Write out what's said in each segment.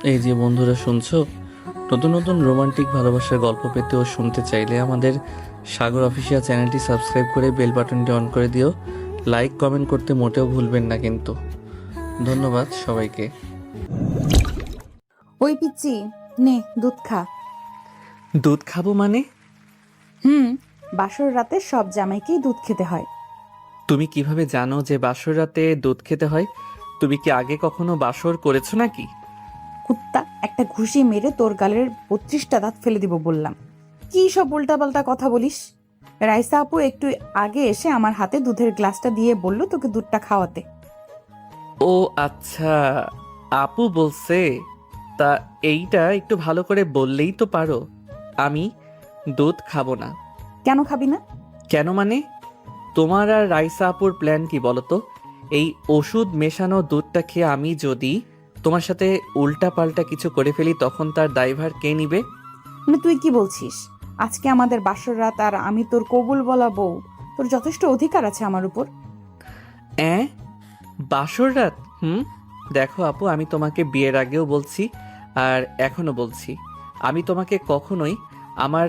এই যে বন্ধুরা শুনছো, নতুন নতুন রোমান্টিক ভালোবাসার গল্প পেতে ও শুনতে চাইলে আমাদের সাগর অফিসিয়াল চ্যানেলটি সাবস্ক্রাইব করে বেল বাটনটি অন করে দিও। লাইক কমেন্ট করতে মোটেও ভুলবেন না কিন্তু। ধন্যবাদ সবাইকে। ওই পিচ্চি, নে দুধ খা। দুধ খাবো মানে? হুম, বাসর রাতে সব জামাইকেই দুধ খেতে হয়। তুমি কিভাবে জানো যে বাসর রাতে দুধ খেতে হয়? তুমি কি আগে কখনো বাসর করেছো নাকি? কুত্তা, একটা ঘুষি মেরে তোর গালের 32টা দাঁত ফেলে দিব বললাম। কি সব উল্টাপাল্টা কথা বলিস? রাইসা আপু একটু আগে এসে আমার হাতে দুধের গ্লাসটা দিয়ে বলল তোকে দুধটা খাওয়াতে। ও আচ্ছা, আপু বলছে। তা এইটা একটু ভালো করে বললেই তো পারো। আমি দুধ খাবো না। কেন খাবি না? কেন মানে? তোমার আর রাইসা আপুর প্ল্যান কি বলো তো? এই ওষুধ মেশানো দুধটা খেয়ে আমি যদি তোমার সাথে উল্টা পাল্টা কিছু করে ফেলি তখন তার দায়ভার কে নিবে? মানে তুই কি বলছিস? আজকে আমাদের বাসর রাত আর আমি তোর কবুল বলা বউ। তোর যথেষ্ট অধিকার আছে আমার উপর। অ্যাঁ, বাসর রাত? দেখো আপু, আমি তোমাকে বিয়ের আগেও বলছি আর এখনো বলছি, আমি তোমাকে কখনোই আমার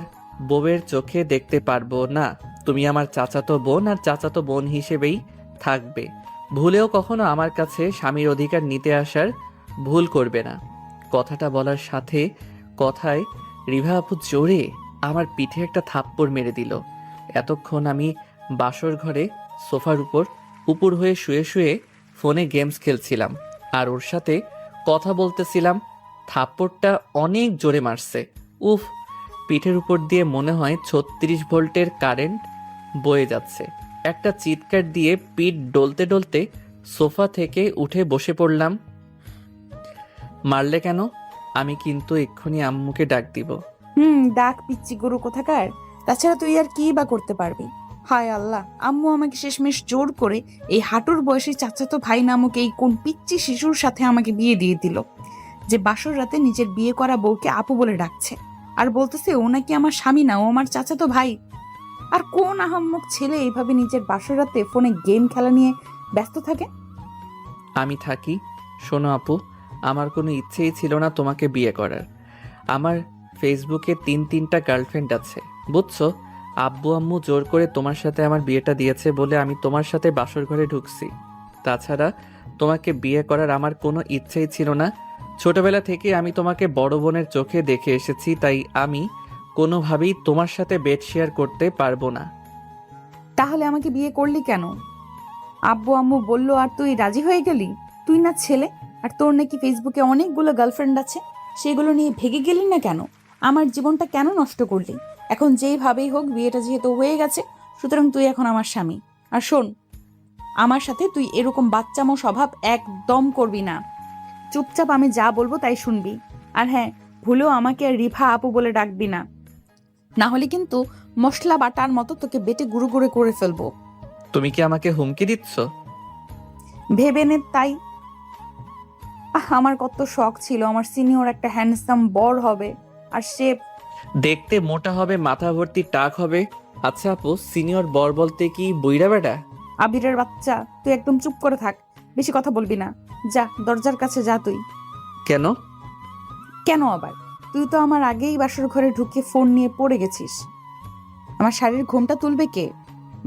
বউয়ের চোখে দেখতে পারবো না। তুমি আমার চাচাতো বোন আর চাচাতো বোন হিসেবেই থাকবে। ভুলেও কখনো আমার কাছে স্বামীর অধিকার নিতে আসার ভুল করবে না। কথাটা বলার সাথে কথায় রিভা আপু জোরে আমার পিঠে একটা থাপ্পড় মেরে দিল। এতক্ষণ আমি বাসর ঘরে সোফার উপর উপুর হয়ে শুয়ে শুয়ে ফোনে গেমস খেলছিলাম আর ওর সাথে কথা বলতেছিলাম। থাপ্পড়টা অনেক জোরে মারছে। উফ, পিঠের উপর দিয়ে মনে হয় 36 ভোল্টের কারেন্ট বয়ে যাচ্ছে। একটা চিৎকার দিয়ে পিঠ ডলতে ডলতে সোফা থেকে উঠে বসে পড়লাম। মারলে কেন? আমি কিন্তু এক্ষুনি আম্মুকে ডাক দিব। ডাক পিচ্চি গরু কোথাকার। তাছাড়া তুই আর কি বা করতে পারবি? হায় আল্লাহ, আম্মু আমাকে শেষমেশ জোর করে এই হাঁটুর বয়সী চাচাতো ভাই নামক এই কোন পিচ্চি শিশুর সাথে আমাকে বিয়ে দিয়ে দিল, যে বাসর রাতে নিজের বিয়ে করা বউকে আপু বলে ডাকছে আর বলতেছে ও নাকি আমার স্বামী না, ও আমার চাচাতো ভাই। আর কোন আহাম্মক ছেলে এইভাবে নিজের বাসর রাতে ফোনে গেম খেলা নিয়ে ব্যস্ত থাকে? আমি থাকি। শোনো আপু, আমার কোনো ইচ্ছেই ছিল না তোমাকে বিয়ে করার। আমার ফেসবুকে 3-3টা গার্লফ্রেন্ড আছে, বুঝছো? আব্বু আম্মু জোর করে তোমার সাথে আমার বিয়েটা দিয়েছে বলে আমি তোমার সাথে বাসর ঘরে ঢুকছি। তাছাড়া তোমাকে বিয়ে করার আমার কোনো ইচ্ছেই ছিল না। ছোটবেলা থেকে আমি তোমাকে বড় বোনের চোখে দেখে এসেছি, তাই আমি কোনোভাবেই তোমার সাথে বেড শেয়ার করতে পারবো না। তাহলে আমাকে বিয়ে করলি কেন? আব্বু আম্মু বললো আর তুই রাজি হয়ে গেলি? তুই না ছেলে, আর তোর নাকি ফেসবুকে অনেকগুলো গার্লফ্রেন্ড আছে, সেগুলো নিয়ে ভেগে গেলি না কেন? আমার জীবনটা কেন নষ্ট করলি? এখন যেইভাবেই হোক বিয়েটা যেহেতু হয়ে গেছে, সুতরাং তুই এখন আমার স্বামী। আর শোন, আমার সাথে তুই এরকম বাচ্চামো স্বভাব একদম করবি না। চুপচাপ আমি যা বলবো তাই শুনবি। আর হ্যাঁ, ভুলেও আমাকে আর রিভা আপু বলে ডাকবি না, না হলে কিন্তু মশলা বাটার মতো তোকে বেটে গুঁড়ো গুঁড়ো করে ফেলবো। তুমি কি আমাকে হুমকি দিচ্ছ? ভেবে নে তাই। আমার কত শখ ছিল আমার সিনিয়র একটা হ্যান্ডসাম বর হবে, আর সে দেখতে মোটা হবে, মাথা ভর্তি টাক হবে। আচ্ছা আপু, সিনিয়র বর বলতে কি বুইড়া বেটা? আবিরের বাচ্চা। তুই একদম চুপ করে থাক, বেশি কথা বলবি না। যা, দরজার কাছে যা তুই। কেন? কেন আবার? তুই তো আমার আগেই বাসর ঘরে ঢুকে ফোন নিয়ে পড়ে গেছিস। আমার শাড়ির ঘোমটা তুলবে কে?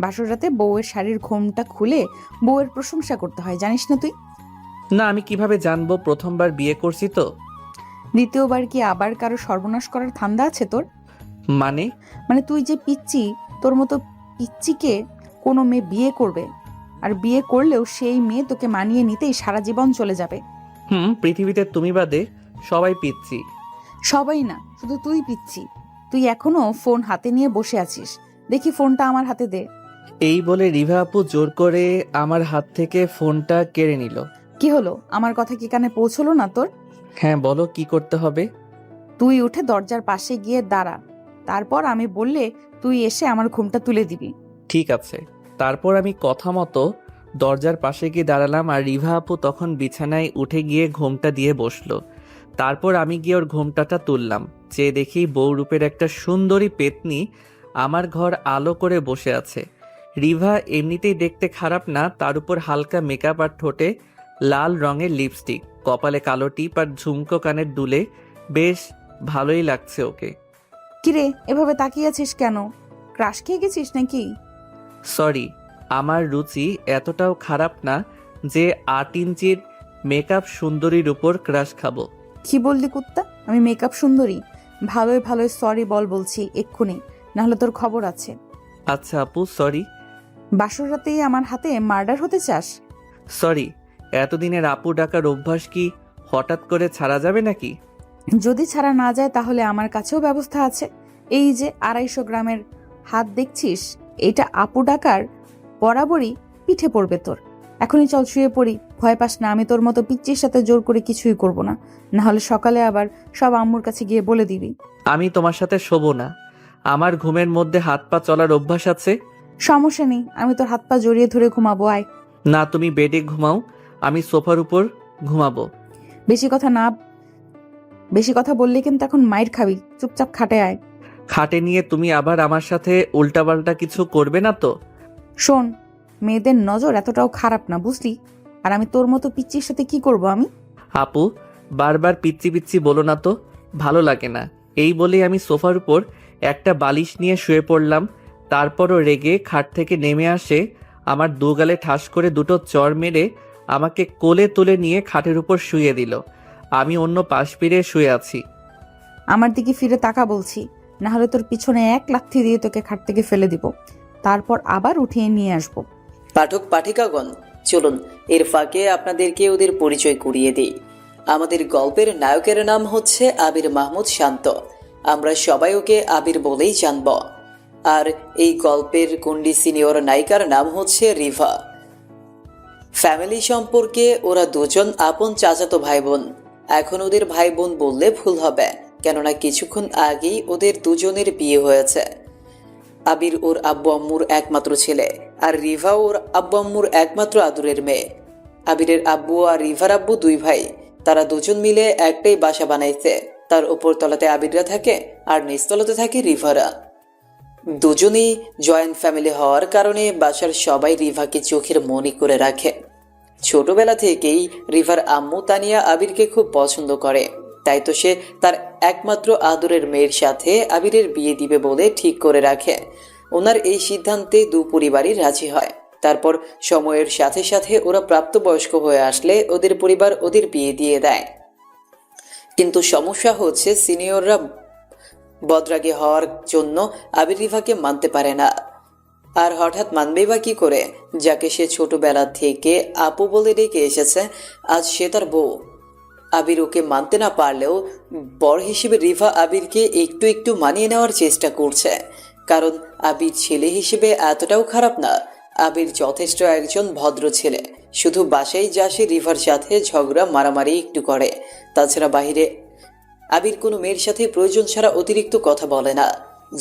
বাসর রাতে বউয়ের শাড়ির ঘোমটা খুলে বউয়ের প্রশংসা করতে হয়, জানিস না তুই? না, আমি কিভাবে জানবো? প্রথমবার বিয়ে করছি তো। দ্বিতীয়বার কি আবার কারো সর্বনাশ করার ধান্দা আছে তোর? মানে? মানে তুই যে পিচ্চি, তোর মতো পিচ্চিকে কোনো মেয়ে বিয়ে করবে, আর বিয়ে করলেও সেই মেয়ে তোকে মানিয়ে নিতেই সারা জীবন চলে যাবে। পৃথিবীতে তুমি বাদে সবাই পিচ্ছি। সবাই না, শুধু তুই পিচ্চি। তুই এখনো ফোন হাতে নিয়ে বসে আছিস। দেখি ফোনটা আমার হাতে দে। এই বলে রিভা আপু জোর করে আমার হাত থেকে ফোনটা কেড়ে নিল। কি হলো? আমার কথা কি কানে পৌঁছলো না তোর? হ্যাঁ বলো, কি করতে হবে? তুই উঠে দরজার পাশে গিয়ে দাঁড়া, তারপর আমি বললে তুই এসে আমার ঘুমটা তুলে দিবি। ঠিক আছে। তারপর আমি কথা মতো দরজার পাশে গিয়ে দাঁড়ালাম আর রিভা আপু তখন বিছানায় উঠে গিয়ে ঘোমটা দিয়ে বসলো। তারপর আমি গিয়ে ওর ঘোমটাটা তুললাম। চেয়ে দেখি বউরূপের একটা সুন্দরী পেতনি আমার ঘর আলো করে বসে আছে। রিভা এমনিতেই দেখতে খারাপ না, তার উপর হালকা মেকআপ আর ঠোঁটে লাল রঙের লিপস্টিক। কপালে কালো টিপ আর ঝুমকো কানের দুলে, বেশ ভালোই লাগছে ওকে। কিরে এভাবে তাকিয়ে আছিস কেন? ক্রাশ খেয়ে গেছিস নাকি? সরি, আমার রুচি এতটাও খারাপ না যে 8 ইঞ্চির মেকআপ সুন্দরীর উপর ক্রাশ খাবো। কি বললি কুত্তা? আমি মেকআপ সুন্দরী? ভালোই ভালোই সরি বলছি এক্ষুনি, নাহলে তোর খবর আছে। আচ্ছা আপু, সরি। বাসর রাতেই আমার হাতে মার্ডার হতে চাস? সরি, এতদিনের আপু ডাকার অভ্যাস কি হঠাৎ করে ছাড়া যাবে নাকি? যদি ছাড়া না যায় তাহলে আমার কাছেও ব্যবস্থা আছে। এই যে 250 গ্রামের হাত দেখছিস, এটা আপু ডাকার বরাবরই পিঠে পড়বে তোর। এখনই চল শুয়ে পড়ি। ভয় পাস না, আমি তোর মতো পিচ্চির সাথে জোর করে কিছুই করব না, নাহলে সকালে আবার সব আম্মুর কাছে গিয়ে বলে দিবি। আমি তোমার সাথে শোবো না। আমার ঘুমের মধ্যে হাত পা চলার অভ্যাস আছে। সমস্যা নেই, আমি তোর হাত পা জড়িয়ে ধরে ঘুমাবো। আয়। না, তুমি বেডে ঘুমাও, আমি সোফার উপর ঘুমাবো। বেশি কথা বললে কিন্তু এখন মাইর খাবি। চুপচাপ খাটে আয়। খাটে নিয়ে তুমি আবার আমার সাথে উল্টাপাল্টা কিছু করবে না তো? শোন, মেয়েদের নজর এতটাও খারাপ না, বুঝলি? আর আমি তোর মতো পিচ্চির সাথে কি করব আমি? আপু, বারবার পিচ্ছি পিচ্ছি বলো না তো, ভালো লাগে না। এই বলে আমি সোফার উপর একটা বালিশ নিয়ে শুয়ে পড়লাম। তারপরও রেগে খাট থেকে নেমে আসে, আমার দুগালে ঠাস করে দুটো চড় মেরে আমাকে কোলে তুলে নিয়ে খাটের উপর শুয়ে দিল। আমি অন্য পাশ ফিরে শুয়ে আছি। আমার দিকে ফিরে তাকা বলছি, না হলে তোর পিছনে এক লাথি দিয়ে তোকে খাট থেকে ফেলে দিব, তারপর আবার উঠিয়ে নিয়ে আসবো। পাঠক পাঠিকাগণ, চলুন এর ফাঁকে আপনাদেরকে ওদের পরিচয় করিয়ে দিই। আমাদের গল্পের নায়কের নাম হচ্ছে আবির মাহমুদ শান্ত। আমরা সবাই ওকে আবির বলেই জানব। আর এই গল্পের কুন্ডি সিনিয়র নায়িকার নাম হচ্ছে রিভা। ফ্যামিলি সম্পর্কে ওরা দুজন আপন চাচাতো ভাই বোন। এখন ওদের ভাই বোন বললে ভুল হবে, কেননা কিছুক্ষণ আগেই ওদের দুজনের বিয়ে হয়েছে। আবির ওর আব্বু আম্মুর একমাত্র ছেলে, আর রিভা ওর আব্বু আম্মুর একমাত্র আদরের মেয়ে। আবিরের আব্বু আর রিভার আব্বু দুই ভাই। তারা দুজন মিলে একটাই বাসা বানাইছে। তার উপর তলাতে আবিররা থাকে আর নিচতলাতে থাকে রিভারা। দুজনেই জয়েন্ট ফ্যামিলি হওয়ার কারণে বাসার সবাই রিভাকে চোখের মনি করে রাখে। ছোটবেলা থেকেই রিভার আম্মু তানিয়া আবিরকে খুব পছন্দ করে, তাই তো সে তার একমাত্র আদরের মেয়ের সাথে আবিরের বিয়ে দিবে বলে ঠিক করে রাখে। ওনার এই সিদ্ধান্তে দু পরিবারই রাজি হয়। তারপর সময়ের সাথে সাথে ওরা প্রাপ্তবয়স্ক হয়ে আসলে ওদের পরিবার ওদের বিয়ে দিয়ে দেয়। কিন্তু সমস্যা হচ্ছে সিনিয়ররা বদরাগী হওয়ার জন্য আবির রিভাকে মানতে পারে না। আর হঠাৎ মানবেই বা কি করে, যাকে সে ছোটবেলা থেকে আপু বলে ডেকে এসেছে, আজ সে তার বউ। আবির ওকে মানতে না পারলেও বর হিসেবে রিভা আবিরকে একটু একটু মানিয়ে নেওয়ার চেষ্টা করছে, কারণ আবির ছেলে হিসেবে এতটাও খারাপ না। আবির যথেষ্ট একজন ভদ্র ছেলে। শুধু বাসায় যা সে রিভার সাথে ঝগড়া মারামারি একটু করে, তাছাড়া বাহিরে আবির কোনো মেয়ের সাথে প্রয়োজন ছাড়া অতিরিক্ত কথা বলে না।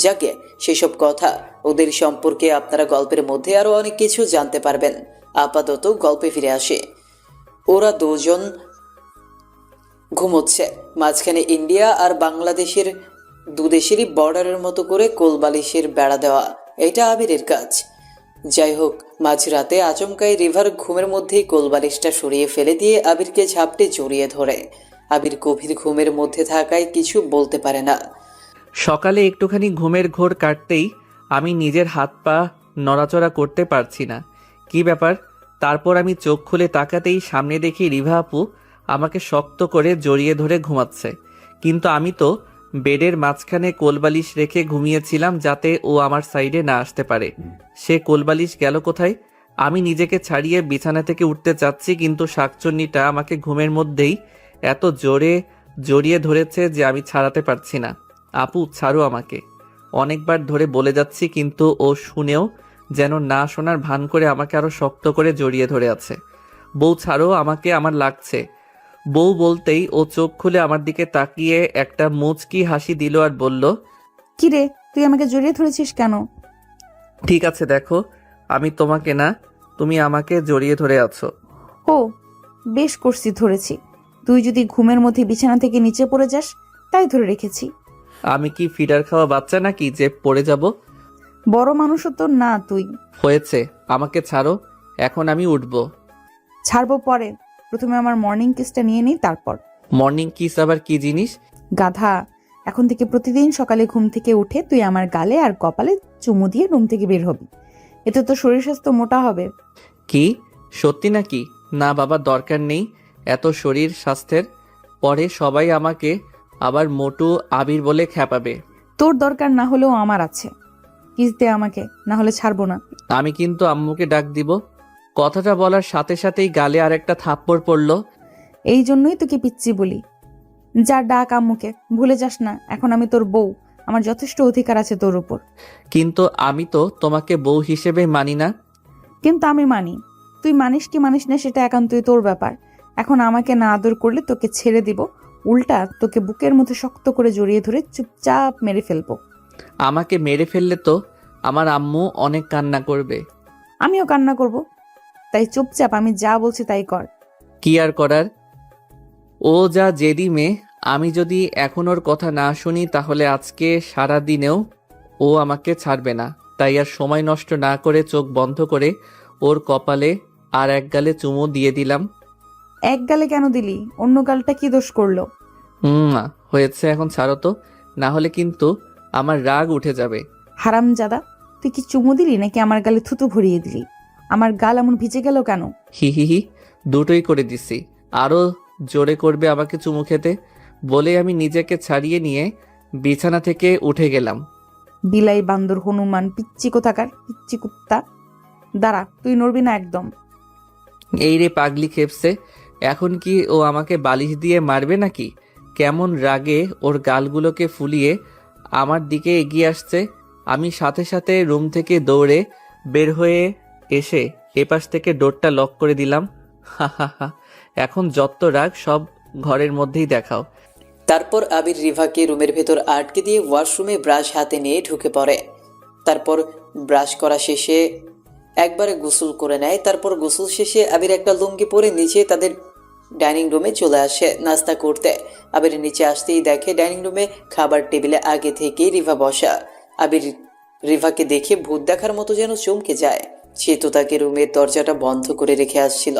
যাকে সেসব কথা ওদের সম্পর্কে আপনারা গল্পের মধ্যে আরো অনেক কিছু জানতে পারবেন। আপাতত গল্পে ফিরে আসে। ওরা দুজন ঘুমোচ্ছে। মাঝখানে ইন্ডিয়া আর বাংলাদেশের দুদেশেরই বর্ডারের মতো করে কোলবালিশের বেড়া দেওয়া, এটা আবিরের কাজ। যাই হোক, মাঝরাতে আচমকাই রিভার ঘুমের মধ্যেই কোলবালিশটা সরিয়ে ফেলে দিয়ে আবিরকে ঝাপটে জড়িয়ে ধরে। আবির গভীর ঘুমের মধ্যে থাকায় কিছু বলতে পারে না। সকালে একটুখানি ঘুমের ঘোর কাটতেই আমি নিজের হাত পা নড়াচড়া করতে পারছি না। কি ব্যাপার? তারপর আমি চোখ খুলে তাকাতেই সামনে দেখি রিভা আপু আমাকে শক্ত করে জড়িয়ে ধরে ঘুমাচ্ছে। কিন্তু আমি তো বেডের মাঝখানে কোলবালিশ রেখে ঘুমিয়েছিলাম যাতে ও আমার সাইডে না আসতে পারে। সে কোলবালিশ গেল কোথায়? আমি নিজেকে ছাড়িয়ে বিছানা থেকে উঠতে চাচ্ছি, কিন্তু শাকচুন্নিটা আমাকে ঘুমের মধ্যেই এত জোরে জড়িয়ে ধরেছে যে আমি ছাড়াতে পারছি না। আপু, ছাড়ো আমাকে। অনেকবার ধরে বলে যাচ্ছি, কিন্তু ও শুনেও যেন না শোনার ভান করে আমাকে আরো শক্ত করে জড়িয়ে ধরে আছে। বউ, ছাড়ো আমাকে, আমার লাগছে। বউ বলতেই ও চোখ খুলে আমার দিকে তাকিয়ে একটা মুচকি হাসি দিল আর বলল, কিরে, তুই আমাকে জড়িয়ে ধরেছিস কেন? ঠিক আছে, দেখো, আমি তোমাকে না, তুমি আমাকে জড়িয়ে ধরে আছো। ও, বেশ করছি, ধরেছি। তুই যদি ঘুমের মধ্যে বিছানা থেকে নিচে পড়ে যাস, তাই ধরে রেখেছি। আমি কি ফিডার খাওয়া বাচ্চা নাকি যে পড়ে যাব? বড় মানুষও তো না তুই। হয়েছে, আমাকে ছাড়ো, এখন আমি উঠবো। ছাড়বো পরে, প্রথমে আমার মর্নিং কিসটা নিয়ে নিই তারপর। মর্নিং কিস আবার কি জিনিস? গাধা, এখন থেকে প্রতিদিন সকালে ঘুম থেকে উঠে তুই আমার গালে আর কপালে চুমু দিয়ে রুম থেকে বের হবি। এতে তো শরীর স্বাস্থ্য মোটা হবে। কি সত্যি নাকি? না বাবা, দরকার নেই এত শরীর স্বাস্থ্যের। পরে সবাই আমাকে আবার মোটু আবির বলে খ্যাপাবে। তোর দরকার না হলেও আমার আছে। কিস দে আমাকে, না হলে ছাড়বো না। আমি কিন্তু আম্মুকে ডাক দিব। কথাটা বলার সাথে সাথেই গালে আরেকটা থাপ্পড় পড়লো। এই জন্যই তোকে পিচ্ছি বলি। যা ডাক আম্মুকে, ভুলে যাস না এখন আমি তোর বউ, আমার যথেষ্ট অধিকার আছে তোর উপর। কিন্তু আমি তো তোমাকে বউ হিসেবে মানি না। কিন্তু আমি মানি। তুই মানিস কি মানিস না সেটা একান্তই তোর ব্যাপার। এখন আমাকে না আদর করলে তোকে ছেড়ে দিব, উল্টা তোকে বুকের মধ্যে শক্ত করে জড়িয়ে ধরে চুপচাপ মেরে ফেলবো। আমাকে মেরে ফেললে তো আমার আম্মু অনেক কান্না করবে। আমিও কান্না করব, তাই চুপচাপ আমি যা বলছি তাই কর। কি আর করার, ও যা জেদি মেয়ে। আমি যদি এখন ওর কথা না শুনি তাহলে আজকে সারা দিনেও ও আমাকে ছাড়বে না। তাই আর সময় নষ্ট না করে চোখ বন্ধ করে ওর কপালে আর এক গালে চুমু দিয়ে দিলাম। এক গালে কেন দিলি? অন্য গালটা কি দোষ করলো? হয়েছে, এখন ছাড়ো তো, না হলে কিন্তু আমার রাগ উঠে যাবে। হারামজাদা, তুই কি চুমু দিলি নাকি আমার গালে থুতু ভরিয়ে দিলি? আমার গাল এমন ভিজে গেল কেন? হি হি হি, দুটোই করে দিছি। আরো জোরে করবে আমাকে চুমু খেতে বলে আমি নিজেকে ছাড়িয়ে নিয়ে বিছানা থেকে উঠে গেলাম। বিলাই বান্দর হনুমান, পিচ্চি কোথাকার পিচ্চি কুত্তা। দাঁড়া, তুই নড়বি না একদম। এই রে পাগলি খেপছে, এখন কি ও আমাকে বালিশ দিয়ে মারবে নাকি? কেমন রাগে ওর গালগুলোকে ফুলিয়ে আমার দিকে এগিয়ে আসছে। আমি সাথে সাথে রুম থেকে দৌড়ে বের হয়ে এসে এপাশ থেকে ডোরটা লক করে দিলাম। হা হা হা, এখন যত রাগ সব ঘরের মধ্যেই দেখাও। তারপর আবির রিভাকে রুমের ভেতর আটকে দিয়ে ওয়াশরুমে ব্রাশ হাতে নিয়ে ঢুকে পড়ে। তারপর ব্রাশ করা শেষে একবারে গোসল করে নেয়। তারপর গোসল শেষে আবির একটা লুঙ্গি পরে নিচে তাদের ডাইনিং রুমে চলে আসে নাস্তা করতে। আবির নিচে আসতেই দেখে ডাইনিং রুমে খাবার টেবিলে আগে থেকেই রিভা বসা। আবির রিভাকে দেখে ভূত দেখার মতো যেন চমকে যায়। সে তো তাকে রুমের দরজাটা বন্ধ করে রেখে আসছিল,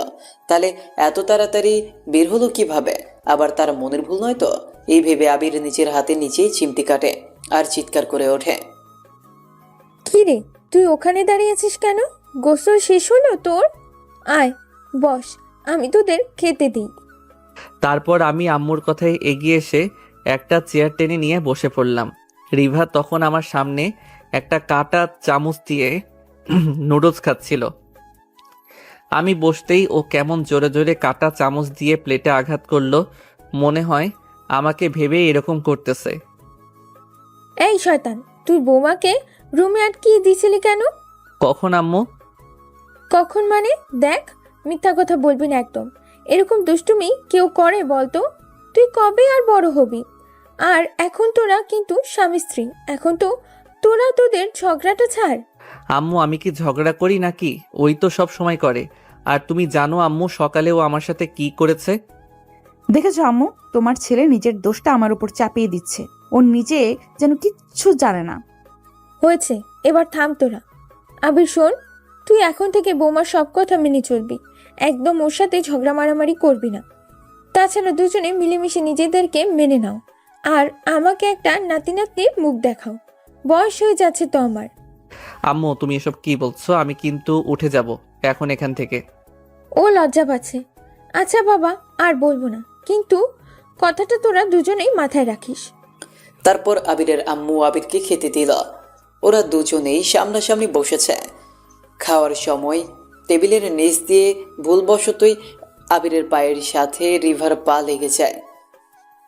তাহলে এত তাড়াতাড়ি বের হলো কিভাবে? আবার তার মনের ভুল নয় তো? এই ভেবে আবির নিজের হাতে নিচেই চিমটি কাটে আর চিৎকার করে ওঠে। কি রে, তুই ওখানে দাঁড়িয়ে আছিস কেন? গোসল শেষ হলো তোর? আয় বস, আমি তোদের খেতে দিই। তারপর আমি আম্মুর কথায় এগিয়ে এসে একটা চেয়ার টেনে নিয়ে বসে পড়লাম। রিভা তখন আমার সামনে একটা কাটা চামচ দিয়ে নুডলস খাচ্ছিল। আমি বসতেই ও কেমন জোরে জোরে কাটা চামচ দিয়ে প্লেটে আঘাত করলো। মনে হয় আমাকে ভেবে এরকম করতেছে। এই শয়তান, তুই বৌমাকে রুমে আটকিয়ে দিয়েছিলি কেন? কখন আম্মু? কখন মানে? দেখ, মিথ্যা কথা বলবি না একদম। এরকম দুষ্টুমি কেউ করে বলতো? তুই কবে আর বড় হবি? আর এখন তোরা কিন্তু স্বামী স্ত্রী, এখন তো তোরা তোদের ঝগড়াটা ছাড়। আম্মু আমি কি ঝগড়া করি নাকি? ওই তো সব সময় করে। আর তুমি জানো আম্মু সকালেও আমার সাথে কি করেছে? দেখেছো আম্মু, তোমার ছেলে নিজের দোষটা আমার উপর চাপিয়ে দিচ্ছে। ও নিজে যেন কিচ্ছু জানে না। হয়েছে, এবার থাম তোরা। আবির শোন, তুই এখন থেকে বৌমার সব কথা মেনে চলবি, একদম ওর সাথে ঝগড়া মারামারি করবি না। তাছাড়া দুজনে মিলেমিশে নিজেদেরকে মেনে নাও, আর আমাকে একটা নাতি নাতনির মুখ দেখাও। বয়স হয়ে যাচ্ছে তো আমার। আম্মু তুমি এসব কি বলছো? আমি কিন্তু উঠে যাব এখন এখান থেকে। ও লজ্জা পাচ্ছে। আচ্ছা বাবা, আর বলবো না, কিন্তু কথাটা তোরা দুজনেই মাথায় রাখিস। তারপর আবিরের আম্মু আবিরকে খেতে দিল। ওরা দুজনেই সামনাসামনি বসেছে। খাওয়ার সময় টেবিলের নিচ দিয়ে ভুলবশতই আবিরের পায়ের সাথে রিভার পা লেগে যায়।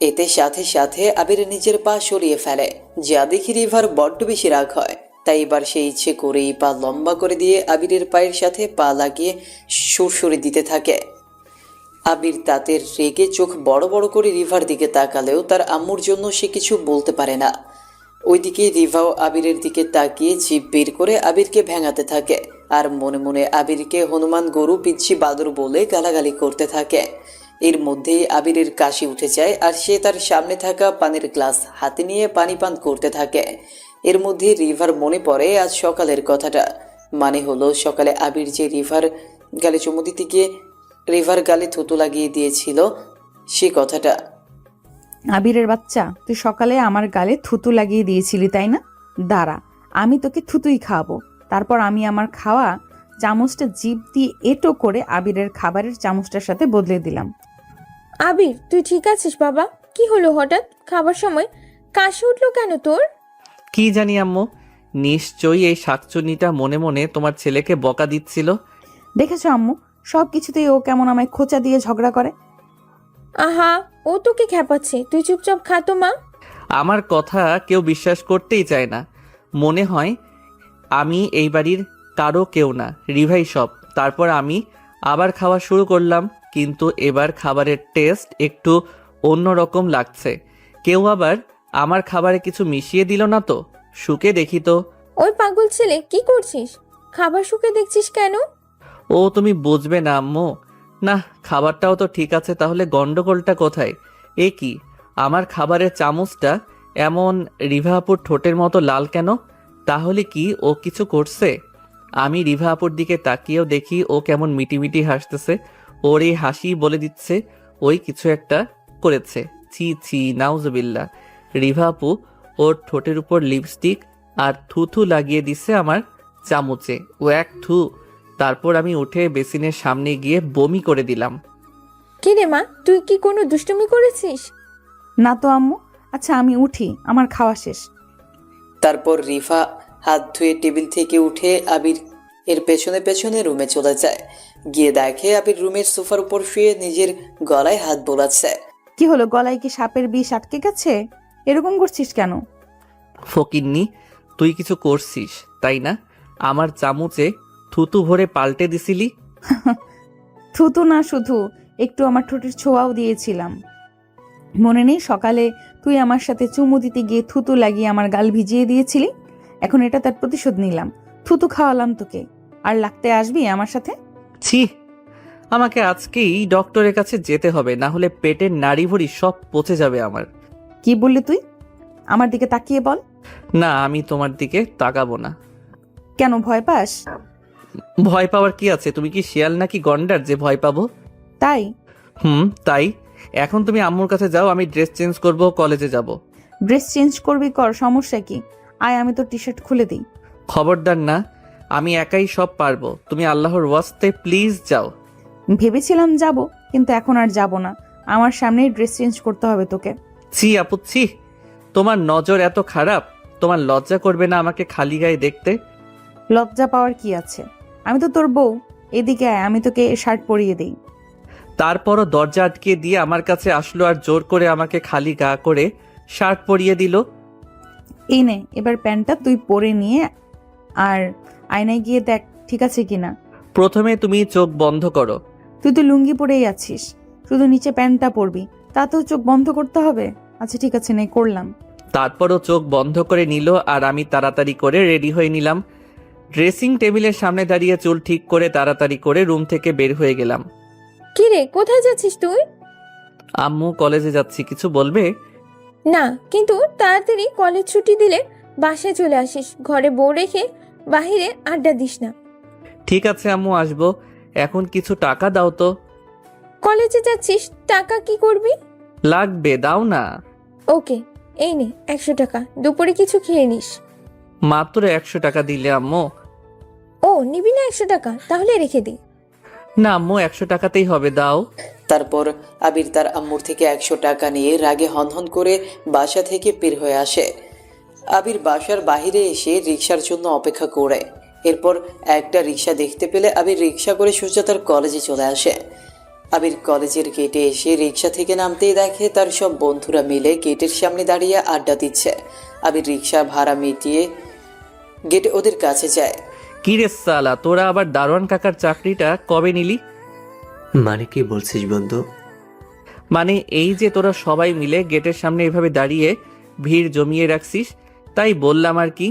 এতে সাথে সাথে আবির নিজের পা সরিয়ে ফেলে, যা দেখি রিভার বড্ড বেশি রাগ হয়। তাই এবার সে ইচ্ছে করেই পা লম্বা করে দিয়ে আবিরের পায়ের সাথে পা লাগিয়ে সুরসুরি দিতে থাকে। আবির তাতে রেগে চোখ বড় বড় করে রিভার দিকে তাকালেও তার আম্মুর জন্য সে কিছু বলতে পারে না। ওইদিকে রিভাও আবিরের দিকে তাকিয়ে জিভ বের করে আবিরকে ভেঙাতে থাকে, আর মনে মনে আবিরকে হনুমান গরু পিচ্ছি বাদর বলে গালাগালি করতে থাকে। এর মধ্যেই আবিরের কাশি উঠে যায়, আর সে তার সামনে থাকা পানির গ্লাস হাতে নিয়ে পানি পান করতে থাকে। এর মধ্যে রিভার মনে পড়ে আজ সকালের কথাটা। মানে হলো সকালে আবির যে রিভার গালে চুমু দিতে গিয়ে রিভার গালে থুতু লাগিয়ে দিয়েছিল সে কথাটা। আবিরের বাচ্চা, তুই সকালে আমার গালে থুতু লাগিয়ে দিয়েছিলি তাই না? দাঁড়া, আমি তোকে থুতুই খাওয়াবো। তারপর আমি আমার খাওয়া চামচটা জিভ দিয়ে এঁটো করে আবিরের খাবারের চামচটার সাথে বদলে দিলাম। আবির, তুই ঠিক আছিস বাবা? কি হলো হঠাৎ? খাবার সময় কাশি উঠলো কেন তোর? কি জানি আম্মু, নিশ্চয়ই এই শাকচুন্নিটা মনে মনে তোমার ছেলেকে বকা দিচ্ছিল। দেখেছো আম্মু, সব কিছুতেই ও কেমন আমায় খোঁচা দিয়ে ঝগড়া করে। আহা, ও তোকে খেপাচ্ছে, তুই চুপচাপ খা তো মা। আমার কথা কেউ বিশ্বাস করতেই চায় না। মনে হয় আমি এই বাড়ির কারো কেউ না, রিভাই সব। তারপর আমি আবার খাওয়া শুরু করলাম, কিন্তু এবার খাবারের টেস্ট একটু অন্যরকম লাগছে। কেউ আবার আমার খাবারে কিছু মিশিয়ে দিল না তো? শুকে দেখি তো। ওই পাগল ছেলে, কি করছিস? খাবার শুকে দেখছিস কেন? ও তুমি বুঝবে না আম্মু। না, খাবারটাও তো ঠিক আছে, তাহলে গন্ডগোলটা কোথায়? এ কি, আমার খাবারের চামচটা এমন রিভা আপুর ঠোঁটের মতো লাল কেন? তাহলে কি ও কিছু করছে? আমি রিভা আপুর দিকে তাকিয়েও দেখি ও কেমন মিটিমিটি হাসতেছে। ওর এই হাসি বলে দিচ্ছে ওই কিছু একটা করেছে। ছি ছি, নাউজুবিল্লাহ। রিভা আপু ওর ঠোঁটের উপর লিপস্টিক আর থুথু লাগিয়ে দিছে আমার চামচে। ও এক থু। তারপর আমি উঠে বেসিনের সামনে গিয়ে বমি করে দিলাম। কি রে মা, তুই কি কোনো দুষ্টুমি করেছিস? না তো আম্মু। আচ্ছা আমি উঠি, আমার খাওয়া শেষ। তারপর রিফা হাত ধুয়ে টেবিল থেকে উঠে আবির এর পেছনে পেছনে রুমে চলে যায়। গিয়ে দেখে আবির রুমের সোফার উপর শুয়ে নিজের গলায় হাত বোলাচ্ছে। কি হলো, গলায় কি সাপের বিষ আটকে গেছে? এরকম করছিস কেন? ফকিন্নি, তুই কিছু করছিস তাই না? আমার চামচে থুতু ভরে পাল্টে দিছিলি। থুতু না, শুধু একটু আমার ঠোঁটের ছোঁয়াও দিয়েছিলাম। মনে নেই সকালে তুই আমার সাথে চুমু দিতে গিয়ে থুতু লাগিয়ে আমার গাল ভিজিয়ে দিয়েছিলি? এখন এটা তার প্রতিশোধ নিলাম। থুতু খাওয়ালাম তোকে, আর লাগতে আসবি আমার সাথে? ছি, আমাকে আজকেই ডক্টরের কাছে যেতে হবে, না হলে পেটের নাড়ি ভুড়ি সব পচে যাবে আমার। কি বললি তুই? আমার দিকে তাকিয়ে বল। না, আমি তোমার দিকে তাকাবো না। কেন, ভয় পাস? ভয় পাওয়ার কি আছে? তুমি কি শিয়াল নাকি গন্ডার যে ভয় পাবো? তাই? তাই। এখন তুমি আম্মুর কাছে যাও, আমি ড্রেস চেঞ্জ করব, কলেজে যাব। ড্রেস চেঞ্জ করবি কর, সমস্যা কি? আয় আমি তোর টি শার্ট খুলে দিই। খবরদার না, আমি একাই সব পারবো। তুমি আল্লাহর ওয়াস্তে প্লিজ যাও। ভেবেছিলাম যাব, কিন্তু এখন আর যাব না। আমার সামনেই ড্রেস চেঞ্জ করতে হবে তোকে। ছি আপু ছি, তোমার নজর এত খারাপ? তোমার লজ্জা করবে না আমাকে খালি গায়ে দেখতে? লজ্জা পাওয়ার কি আছে? আমি তো তোর বউ। এদিকে আয়, আমি তোকে শার্ট পরিয়ে দিই। তারপরও দরজা আটকে দিয়ে আমার কাছে আসলো আর জোর করে আমাকে খালি গা করে শার্ট পরিয়ে দিল। এই নে, এবার প্যান্টটা তুই পরে নিয়ে আর আয়নায় গিয়ে দেখ ঠিক আছে কিনা। প্রথমে তুমি চোখ বন্ধ করো। তুই তো লুঙ্গি পরেই আছিস, শুধু নিচে প্যান্টটা পরবি, তাতেও চোখ বন্ধ করতে হবে? আচ্ছা ঠিক আছে, নে, করলাম। তারপরও চোখ বন্ধ করে নিল আর আমি তাড়াতাড়ি করে রেডি হয়ে নিলাম। ড্রেসিং টেবিলের সামনে দাঁড়িয়ে চুল ঠিক করে তাড়াতাড়ি করে রুম থেকে বের হয়ে গেলাম। কি রে, কোথায় যাচ্ছিস তুই? আম্মু, কলেজে যাচ্ছি। কিছু বলবে? না, কিন্তু তাড়াতাড়ি কলেজ ছুটি দিলে বাসায় চলে আসিস। ঘরে বউ রেখে বাহিরে আড্ডা দিস না। ঠিক আছে আম্মু, আসবো। এখন কিছু টাকা দাও তো। কলেজে যাচ্ছিস, টাকা কি করবি? লাগবে, দাও না। ওকে, এই নে 100 টাকা, দুপুরে কিছু খেয়ে নিস। মাত্র 100 টাকা দিলে আম্মু? ও, নিবি না 100 টাকা? তাহলে রেখে দিই। না আম্মু, 100 টাকাতেই হবে, দাও। তারপর আবির তার আম্মুর থেকে 100 টাকা নিয়ে রাগে হনহন করে বাসা থেকে বের হয়ে আসে। আবির বাসার বাইরে এসে রিক্সার জন্য অপেক্ষা করে। এরপর একটা রিক্সা দেখতে পেলে আবির রিক্সা করে সোজা তার কলেজে চলে আসে। আবির কলেজের গেটে এসে রিক্সা থেকে নামতেই দেখে তার সব বন্ধুরা মিলে গেটের সামনে দাঁড়িয়ে আড্ডা দিচ্ছে। আবির রিক্সা ভাড়া মিটিয়ে গেটে ওদের কাছে যায়। কি রে সালা, তোরা আবার দারোয়ান কাকার চাকরিটা কবে নিলি? মানে কি বলছিস বন্ধু? মানে এই যে তোরা সবাই মিলে গেটের সামনে এভাবে দাঁড়িয়ে ভিড় জমিয়ে রাখছিস, তাই বললাম আর কি।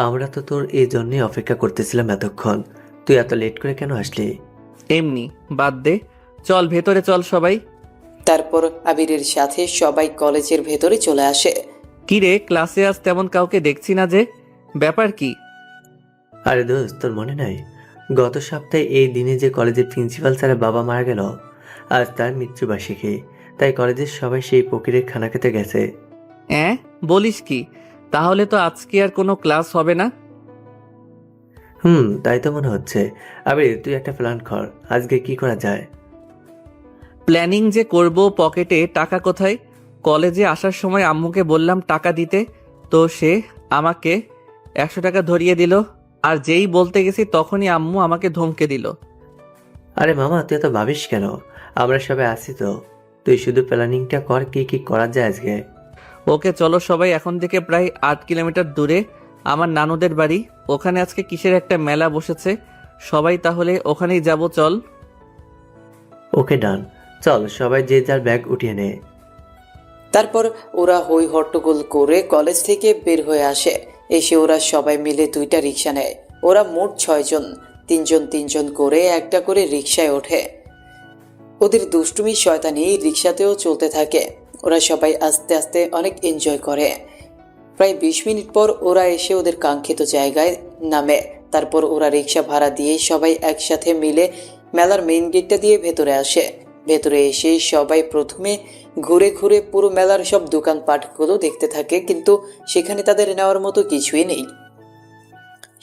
আমরা তো তোর এই জন্যই অপেক্ষা করতেছিলাম এতক্ষণ। তুই এত লেট করে কেন আসলি? এমনি, বাদ দে, চল ভেতরে চল সবাই। তারপর আবিরের সাথে সবাই কলেজের ভেতরে চলে আসে। কি রে, ক্লাসে আজ তেমন কাউকে দেখছি না যে, ব্যাপার কি? আরে দোস্ত, তোর মনে নাই গত সপ্তাহে এই দিনে যে কলেজের প্রিন্সিপাল স্যারের বাবা মারা গেল, আজ তার মৃত্যুবার্ষিকী, তাই কলেজের সবাই সেই ফকিরের খানা খেতে গেছে। বলিস কি? তাহলে তো আজকে আর কোনো ক্লাস হবে না। তাই তো মনে হচ্ছে। আবির, তুই একটা প্ল্যান কর, আজকে কি করা যায়? প্ল্যানিং যে করব, পকেটে টাকা কোথায়? কলেজে আসার সময় আম্মুকে বললাম টাকা দিতে, তো সে আমাকে 100 টাকা ধরিয়ে দিল। আর যেই বলতে গেছি তখনই আম্মু আমাকে ধমকে দিল। আরে মামা, তুই এত ভাবিস কেন? আমরা সবাই আছি তো। তুই শুধু প্ল্যানিংটা কর, কি কি করা যায় আজকে। ওকে চলো সবাই, এখন থেকে প্রায় 8 কিলোমিটার দূরে আমার নানুদের বাড়ি। ওখানে আজকে কিসের একটা মেলা বসেছে, সবাই তাহলে ওখানেই যাব, চল। ওকে ডান, চল সবাই যে যার ব্যাগ উঠিয়ে নে। তারপর ওরা হই হট্টগোল করে কলেজ থেকে বের হয়ে আসে। এসে ওরা সবাই মিলে 2টা রিক্সা নেয়। ওরা মোট 6 জন, 3 জন করে একটা করে রিক্সায় ওঠে। ওদের দুষ্টুমি শয়তানি রিক্সাতেও চলতে থাকে। ওরা সবাই আস্তে আস্তে অনেক এনজয় করে। প্রায় 20 মিনিট পর ওরা এসে ওদের কাঙ্ক্ষিত জায়গায় নামে। তারপর ওরা রিক্সা ভাড়া দিয়ে সবাই একসাথে মিলে মেলার মেইন গেটটা দিয়ে ভেতরে আসে। ভেতরে এসে সবাই প্রথমে ঘুরে ঘুরে পুরো মেলার সব দোকানপাটগুলো দেখতে থাকে, কিন্তু সেখানে তাদের নেওয়ার মতো কিছুই নেই।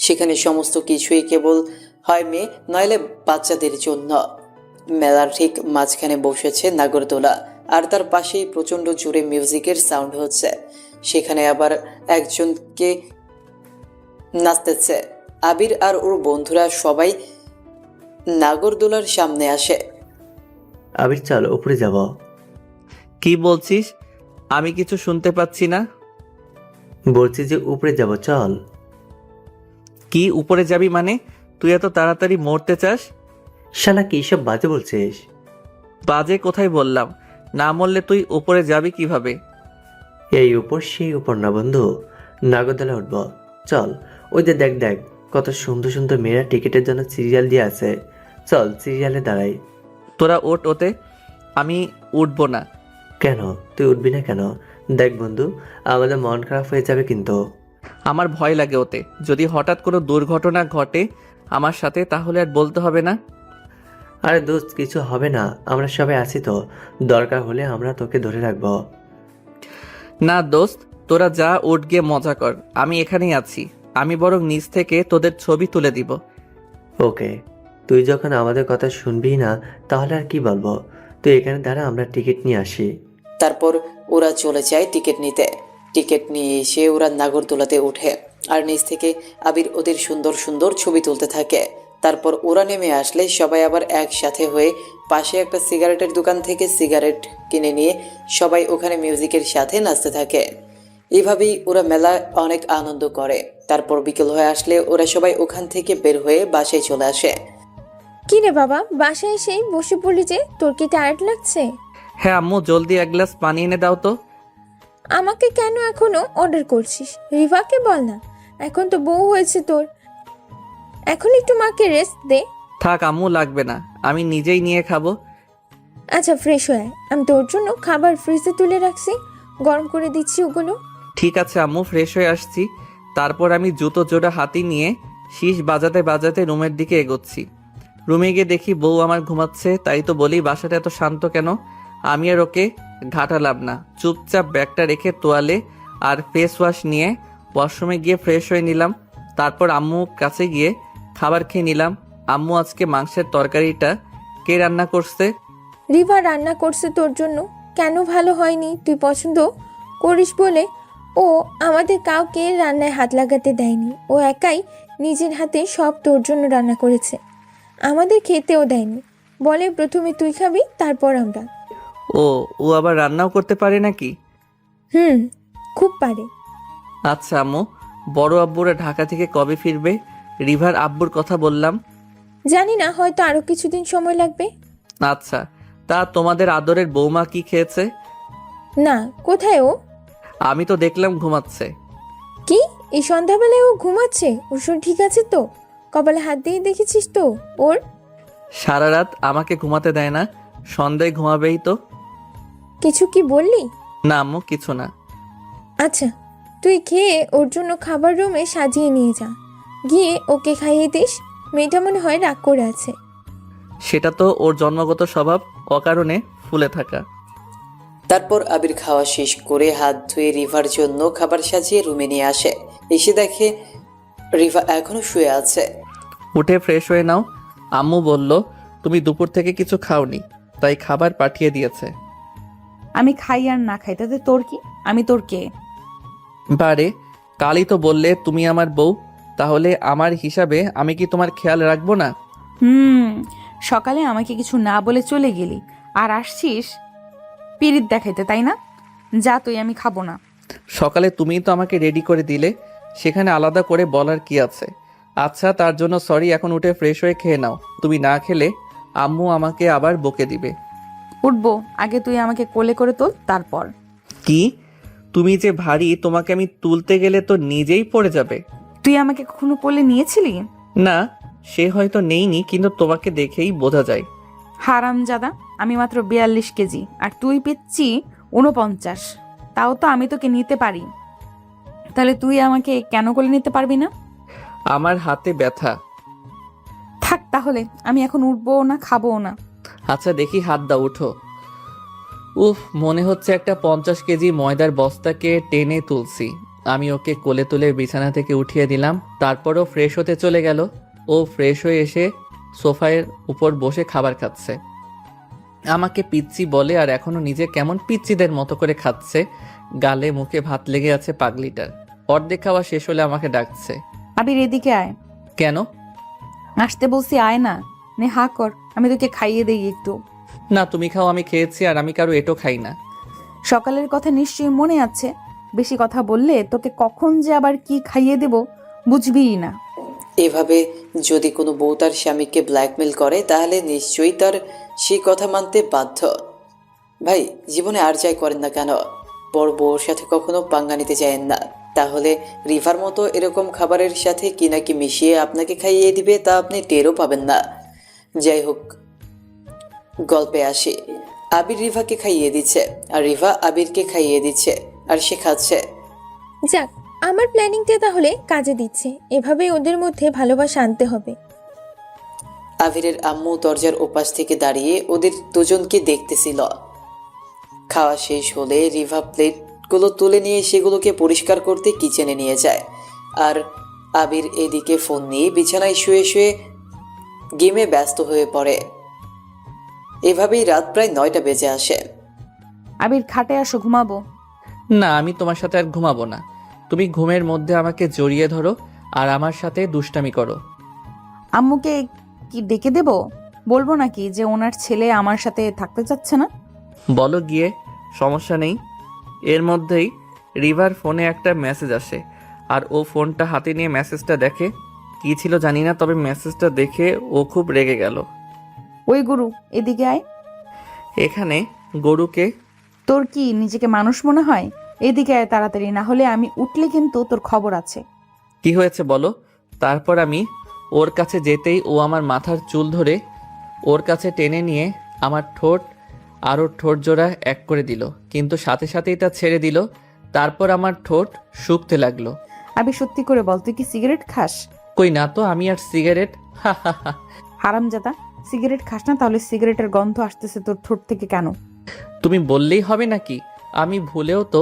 সেখানে সমস্ত কিছুই কেবল হয় মেয়ে নইলে বাচ্চাদের জন্য। মেলার ঠিক মাঝখানে বসেছে নাগরদোলা, আর তার পাশেই প্রচণ্ড জোরে মিউজিকের সাউন্ড হচ্ছে। সেখানে আবার একজনকে নাচতেছে। আবির আর ওর বন্ধুরা সবাই নাগরদোলার সামনে আসে। আবির, চল উপরে যাব। কি বলছিস? আমি কিছু শুনতে পাচ্ছি না। বলছি যে উপরে যাব, চল। কি উপরে যাবি মানে? তুই এত তাড়াতাড়ি মরতে চাস? শালা কি সব বাজে বলছিস? বাজে কোথায় বললাম? না মরলে তুই উপরে যাবি কিভাবে? এই উপর সেই উপর না বন্ধু, নাগরদোলা উঠব, চল। ওই যে দেখ দেখ, কত সুন্দর সুন্দর মেয়েরা টিকিটের জন্য সিরিয়াল দিয়ে আছে। চল সিরিয়ালে দাঁড়াই। তোরা ওঠ ওতে, আমি উঠবো না। কেন তুই উঠবি না কেন? দেখ বন্ধু, আমাদের মন খারাপ হয়ে যাবে কিন্তু। আমার ভয় লাগে ওতে। যদি হঠাৎ কোনো দুর্ঘটনা ঘটে আমার সাথে, তাহলে আর বলতে হবে না। আরে দোস্ত, কিছু হবে না, আমরা সবাই আছি তো। দরকার হলে আমরা তোকে ধরে রাখবো। না দোস্ত, তোরা যা, উঠ গিয়ে মজা কর, আমি এখানেই আছি। আমি বরং নিচ থেকে তোদের ছবি তুলে দিব। ওকে, তুই যখন আমাদের কথা শুনবি না তাহলে আর কি বলবো। তুই এখানে দাঁড়া, আমরা টিকিট নিয়ে আসি। তারপর ওরা চলে যায় টিকিট নিতে। টিকিট নিয়ে এসে ওরা নাগরদোলাতে ওঠে, আর নিচ থেকে আবির ওদের সুন্দর সুন্দর ছবি তুলতে থাকে। তারপর ওরা নেমে আসলে সবাই আবার একসাথে হয়ে পাশে একটা সিগারেটের দোকান থেকে সিগারেট কিনে নিয়ে সবাই ওখানে মিউজিকের সাথে নাচতে থাকে। এভাবেই ওরা মেলায় অনেক আনন্দ করে। তারপর বিকেল হয়ে আসলে ওরা সবাই ওখান থেকে বের হয়ে বাসায় চলে আসে। কি রে বাবা, বাসায় এসেই বসে পড়লি যে? তোর কি টায়ার্ড লাগছে? হ্যাঁ আম্মু, জলদি 1 গ্লাস পানি এনে দাও তো। আমাকে কেন এখনো অর্ডার করছিস? রিভাকে বল না, এখন তো বউ হয়েছে তোর। এখন একটু মাকে রেস্ট দে। থাক আম্মু, লাগবে না, আমি নিজেই নিয়ে খাবো। আচ্ছা ফ্রেশ হয়ে আয়, আমি তোর জন্য খাবার ফ্রিজে তুলে রাখছি, গরম করে দিচ্ছি ওগুলো। ঠিক আছে আম্মু, ফ্রেশ হয়ে আসছি। তারপর আমি জুতো জোড়া হাতি নিয়ে শীষ বাজাতে বাজাতে রুমের দিকে এগোচ্ছি। রুমে গিয়ে দেখি বউ আমার ঘুমাচ্ছে। তাই তো বলি, বাসাটা এত শান্ত কেন? আমি আর ওকে ঘাটালাম না, চুপচাপ ব্যাগটা রেখে তোয়ালে আর ফেস ওয়াশ নিয়ে ওয়াশরুমে গিয়ে ফ্রেশ হয়ে নিলাম। তারপর আম্মু কাছে গিয়ে খাবার খেয়ে নিলাম। আম্মু, আজকে মাংসের তরকারিটা কে রান্না করছে? রিভা রান্না করছে তোর জন্য। কেন ভালো হয়নি? তুই পছন্দ করিস বলে ও আমাদের কাউকে রান্নায় হাত লাগাতে দেয়নি। ও একাই নিজের হাতে সব তোর জন্য রান্না করেছে, আমাদের খেতেও দেয়নি। বলে প্রথমে তুই খাবি, তারপর আমরা। ও আবার রান্নাও করতে পারে নাকি? খুব পারে। আচ্ছা আম্মু, বড় আব্বুরা ঢাকা থেকে কবে ফিরবে? রিভার আব্বুর কথা বললাম। জানি না, হয়তো আরো কিছুদিন সময় লাগবে। আচ্ছা, তা তোমাদের আদরের বৌমা কি খেয়েছে? না, কোথায় ও? আমি তো দেখলাম ঘুমাচ্ছে। কি, এই সন্ধ্যাবেলায় ও ঘুমাচ্ছে? ওর শরীর ঠিক আছে তো? কপালে হাত দিয়ে দেখেছিস তো ওর? সারা রাত আমাকে ঘুমাতে দেয় না, সন্ধ্যায় ঘুমাবেই তো। কিছু কি বললি? না আম্মু, কিছু না। আচ্ছা, তুই খেয়ে ওর জন্য খাবার রুমে সাজিয়ে নিয়ে যা, গিয়ে ওকে খাইয়ে দিস। মেয়েটা মনে হয় রাগ করে আছে। সেটা তো ওর জন্মগত স্বভাব, অকারণে ফুলে থাকা। তারপর আবির খাওয়া শেষ করে হাত ধুয়ে রিভার জন্য খাবার সাজিয়ে রুমে নিয়ে আসে। এসে দেখে রিভা এখনো শুয়ে আছে। উঠে ফ্রেশ হয়ে নাও। আম্মু বলল তুমি দুপুর থেকে কিছু খাওনি, তাই খাবার পাঠিয়ে দিয়েছে। আমি খাই আর না খাই তাতে তোর কি? আমি তোর কে? বারে, কালই তো বললে তুমি আমার বউ, তাহলে আমার হিসাবে আমি কি তোমার খেয়াল রাখবো না? সকালে আমাকে কিছু না বলে চলে গেলি, আর আসছিস পিরিত দেখাইতে, তাই না? যা তুই, আমি খাবো না। সকালে তুমিই তো আমাকে রেডি করে দিলে, সেখানে আলাদা করে বলার কি আছে? আচ্ছা, তার জন্য সরি। এখন উঠে ফ্রেশ হয়ে খেয়ে নাও। তুমি না খেলে আম্মু আমাকে আবার বকে দিবে। উঠবো, আগে তুই আমাকে কোলে করে তোল, তারপর। কি? তুমি যে ভারী, তোমাকে আমি তুলতে গেলে তো নিজেই পড়ে যাবে। তুই আমাকে কখনো কোলে নিয়েছিলি? না, সে হয়তো নেইনি, কিন্তু তোমাকে দেখেই বোঝা যায়। হারামজাদা, আমি মাত্র 42 কেজি আর তুই পেচ্ছি 49। তাও তো আমি তোকে নিতে পারি, তাহলে তুই আমাকে কেন কোলে নিতে পারবি না? আমার হাতে ব্যথা। থাক তাহলে, আমি এখন উঠবো না, খাবো না। আচ্ছা দেখি, হাত দাও, উঠো। উফ, মনে হচ্ছে একটা 50 কেজি ময়দার বস্তাকে টেনে তুলছি। আমি ওকে কোলে তুলে বিছানা থেকে উঠিয়ে দিলাম। তারপরও ফ্রেশ হতে চলে গেল। ও ফ্রেশ হয়ে এসে সোফার উপর বসে খাবার খাচ্ছে। আমাকে পিচ্চি বলে, আর এখনো নিজে কেমন পিচ্চিদের মতো করে খাচ্ছে। গালে মুখে ভাত লেগে আছে পাগলিটার। অর্ধেক খাওয়া শেষ হলে আমাকে ডাকছে। আবির, এদিকে আয়। কেন? আসতে বলছি, আয় না। নে হা কর, আমি তোকে খাইয়ে দেই একটু। না, তুমি খাও, আমি খেয়েছি, আর আমি কারো এটো খাই না। সকালের কথা নিশ্চয়ই মনে আছে। বেশি কথা বললে তোকে কখন যে আবার কি খাইয়ে দেব বুঝবিই না। এভাবে যদি কোনো বউ তার স্বামীকে ব্ল্যাকমেল করে তাহলে নিশ্চয়ই তার সেই কথা মানতে বাধ্য। ভাই, জীবনে আর যাই করেন না কেন, বড় বউর সাথে কখনো পাঙ্গা নিতে চাইেন না। তাহলে রিভার মতো এরকম খাবারের সাথে কি না কি মিশিয়ে আপনাকে খাইয়ে দিবে, তা আপনি টেরও পাবেন না। যাই হোক, গল্পে আসে। আবির রিভাকে খাইয়ে দিচ্ছে, আর রিভা আবিরকে খাইয়ে দিচ্ছে, আর সে খাচ্ছে। যাক, আমার প্ল্যানিংটা তাহলে কাজে দিচ্ছে। এভাবেই ওদের মধ্যে ভালোবাসা আনতে হবে। আবিরের আম্মু দরজার ওপাশ থেকে দাঁড়িয়ে ওদের দুজনকে দেখতেছিল। খাওয়া শেষ হলে রিভা প্লেটগুলো তুলে নিয়ে সেগুলোকে পরিষ্কার করতে কিচেনে নিয়ে যায়, আর আবির এদিকে ফোন নিয়ে বিছানায় শুয়ে শুয়ে গেমে ব্যস্ত হয়ে পড়ে। এভাবেই রাত প্রায় 9টা বেজে আসে। আবির, খাটে আসো, ঘুমাবো। না, আমি তোমার সাথে আর ঘুমাবো না। তুমি ঘুমের মধ্যে আমাকে জড়িয়ে ধরো আর আমার সাথে দুষ্টামি করো। আম্মুকে কি ডেকে দেব? বলবো নাকি যে ওনার ছেলে আমার সাথে থাকতে চাচ্ছে না? বলো গিয়ে, সমস্যা নেই। এর মধ্যেই রিভার ফোনে একটা মেসেজ আসে, আর ও ফোনটা হাতে নিয়ে মেসেজটা দেখে। কী ছিল জানি না, তবে মেসেজটা দেখে ও খুব রেগে গেল। ওই গুরু, এদিকে আয়। এখানে গরুকে? তোর কি নিজেকে মানুষ মনে হয়? এদিকে আয় তাড়াতাড়ি, না হলে আমি উঠলে কিন্তু তোর খবর আছে। কি হয়েছে বলো। তারপর আমি ওর কাছে যেতেই ও আমার মাথার চুল ধরে ওর কাছে টেনে নিয়ে আমার ঠোঁট আর ওর ঠোঁট জোড়া এক করে দিল, কিন্তু সাথে সাথেই তা ছেড়ে দিল। তারপর আমার ঠোঁট শুকতে লাগলো। আবি, সত্যি করে বল, তুই কি সিগারেট খাস? কই না তো, আমি আর সিগারেট। হা হা হা। হারামজাদা, সিগারেট খাস না? তাহলে সিগারেটের গন্ধ আসতেছে তোর ঠোঁট থেকে কেন? তুমি বললেই হবে নাকি? আমি ভুলেও তো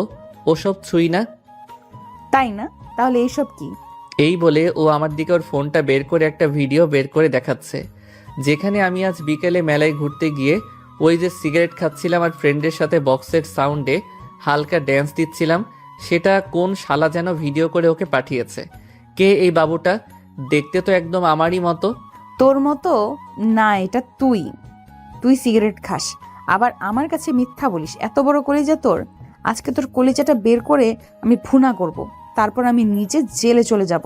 ওসব ছুঁই না। তাই না? তাহলে এইসব কি? এই বলে ও আমার দিকে ওর ফোনটা বের করে একটা ভিডিও বের করে দেখাচ্ছে, যেখানে আমি আজ বিকেলে মেলায় ঘুরতে গিয়ে ওই যে সিগারেট খাচ্ছিলাম আর ফ্রেন্ডের সাথে বক্সের সাউন্ডে হালকা ড্যান্স দিচ্ছিলাম, সেটা কোন শালা যেন ভিডিও করে ওকে পাঠিয়েছে। কে এই বাবুটা? দেখতে তো একদম আমারই মতো। তোর মতো না, এটা তুই। তুই সিগারেট খাস, আবার আমার কাছে মিথ্যা বলিস। এত বড় কলিজা তোর! আজকে তোর কলিজাটা বের করে আমি ভুনা করব, তারপর আমি নিজে জেলে চলে যাব।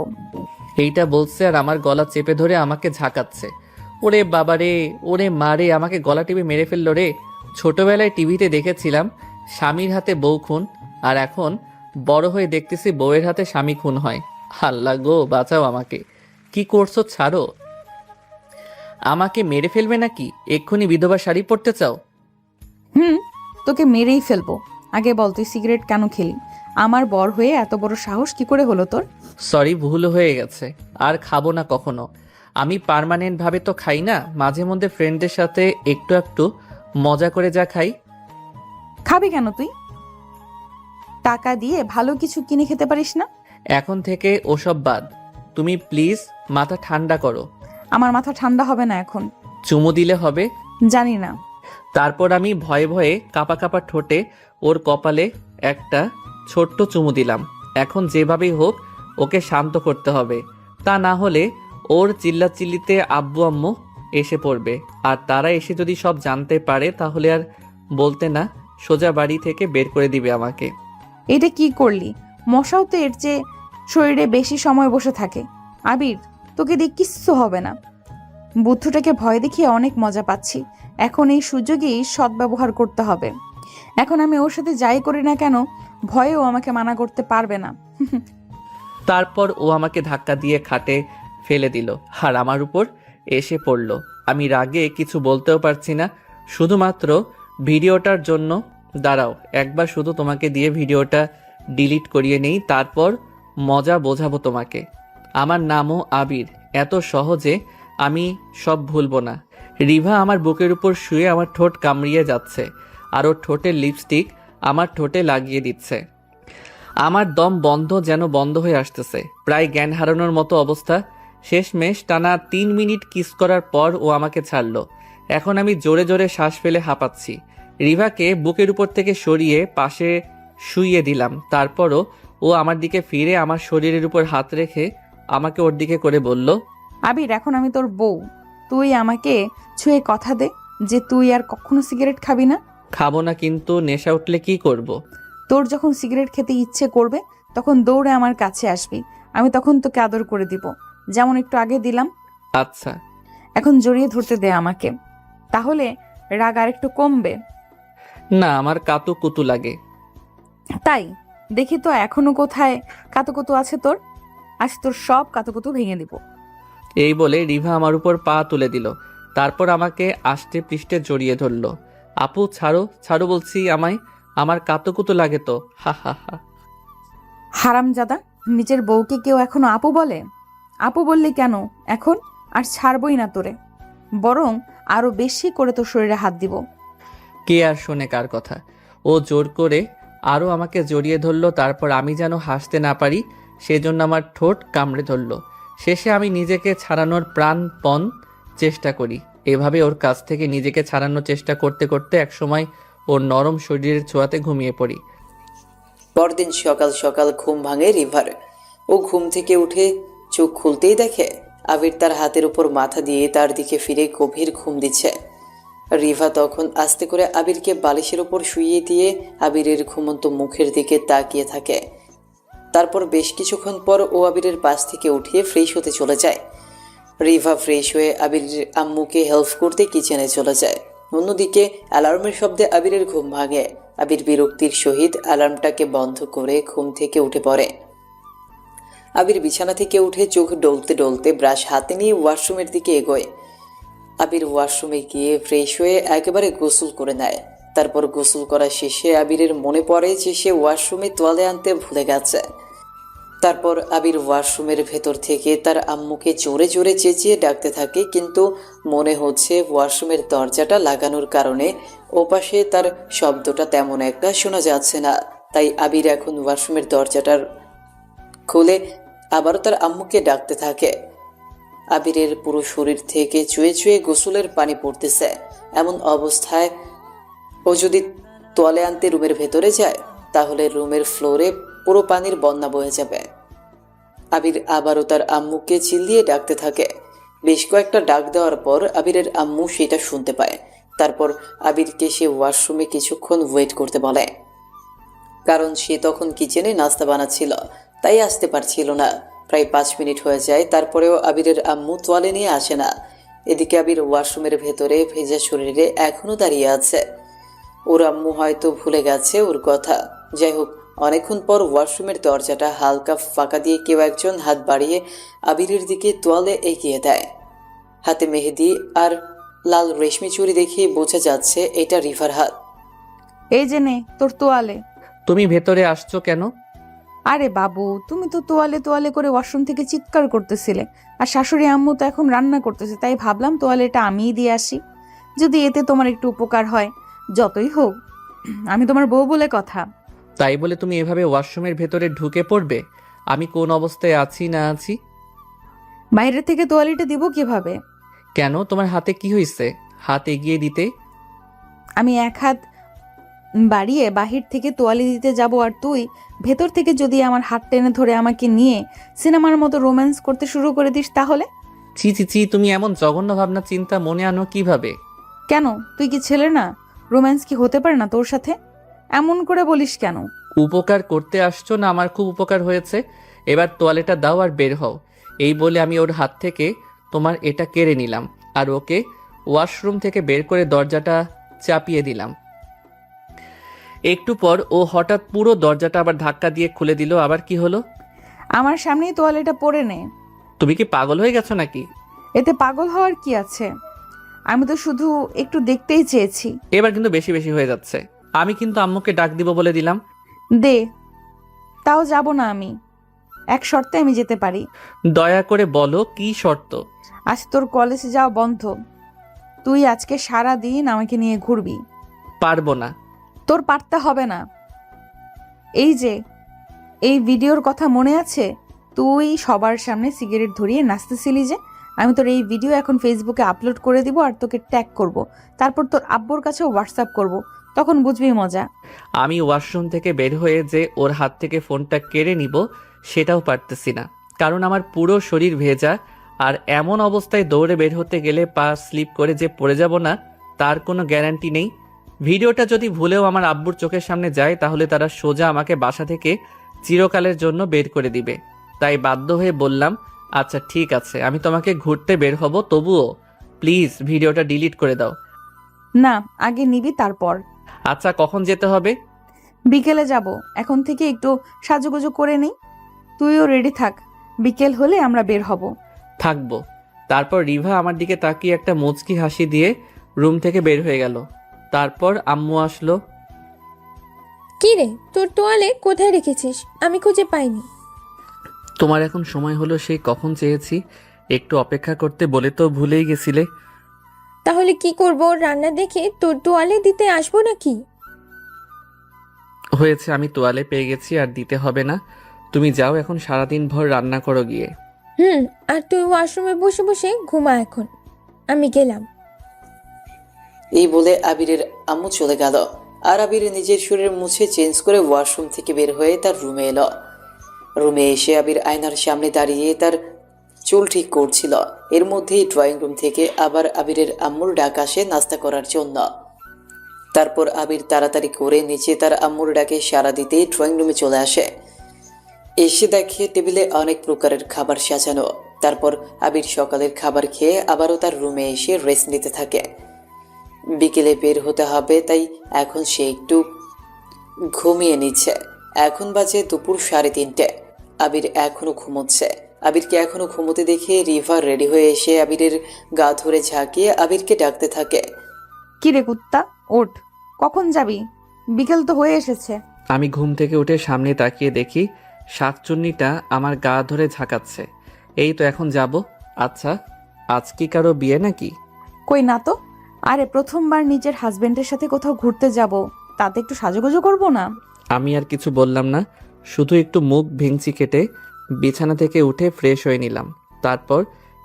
এইটা বলছে আর আমার গলা চেপে ধরে আমাকে ঝাঁকাচ্ছে। ওরে বাবারে, ওরে মারে, আমাকে গলা টিপে মেরে ফেললো রে। ছোটবেলায় টিভিতে দেখেছিলাম স্বামীর হাতে বউ খুন, আর এখন বড় হয়ে দেখতেছি বউয়ের হাতে স্বামী খুন হয়। আল্লাহ গো, বাঁচাও আমাকে। কি করছো, ছাড়ো। আমাকে মেরে ফেলবে নাকি? এক্ষুনি বিধবা শাড়ি পরতে চাও? তোকে মেরেই ফেলবো। আগে বল, তুই সিগারেট কেন খেলি? আমার বর হয়ে এত বড় সাহস কি করে হলো তোর? সরি, ভুল হয়ে গেছে, আর খাবো না কখনো। আমি পার্মানেন্ট ভাবে তো খাই না, মাঝে মধ্যে ফ্রেন্ডদের সাথে একটু একটু মজা করে যা খাই। খাবি কেন তুই? টাকা দিয়ে ভালো কিছু কিনে খেতে পারিস না? এখন থেকে ওসব বাদ, তুমি প্লিজ মাথা ঠান্ডা করো। আমার মাথা ঠান্ডা হবে না এখন। চুমু দিলে হবে? জানি না। তারপর আমি ভয়ে ভয়ে কাঁপা কাঁপা ঠোঁটে ওর কপালে একটা ছোট্ট চুমু দিলাম। এখন যেভাবেই হোক ওকে শান্ত করতে হবে, তা না হলে ওর চিল্লাচিল্লিতে আব্বু আম্মু এসে পড়বে, আর তারা এসে যদি সব জানতে পারে তাহলে আর বলতে না, সোজা বাড়ি থেকে বের করে দিবে আমাকে। এটা কি করলি? মশাও তো এর চেয়ে শরীরে বেশি সময় বসে থাকে। আবির, তোকে দিয়ে কিচ্ছু হবে না। বুদ্ধটাকে ভয় দেখিয়ে অনেক মজা পাচ্ছি। এখন এই সুযোগেই সদ্ব্যবহার করতে হবে। এখন আমি ওর সাথে যাই করি না কেন, ভয়েও আমাকে মানা করতে পারবে না। তারপর ও আমাকে ধাক্কা দিয়ে খাটে ফেলে দিল আর আমার উপর এসে পড়ল। আমি রাগে কিছু বলতেও পারছি না, শুধুমাত্র ভিডিওটার জন্য। দাঁড়াও, একবার শুধু তোমাকে দিয়ে ভিডিওটা ডিলিট করিয়ে নেই, তারপর মজা বোঝাবো তোমাকে। আমার নামও আবির, এত সহজে আমি সব ভুলবো না। রিভা আমার বুকের উপর শুয়ে আমার ঠোঁট কামড়িয়ে যাচ্ছে আর ওর ঠোঁটের লিপস্টিক আমার ঠোঁটে লাগিয়ে দিচ্ছে। আমার দম যেন বন্ধ হয়ে আসতেছে, প্রায় জ্ঞান হারানোর মতো অবস্থা। শেষমেশ টানা 3 মিনিট কিস করার পর ও আমাকে ছাড়লো। এখন আমি জোরে জোরে শ্বাস ফেলে হাঁপাচ্ছি। রিভাকে বুকের উপর থেকে সরিয়ে পাশে শুইয়ে দিলাম। তারপরও ও আমার দিকে ফিরে আমার শরীরের উপর হাত রেখে আমাকে ওর দিকে করে বলল, আবির, এখন আমি তোর বউ। তুই আমাকে ছুঁয়ে কথা দে যে তুই আর কখনো সিগারেট খাবি না। খাবো না, কিন্তু নেশা উঠলে কি করব। তোর যখন সিগারেট খেতে ইচ্ছে করবে তখন দৌড়ে আমার কাছে আসবি। আমি তখন তোকে আদর করে দিব, যেমন একটু আগে দিলাম। আচ্ছা। এখন জড়িয়ে ধরতে দে আমাকে, তাহলে রাগ আর একটু কমবে। না, আমার কাতু কুতু লাগে। তাই দেখি তো এখনো কোথায় কাতুকুতু আছে তোর। আজ তোর সব কাতুকুতু ভেঙে দিব। এই বলে রিভা আমার উপর পা তুলে দিল, তারপর আমাকে আষ্টে পৃষ্ঠে জড়িয়ে ধরল। আপু ছাড়ো, ছাড়ো বলছি, আমায়, আমার কাতুকুতু লাগে তো, হা হা হা। হারামজাদা, নিজের বউকে কেউ এখনো আপু বলে? আপু বললি কেন এখন? আর ছাড়বই না তোরে, বরং আরো বেশি করে তোর শরীরে হাত দিব। কে আর শোনে কার কথা। ও জোর করে আরও আমাকে জড়িয়ে ধরলো, তারপর আমি যেন হাসতে না পারি সেজন্য আমার ঠোঁট কামড়ে ধরলো। শেষে আমি নিজেকে ছাড়ানোর প্রাণপণ চেষ্টা করি। এভাবে ওর কাছ থেকে নিজেকে ছাড়ানোর চেষ্টা করতে করতে একসময় ওর নরম শরীরের ছোঁয়াতে ঘুমিয়ে পড়ি। পরদিন সকাল সকাল ঘুম ভাঙে রিভার। ও ঘুম থেকে উঠে চোখ খুলতেই দেখে আবির তার হাতের উপর মাথা দিয়ে তার দিকে ফিরে গভীর ঘুম দিচ্ছে। রিভা তখন আস্তে করে আবিরকে বালিশের উপর শুইয়ে দিয়ে আবিরের ঘুমন্ত মুখের দিকে তাকিয়ে থাকে। তারপর বেশ কিছুক্ষণ পর ও আবিরের পাশ থেকে উঠিয়ে ফ্রেশ হতে চলে যায়। রিভা ফ্রেশ হয়ে আবিরের আম্মুকে হেল্প করতে কিচেনে চলে যায়। অন্যদিকে অ্যালার্মের শব্দে আবিরের ঘুম ভাঙে। আবির বিরক্তির সহিত অ্যালার্মটাকে বন্ধ করে ঘুম থেকে উঠে পড়ে। আবির বিছানা থেকে উঠে চোখ ডলতে ডলতে ব্রাশ হাতে নিয়ে ওয়াশরুমের দিকে এগোয়। আবির ওয়াশরুমে গিয়ে ফ্রেশ হয়ে একেবারে গোসল করে নেয়। তারপর গোসল করা শেষে আবিরের মনে পড়ে যে সে ওয়াশরুমে তোয়ালে আনতে ভুলে গেছে। তারপর আবির ওয়াশরুমের ভেতর থেকে তার আম্মুকে জোরে জোরে চেঁচিয়ে ডাকতে থাকে, কিন্তু মনে হচ্ছে ওয়াশরুমের দরজাটা লাগানোর কারণে ওপাশে তার শব্দটা তেমন একটা শোনা যাচ্ছে না। তাই আবির এখন ওয়াশরুমের দরজাটার খুলে আবারও তার আম্মুকে ডাকতে থাকে। আবিরের পুরো শরীর থেকে চুয়ে চুয়ে গোসলের পানি পড়তেছে। এমন অবস্থায় ও যদি তোয়ালে আনতে রুমের ভেতরে যায় তাহলে রুমের ফ্লোরে পুরো পানির বন্যা বয়ে যাবে। আবির আবারও তার আম্মুকে চিল্লিয়ে ডাকতে থাকে। বেশ কয়েকটা ডাক দেওয়ার পর আবিরের আম্মু সেটা শুনতে পায়। তারপর আবিরকে সে ওয়াশরুমে কিছুক্ষণ ওয়েট করতে বলে, কারণ সে তখন কিচেনে নাস্তা বানাচ্ছিল, তাই আসতে পারছিল না। প্রায় 5 মিনিট হয়ে যায়, তারপরেও আবিরের আম্মু তোয়ালে নিয়ে আসে না। এদিকে আবির ওয়াশরুমের ভেতরে ভেজা শরীরে এখনো দাঁড়িয়ে আছে। ওর আম্মু হয়তো ভুলে গেছে ওর কথা। যাই হোক, অনেকক্ষণ পর ওয়াশরুমের দরজাটা হালকা ফাঁকা দিয়ে কেউ একজন হাত বাড়িয়ে আবিরের দিকে তোয়ালে এগিয়ে দেয়। হাতে মেহেদি আর লাল রেশমি চুড়ি দেখে বোঝা যাচ্ছে এটা রিভার হাত। এই যে নে তোর তোয়ালে। তুমি ভেতরে আসছো কেন? আরে বাবু, তুমি তো তোয়ালে তোয়ালে করে ওয়াশরুম থেকে চিৎকার করতেছিলে, আর শাশুড়ি আম্মু তো এখন রান্না করতেছে, তাই ভাবলাম তোয়ালেটা আমিই দিয়ে আসি, যদি এতে তোমার একটু উপকার হয়। যতই হোক, আমি তোমার বউ বলে কথা। তাই বলে তুমি এভাবে ওয়াশরুমের ভেতরে ঢুকে পড়বে? আমি কোন অবস্থায় আছি না আছি? বাইরে থেকে তোয়ালিটা দিব কিভাবে? কেন, তোমার হাতে কি হয়েছে? হাত এগিয়ে দিতে। আমি এক হাত বাড়িয়ে বাহির থেকে তোয়ালি দিতে যাব, আর তুই ভেতর থেকে যদি আমার হাত টেনে ধরে আমাকে নিয়ে সিনেমার মতো রোম্যান্স করতে শুরু করে দিস তাহলে? ছি ছি ছি, তুমি এমন জঘন্য ভাবনা চিন্তা মনে আনো কিভাবে? কেন, তুই কি ছেলে না? রোম্যান্স কি হতে পারে না তোর সাথে? এমন করে বলিস কেন? উপকার করতে আসছো না? আমার খুব উপকার হয়েছে। এবার তোয়ালেটা দাও আর বের হও। এই বলে আমি ওর হাত থেকে তোমার এটা কেড়ে নিলাম আর ওকে ওয়াশরুম থেকে বের করে দরজাটা চাপিয়ে দিলাম। একটু পর ও হঠাৎ পুরো দরজাটা আবার ধাক্কা দিয়ে খুলে দিল। আবার কি হলো? আমার সামনেই তোয়ালিটা পরে নে। তুমি কি পাগল হয়ে গেছো নাকি? এতে পাগল হওয়ার কি আছে? আমি তো শুধু একটু দেখতেই চেয়েছি। এবার কিন্তু বেশি বেশি হয়ে যাচ্ছে। আমি কিন্তু আম্মুকে ডাক দিব বলে দিলাম। দে, তাও যাব না আমি। এক শর্তে আমি যেতে পারি। দয়া করে বলো কি শর্ত? আজ তোর কলেজে যাওয়া বন্ধ। তুই আজকে সারা দিন আমাকে নিয়ে ঘুরবি। পারবো না। তোর পারতে হবে না। এই যে, এই ভিডিওর কথা মনে আছে? তুই সবার সামনে সিগারেট ধরিয়ে নাচতেছিলি যে, আমি তোর এই ভিডিও এখন ফেসবুকে আপলোড করে দিব আর তোকে ট্যাগ করব। তারপর তোর আব্বুর কাছেও হোয়াটসঅ্যাপ করব। তখন বুঝবি মজা। আমি ওয়াশরুম থেকে বের হয়ে যে ওর হাত থেকে ফোনটা কেড়ে নিব সেটাও পারতেছি না, কারণ আমার পুরো শরীর ভেজা। আর এমন অবস্থায় দৌড়ে বের হতে গেলে পা স্লিপ করে যে পড়ে যাব না তার কোনো গ্যারান্টি নেই। ভিডিওটা যদি ভুলেও আমার আব্বুর চোখের সামনে যায় তাহলে তারা সোজা আমাকে বাসা থেকে চিরকালের জন্য বের করে দিবে। তাই বাধ্য হয়ে বললাম, আচ্ছা ঠিক আছে, আমি তোমাকে ঘুরতে বের হব, তবুও প্লিজ ভিডিওটা ডিলিট করে দাও। না, আগে নিবি তারপর। আচ্ছা, কখন যেতে হবে? বিকেলে যাব। এখন থেকে একটু সাজুগুজু করে নেই। তুইও রেডি থাক, বিকেল হলে আমরা বের হব। থাকবো। তারপর রিভা আমার দিকে তাকিয়ে একটা মুচকি হাসি দিয়ে রুম থেকে বের হয়ে গেল। তারপর আম্মু আসলো। কি রে, তোর তোয়ালে কোথায় রেখেছিস? আমি খুঁজে পাইনি। তোমার এখন সময় হলো সেই কখন চেয়েছি, একটু অপেক্ষা করতে বলে তো ভুলেই গেছিলে। তাহলে কি করব? রান্না দেখে তোর তোয়ালে দিতে আসবো নাকি? হয়েছে, আমি তোয়ালে পেয়ে গেছি, আর দিতে হবে না। তুমি যাও, এখন সারাদিন ভর রান্না করো গিয়ে। আর তুই ওয়াশরুমে বসে বসে ঘুমা এখন। আমি গেলাম। এই বলে আবিরের আম্মু চলে গেল। আর আবির নিজের শরীর মুছে চেঞ্জ করে ওয়াশরুম থেকে বের হয়ে তার রুমে এলো। রুমে এসে আবির আয়নার সামনে দাঁড়িয়ে তার চুল ঠিক করছিল। এর মধ্যেই ড্রয়িং রুম থেকে আবার আবিরের আম্মুর ডাক আসে নাস্তা করার জন্য। তারপর আবির তাড়াতাড়ি করে নিচে তার আম্মুর ডাকে সাড়া দিতে ড্রয়িং রুমে চলে আসে। এসে দেখে টেবিলে অনেক প্রকারের খাবার সাজানো। তারপর আবির সকালের খাবার খেয়ে আবারও তার রুমে এসে রেস্ট নিতে থাকে। বিকেলে বের হতে হবে, তাই এখন সে একটু ঘুমিয়ে নিচ্ছে। এখন বাজে দুপুর 3:30। আবির এখনো ঘুমোচ্ছে। আবিরকে এখনো ঘুমোতে দেখে রিভা রেডি হয়ে এসে আবিরের গা ধরে ঝাঁকিয়ে আবিরকে ডাকতে থাকে। কি রে কুত্তা, ওঠ। কখন যাবি? বিকেল তো হয়ে এসেছে। আমি ঘুম থেকে উঠে সামনে তাকিয়ে দেখি শাকচুন্নিটা আমার গা ধরে ঝাঁকাচ্ছে। এই তো এখন যাব। আচ্ছা, আজ কি কারো বিয়ে নাকি? কই না তো। আরে প্রথমবার নিজের হাজবেন্ডের সাথে কোথাও ঘুরতে যাব, তাতে একটু সাজুগুজু করবো না? আমি আর কিছু বললাম না, শুধু একটু মুখ ভেঙচি কেটে বিছানা থেকে উঠে ফ্রেশ হয়ে নিলাম। তারপর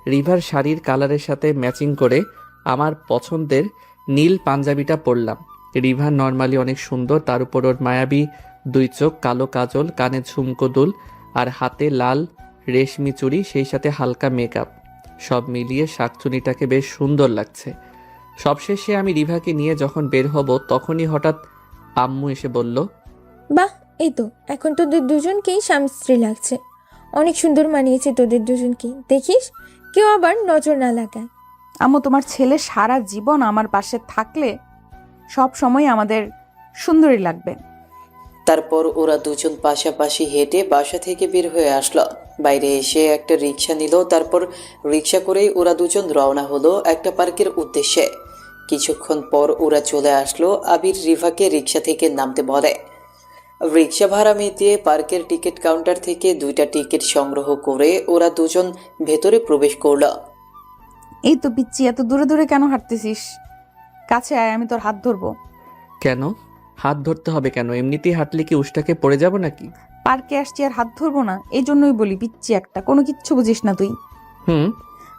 রিভার শাড়ির কালারের সাথে ম্যাচিং করে আমার পছন্দের নীল পাঞ্জাবিটা পরলাম। রিভা নর্মালি অনেক সুন্দর, তার উপর ওর মায়াবী 2 চোখ, কালো কাজল, কানে ঝুমকো দুল আর হাতে লাল রেশমি চুড়ি, সেই সাথে হালকা মেকআপ। সব মিলিয়ে শাকচুনিটাকে বেশ সুন্দর লাগছে। সবশেষে আমি রিভাকে নিয়ে যখন বের হব তখনই হঠাৎ আম্মু এসে বলল, বাহ, এই তো এখন তোদের দুজনকেই স্বামী স্ত্রী লাগছে। অনেক সুন্দর মানিয়েছে তোদের দুজনকে। দেখিস কেউ আবার নজর না লাগায়। আম্মু, তোমার ছেলে সারা জীবন আমার পাশে থাকলে সব সময় আমাদের সুন্দরী লাগবে। তারপর ওরা দুজন পাশাপাশি হেঁটে বাসা থেকে বের হয়ে আসলো। বাইরে এসে একটা রিক্সা নিল। তারপর রিক্সা করেই ওরা দুজন রওনা হলো একটা পার্কের উদ্দেশ্যে। কিছুক্ষণ পর ওরা চলে আসলো। আবির রিভাকে রিক্সা থেকে নামতে বলে। রিক্সা ভাড়া মিটিয়ে পার্কের টিকিট কাউন্টার থেকে 2টা টিকিট সংগ্রহ করে ওরা দুজন ভেতরে প্রবেশ করলো। এই তো পিচ্ছি, এত দূরে দূরে কেন হাঁটতেছিস? কাছে আয়, আমি তোর হাত ধরবো। কেন হাত ধরতে হবে কেন? এমনিতেই হাঁটলে কি উষ্টাকে পড়ে যাব নাকি? পার্কে আসছি আর হাত ধরবো না? এই জন্যই বলি পিচ্ছি একটা, কোনো কিচ্ছু বুঝিস না তুই। হুম।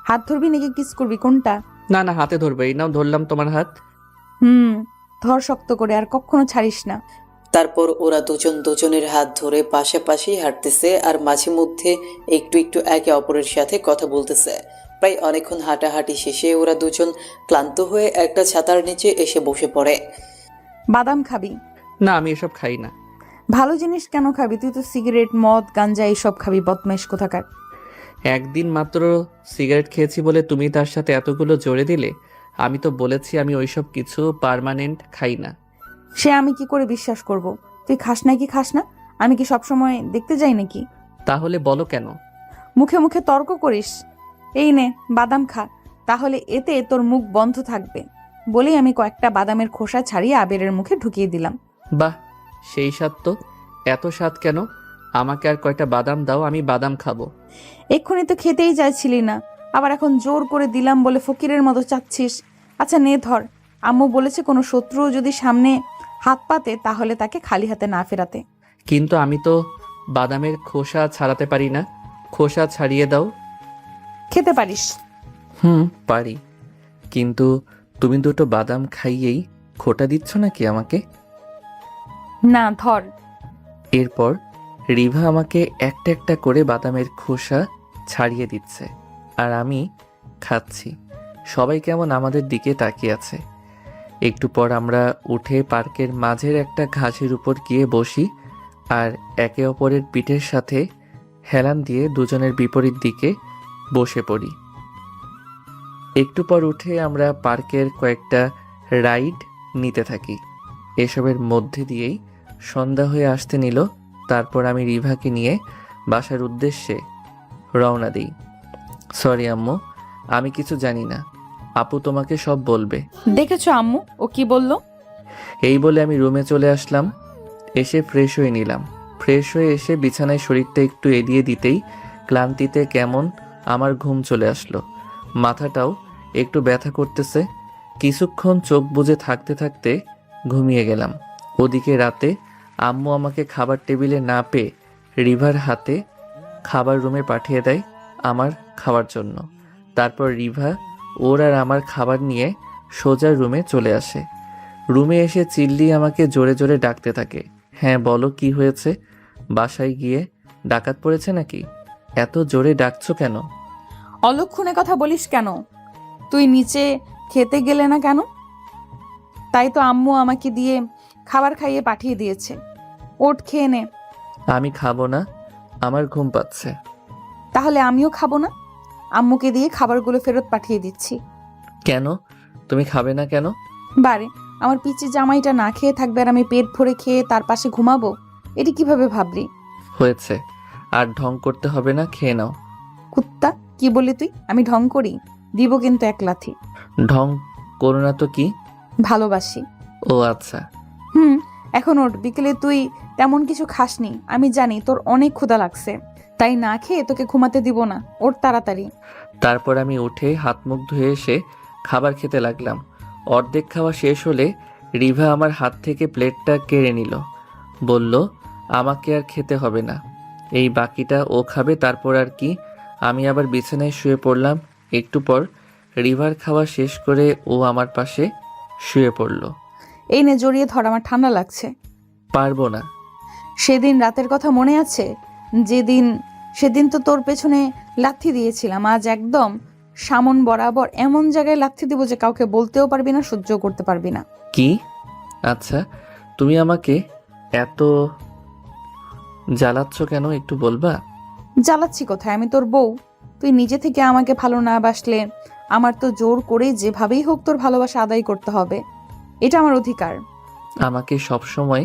হাত ধরবি নাকি কিস করবি, কোনটা? না না, হাতে ধরবে। এই নাও, ধরলাম তোমার হাত। ধর শক্ত করে, আর কখনো ছাড়িস না। তারপর ওরা দুজন দুজনের হাত ধরে পাশাপাশি হাঁটতেছে আর মাঝে মধ্যে একটু একটু একে অপরের সাথে কথা বলতেছে। প্রায় অনেকক্ষণ হাঁটাহাঁটি শেষে ওরা দুজন ক্লান্ত হয়ে একটা ছাতার নিচে এসে বসে পড়ে। বাদাম খাবি? না, আমি এসব খাই না। ভালো জিনিস কেন খাবি? তুই তো সিগারেট, মদ, গাঞ্জা এইসব খাবি, বদমাইশ কোথাকার। একদিন মাত্র সিগারেট খেয়েছি বলে তুমি তার সাথে এতগুলো জোরে দিলে? আমি তো বলেছি আমি ওইসব কিছু পার্মানেন্ট খাই না। সে আমি কি করে বিশ্বাস করব? তুই খাস না কি খাস না? আমি কি সবসময় দেখতে যাই নাকি? তাহলে বলো কেন? মুখে মুখে তর্ক করিস। এই নে বাদাম খা, তাহলে এতে তোর মুখ বন্ধ থাকবে। বলেই আমি কয়েকটা বাদামের খোসা ছাড়িয়ে আবিরের মুখে ঢুকিয়ে দিলাম। বাহ, সেই স্বাদ তো! এত স্বাদ কেন? আমাকে আর কয়টা বাদাম দাও, আমি বাদাম খাবো। এক্ষুনি তো খেতেই চাইছিলি না, আবার এখন জোর করে দিলাম বলে ফকিরের মতো চাচ্ছিস। আচ্ছা নে ধর, আম্মু বলেছে কোনো শত্রু যদি সামনে হাত পাতে তাহলে তাকে খালি হাতে না ফেরাতে। কিন্তু আমি তো বাদামের খোসা ছাড়াতে পারি না। খোসা ছাড়িয়ে দাও। খেতে পারিস? পারি, কিন্তু তুমি দুটো বাদাম খাইয়েই খোটা দিচ্ছ নাকি আমাকে? না, ধর। এরপর রিভা আমাকে একটা একটা করে বাদামের খোসা ছাড়িয়ে দিচ্ছে আর আমি খাচ্ছি। সবাই কেমন আমাদের দিকে তাকিয়ে আছে। একটু পর আমরা উঠে পার্কের মাঝের একটা ঘাসের উপর গিয়ে বসি আর একে অপরের পিঠের সাথে হেলান দিয়ে দুজনের বিপরীত দিকে বসে পড়ি। একটু পর উঠে আমরা পার্কের কয়েকটা রাইড নিতে থাকি। এসবের মধ্যে দিয়েই সন্ধ্যা হয়ে আসতে নিল। তারপর আমি রিভাকে নিয়ে বাসার উদ্দেশ্যে রওনা দিই। সরি আম্মু, আমি কিছু জানি না। আপু তোমাকে সব বলবে। দেখেছো আম্মু ও কি বলল? এই বলে আমি রুমে চলে আসলাম। এসে ফ্রেশ হয়ে নিলাম। ফ্রেশ হয়ে এসে বিছানায় শরীরটা একটু এলিয়ে দিতেই ক্লান্তিতে কেমন আমার ঘুম চলে আসলো। মাথাটাও একটু ব্যথা করতেছে। কিছুক্ষণ চোখ বুজে থাকতে থাকতে ঘুমিয়ে গেলাম। ওদিকে রাতে আম্মু আমাকে খাবার টেবিলে না পেয়ে রিভার হাতে খাবার রুমে পাঠিয়ে দেয় আমার খাওয়ার জন্য। তারপর রিভা ওর আর আমার খাবার নিয়ে সোজা রুমে চলে আসে। রুমে এসে চিল্লি আমাকে জোরে জোরে ডাকতে থাকে। হ্যাঁ বলো, কি হয়েছে? বাসায় গিয়ে ডাকাত পড়েছে নাকি? এত জোরে ডাকছো কেন? অলক্ষণে কথা বলিস কেন? তুই নিচে খেতে গেলে না কেন? তাই তো আম্মু আমাকে দিয়ে খাবার খাইয়ে পাঠিয়ে দিয়েছে। ওঠ, খেয়ে নে। আমি খাবো না, আমার ঘুম পাচ্ছে। তাহলে আমিও খাবো না। আম্মুকে দিয়ে খাবারগুলো ফেরত পাঠিয়ে দিচ্ছি। কেন? তুমি খাবে না কেন? বারে, আমার পিচি জামাইটা না খেয়ে থাকবে আর আমি পেট ভরে খেয়ে তার পাশে ঘুমাবো? এটি কিভাবে ভাবলি? হয়েছে, আর ঢং করতে হবে না, খেয়ে নাও। কুত্তা, কি বলি তুই? আমি ঢং করি? দিব কিন্তু এক লাথি। ঢং করো না তো কি? ভালোবাসি। ও আচ্ছা। এখন ওঠ, বিকেলে তুই তেমন কিছু খাসনি, আমি জানি তোর অনেক ক্ষুধা লাগছে, তাই না খেয়ে তোকে ঘুমাতে দিব না। ওঠ তাড়াতাড়ি। তারপর আমি উঠে হাত মুখ ধুয়ে এসে খাবার খেতে লাগলাম। অর্ধেক খাওয়া শেষ হলে রিভা আমার হাত থেকে প্লেটটা কেড়ে নিল। বলল আমাকে আর খেতে হবে না, এই বাকিটা ও খাবে। তারপর আর কি, আমি আবার বিছানায় শুয়ে পড়লাম। একটু পর রিভার খাওয়া শেষ করে ও আমার পাশে শুয়ে পড়ল। এই নে জড়িয়ে ধর, আমার ঠান্ডা লাগছে। পারবো না। সেদিন রাতের কথা মনে আছে? সেদিন তো তোর পেছনে লাথি দিয়েছিলাম। আজ একদম সামন বরাবর এমন জায়গায় লাথি দিব যে কাউকে বলতেও পারবি না, সহ্য করতে পারবি না। কি? আচ্ছা, তুমি আমাকে এত জ্বালাচ্ছ কেন, একটু বলবা? জ্বালাচ্ছি কোথায়? আমি তোর বউ। তুই নিজে থেকে আমাকে ভালো না বাসলে আমার তো জোর করে যেভাবেই হোক তোর ভালোবাসা আদায় করতে হবে। এটা আমার অধিকার। আমাকে সব সময়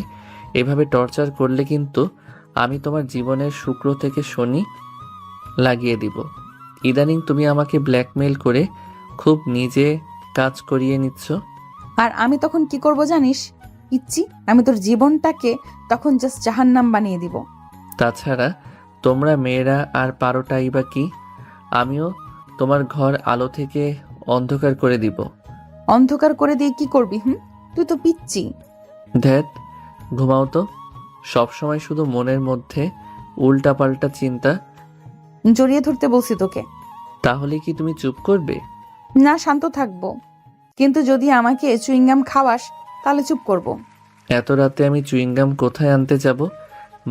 এভাবে টর্চার করলে কিন্তু আমি তোমার জীবনের শুক্র থেকে শনি লাগিয়ে দিব। ইদানিং তুমি আমাকে ব্ল্যাকমেল করে খুব নিজে কাজ করিয়ে নিচ্ছ। আর আমি তখন কি করব জানিস? পিচ্ছি, আমি তোর জীবনটাকে তখন জাস্ট জাহান্নাম বানিয়ে দিব। তাছাড়া তোমরা মেয়েরা আর পারোটাই বা কি? আমিও তোমার ঘর আলো থেকে অন্ধকার করে দিব। অন্ধকার করে দিয়ে কি করবি? তুই তো পিচ্ছি। ধ্যাত, ঘুমাও তো। সবসময় শুধু মনের মধ্যে উল্টাপাল্টা চিন্তা। জড়িয়ে ধরতে বলছি তোকে। তাহলে কি তুমি চুপ করবে? না, শান্ত থাকবো, কিন্তু যদি আমাকে চুইংগাম খাওয়াস তাহলে চুপ করব। এত রাতে আমি চুইংগাম কোথায় আনতে যাব?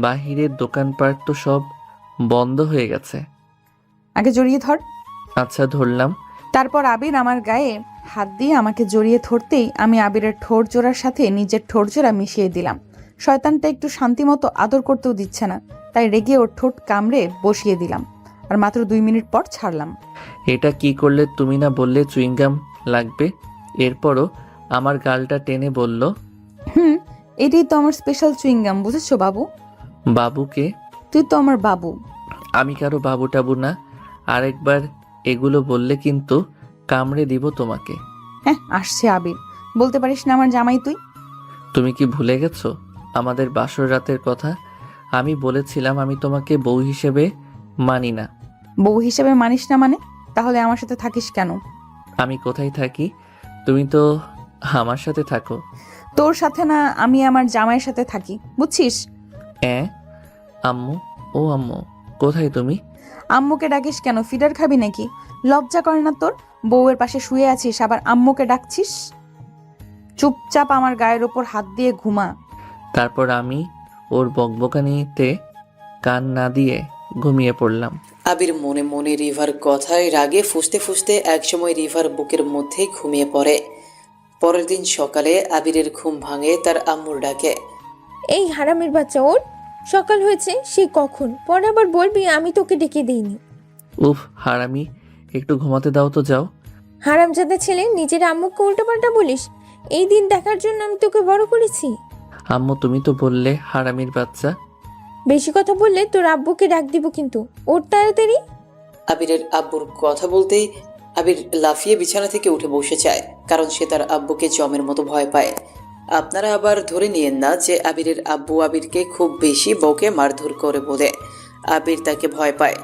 বাহিরের দোকানপাট তো সব বন্ধ হয়ে গেছে। আগে জড়িয়ে ধর। আচ্ছা, ধরলাম। তারপর আবির আমার গায়ে হাত দিয়ে আমাকে জড়িয়ে ধরতেই আমি আবিরের ঠোঁট জোড়ার সাথে নিজের ঠোঁট জোড়া মিশিয়ে দিলাম। শয়তানটা একটু শান্তিমতো আদর করতেও দিচ্ছে না, তাই রেগে ওর ঠোঁট কামড়ে বসিয়ে দিলাম, আর মাত্র 2 মিনিট পর ছাড়লাম। এটা কি করলে? তুমি না বললে চুইংগাম লাগবে? এরপরও আমার গালটা টেনে বলল, এটাই তো আমার স্পেশাল চুইংগাম, বুঝেছো বাবু? বাবুকে? তুই তো আমার বাবু। আমি কারো বাবু টাবু না। আরেকবার এগুলো বললে কিন্তু কামড়ে দিব তোমাকে। হ্যাঁ, আসছে আবির। বলতে পারিস না আমার জামাই তুই? তুমি কি ভুলে গেছো আমাদের বাসর রাতের কথা? আমি বলেছিলাম আমি তোমাকে বউ হিসেবে মানি না। বউ হিসেবে মানিস না মানে? তাহলে আমার সাথে থাকিস কেন? আমি কোথায় থাকি? তুমি তো আমার সাথে থাকো। তোর সাথে না, আমি আমার জামাইয়ের সাথে থাকি, বুঝছিস? আম্মু, ও আম্মু, কোথায় তুমি? আম্মুকে ডাকিস কেন? ফিডার খাবি নাকি? লজ্জা করে না তোর? বউয়ের পাশে শুয়ে আছিস, আবার আম্মুকে ডাকছিস? চুপচাপ আমার গায়ের ওপর হাত দিয়ে ঘুমা। তারপর আমি ওর বকবকানিতে কান না দিয়ে ঘুমিয়ে পড়লাম। আবির মনে মনে রিভার কথায় রাগে ফুঁসতে ফুঁসতে একসময় রিভার বুকের মধ্যেই ঘুমিয়ে পড়ে। পরের দিন সকালে আবিরের ঘুম ভাঙে তার আম্মুর ডাকে। এই হারামের বাচ্চা, ওর সকাল হয়েছে সে কখন? পরে আবার বলবি আমি তোকে ডেকে দিইনি। উফ হারামি, একটু ঘুমাতে দাও তো, যাও। হারামজাদা ছেলে, নিজের আম্মুকে উল্টোপাল্টা বলিস? এই দিন দেখার জন্য আমি তোকে বড় করেছি। আম্মু, তুমি তো বললে হারামির বাচ্চা। বেশি কথা বললে তোর আব্বুকে ডাক দিব কিন্তু। ওর তাড়াতাড়ি। আবিরের আব্বুর কথা বলতেই আবির লাফিয়ে বিছানা থেকে উঠে বসে যায়, কারণ সে তার আব্বুকে জমের মতো ভয় পায়। আপনারা আবার ধরে নিয়েন না যে আবিরের আব্বু আবিরকে খুব বেশি বকে মারধর করে বলে আবির তাকে ভয় পায়।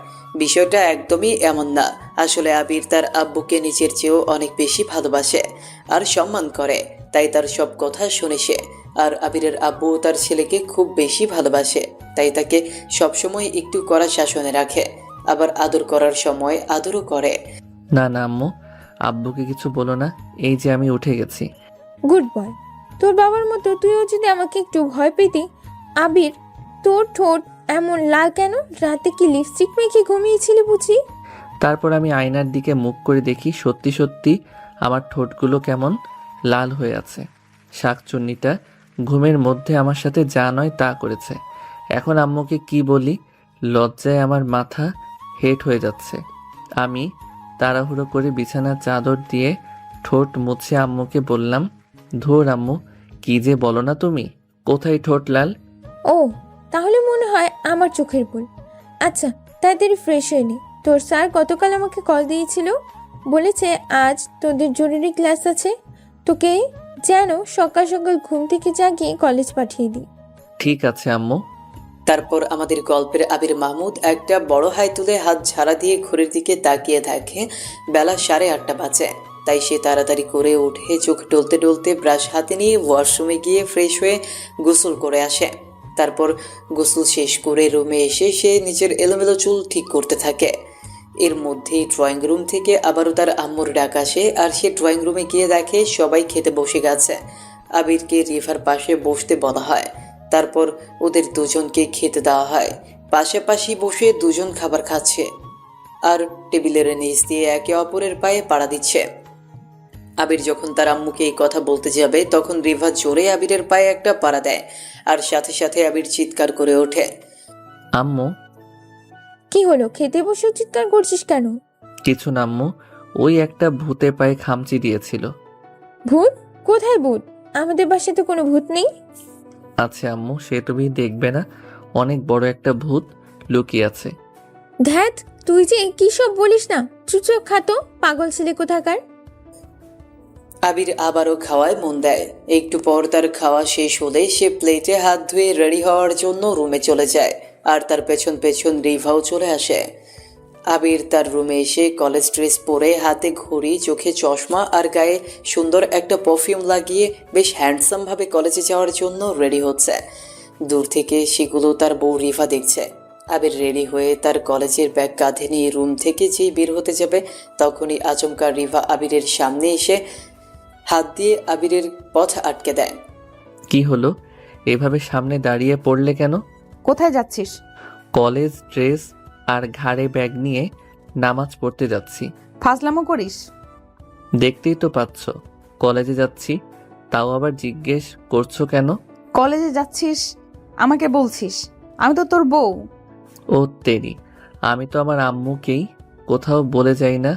বিষয়টা একদমই এমন না। আসলে আবির তার আব্বুকে নিজের চেয়েও অনেক বেশি ভালোবাসে আর সম্মান করে, তাই তার সব কথা শুনে সে। আর আবিরের আব্বু তার ছেলেকে খুব বেশি ভালোবাসে, তাই তাকে সবসময় একটু কড়া শাসনে রাখে, আবার আদর করার সময় আদরও করে। না না আম্মু, আব্বুকে কিছু বলো না। এই যে আমি উঠে গেছি। Good boy. তোর বাবার মতো তুইও যদি আমাকে একটু ভয় পেতি। আবির, তোর ঠোঁট এমন লাল কেন? রাতে কি লিপস্টিক মেখে ঘুমিয়েছিলি বুঝি? তারপর আমি আয়নার দিকে মুখ করে দেখি সত্যি সত্যি আমার ঠোঁটগুলো কেমন লাল হয়ে আছে। শাকচুন্নিটা ঘুমের মধ্যে আমার সাথে যা নয় তা করেছে। এখন আম্মুকে কি বলি? লজ্জায় আমার মাথা হেট হয়ে যাচ্ছে। আমি তাড়াহুড়ো করে বিছানার চাদর দিয়ে ঠোঁট মুছে আম্মুকে বললাম, ধুর আম্মু, কি যে বলো না তুমি, কোথায় ঠোঁট লাল? ও, তাহলে মনে হয় আমার চোখের ভুল। আচ্ছা, তাড়াতাড়ি ফ্রেশ হয়ে নি। তোর স্যার গতকাল আমাকে কল দিয়েছিল, বলেছে আজ তোদের জরুরি ক্লাস আছে, তোকে যেন সকাল সকাল ঘুম থেকে জাগিয়ে কলেজ পাঠিয়ে দিই। ঠিক আছে আম্মু। তারপর আমাদের গল্পের আবির মাহমুদ একটা বড় হাই তুলে হাত ঝাড়া দিয়ে ঘড়ির দিকে তাকিয়ে দেখে বেলা 8:30 বাজে। তাই সে তাড়াতাড়ি করে উঠে চোখ টলতে টলতে ব্রাশ হাতে নিয়ে ওয়াশরুমে গিয়ে ফ্রেশ হয়ে গোসল করে আসে। তারপর গোসল শেষ করে রুমে এসে সে নিজের এলোমেলো চুল ঠিক করতে থাকে। এর মধ্যেই ড্রয়িং রুম থেকে আবারও তার আম্মুর ডাক আসে, আর সে ড্রয়িং রুমে গিয়ে দেখে সবাই খেতে বসে গেছে। আবিরকে রিভার পাশে বসতে বলা হয়। তারপর ওদের দুজনকে খেতে দেওয়া হয়। পাশাপাশি বসে দুজন খাবার খাচ্ছে আর টেবিলের নিচ দিয়ে একে অপরের পায়ে পাড়া দিচ্ছে। আবির যখন তার আম্মুকে এই কথা বলতে যাবে তখন রিভা জোরে আবিরের পায়ে একটা পাড়া দেয়, আর সাথে সাথে আবির চিৎকার করে ওঠে। আম্মু, কি হলো? খেতে বসে চিৎকার করছিস কেন? কিছু না আম্মু, ওই একটা ভূতে পায়ে খামচি দিয়েছিল। ভূত? কোথায় ভূত? আমাদের বাসায় তো কোনো ভূত নেই। আচ্ছা আম্মু, সে তুমি দেখবে না, অনেক বড় একটা ভূত লুকিয়ে আছে। ধ্যাত, তুই যে কি সব বলিস না। চুপচাপ খাতো, পাগল ছেলে কোথাকার। আবির আবারও খাওয়ায় মন দেয়। একটু পর তার খাওয়া শেষ হলে সে প্লেটে হাত ধুয়ে রেডি হওয়ার জন্য রুমে চলে যায়, আর তার পেছন পেছন রিভাও চলে আসে। আবির তার রুমে এসে কলেজ ড্রেস পরে, হাতে ঘড়ি, চোখে চশমা আর গায়ে সুন্দর একটা পারফিউম লাগিয়ে বেশ হ্যান্ডসামভাবে কলেজে যাওয়ার জন্য রেডি হচ্ছে। দূর থেকে সেগুলো তার বউ রিভা দেখছে। আবির রেডি হয়ে তার কলেজের ব্যাগ কাঁধে নিয়ে রুম থেকে যেই বের হতে যাবে, তখনই আচমকা রিভা আবিরের সামনে এসে হাত দিয়ে আবিরের পথ আটকে দেয়। কি হলো, এভাবে সামনে দাঁড়িয়ে পড়লে কেন? কোথায় যাচ্ছিস? কলেজ ড্রেস আর ঘাড়ে ব্যাগ নিয়ে নামাজ পড়তে যাচ্ছি। ফাজলামো করিস? দেখতেই তো পাচ্ছ কলেজে যাচ্ছি, তাও আবার জিজ্ঞেস করছো কেন? কলেজে যাচ্ছিস আমাকে বলছিস, আমি তো তোর বউ। ও তেরি, আমি তো আমার আম্মুকেই কোথাও বলে যাই না,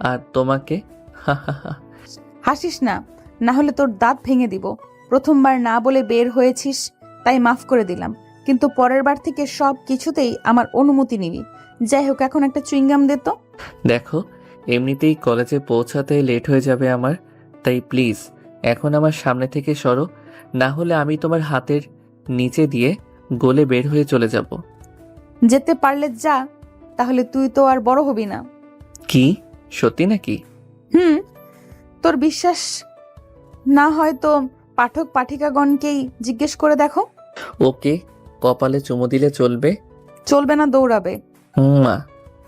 আর তোমাকে? হাসিস না, না হলে তোর দাঁত ভেঙে দিব। প্রথমবার না বলে বের হয়েছিস, তাই মাফ করে দিলাম, কিন্তু পরের বার থেকে সব কিছুতেই আমার অনুমতি নিবি। যাই হোক, এখন একটা চুইংগাম দে তো। দেখো, এমনিতেই কলেজে পৌঁছাতে লেট হয়ে যাবে আমার, তাই প্লিজ এখন আমার সামনে থেকে সরো, না হলে আমি তোমার হাতের নিচে দিয়ে গলে বের হয়ে চলে যাব। যেতে পারলে যা, তাহলে তুই তো আর বড় হবি না। কি সত্যি নাকি? তোর বিশ্বাস না হয় তো পাঠক পাঠিকাগণকেই জিজ্ঞেস করে দেখো। ওকে, কপালে চুমু দিলে চলবে? চলবে না, দৌড়াবে। মা।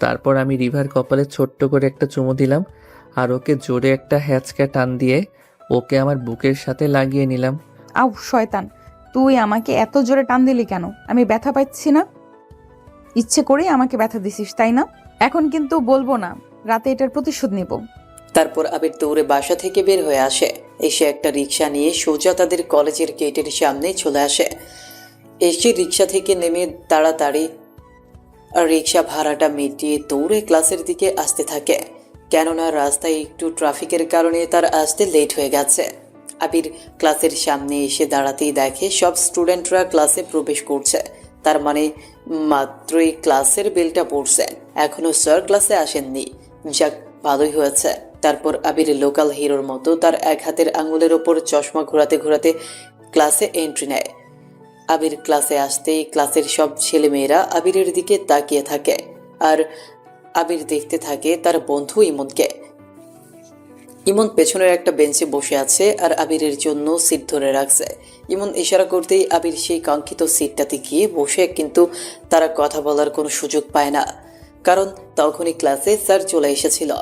তারপর আমি রিভার কপালে ছোট্ট করে একটা চুমু দিলাম, আর ওকে জোরে একটা হ্যাঁচকা টান দিয়ে ওকে আমার বুকের সাথে লাগিয়ে নিলাম। আউ শয়তান, তুই আমাকে এত জোরে টান দিলি কেন? আমি ব্যথা পাচ্ছি না? ইচ্ছে করেই আমাকে ব্যথা দিছিস, তাই না? এখন কিন্তু বলবো না, রাতে এটার প্রতিশোধ নিব। তারপর আবির দৌড়ে বাসা থেকে বের হয়ে আসে। এসে একটা রিক্সা নিয়ে সোজা তাদের কলেজের গেটের সামনে চলে আসে। এসে রিক্সা থেকে নেমে তাড়াতাড়ি রিক্সা ভাড়াটা মিটিয়ে দৌড়ে ক্লাসের দিকে আসতে থাকে, কেননা রাস্তায় একটু ট্রাফিকের কারণে তার আসতে লেট হয়ে গেছে। আবির ক্লাসের সামনে এসে দাঁড়াতেই দেখে সব স্টুডেন্টরা ক্লাসে প্রবেশ করছে। তার মানে মাত্রই ক্লাসের বেলটা পড়ছে, এখনো স্যার ক্লাসে আসেননি। যাক, ভালোই হয়েছে। তারপর আবির লোকাল হিরোর মতো তার এক হাতের আঙুলের ওপর চশমা ঘোরাতে ঘোরাতে ক্লাসে এন্ট্রি নেয়। আবির ক্লাসে আসতেই ক্লাসের সব ছেলেমেয়েরা আবিরের দিকে তাকিয়ে থাকে, আর আবির দেখতে থাকে তার বন্ধু ইমনকে। ইমন পেছনের একটা বেঞ্চে বসে আছে আর আবিরের জন্য সিট ধরে রাখছে। ইমন ইশারা করতেই আবির সেই কাঙ্ক্ষিত সিটটাতে গিয়ে বসে, কিন্তু তারা কথা বলার কোনো সুযোগ পায় না, কারণ তখনই ক্লাসে স্যার চলে এসেছিল।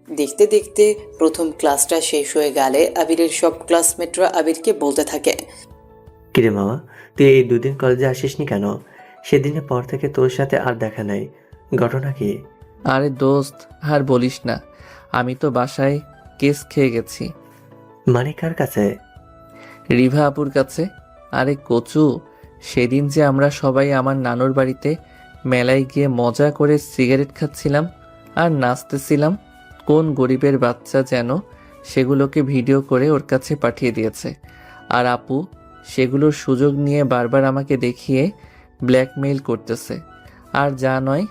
দেখতে দেখতে প্রথম ক্লাসটা শেষ হয়ে গেলে আবিরের সব ক্লাসমেটরা আবিরকে বলতে থাকে, কিরে মামা, তুই এই দুদিন কলেজে আসিসনি কেন? সেদিনের পর থেকে তোর সাথে আর দেখা নাই, ঘটনা কি? আরে দোস্ত, আর বলিস না, আমি তো বাসায় কেস খেয়ে গেছি। মানে কার কাছে? রিভা আপুর কাছে। আরে কচু, সেদিন যে আমরা সবাই আমার নানুর বাড়িতে মেলায় গিয়ে মজা করে সিগারেট খাচ্ছিলাম আর নাচতেছিলাম, কোন গরিবের বাচ্চা যেন সেগুলোকে ভিডিও করে ওর কাছে পাঠিয়ে দিয়েছে, আর আপু সেগুলোর সুযোগ নিয়ে বারবার আমাকে দেখিয়ে ব্ল্যাকমেইল করতেছে, আর যা নয়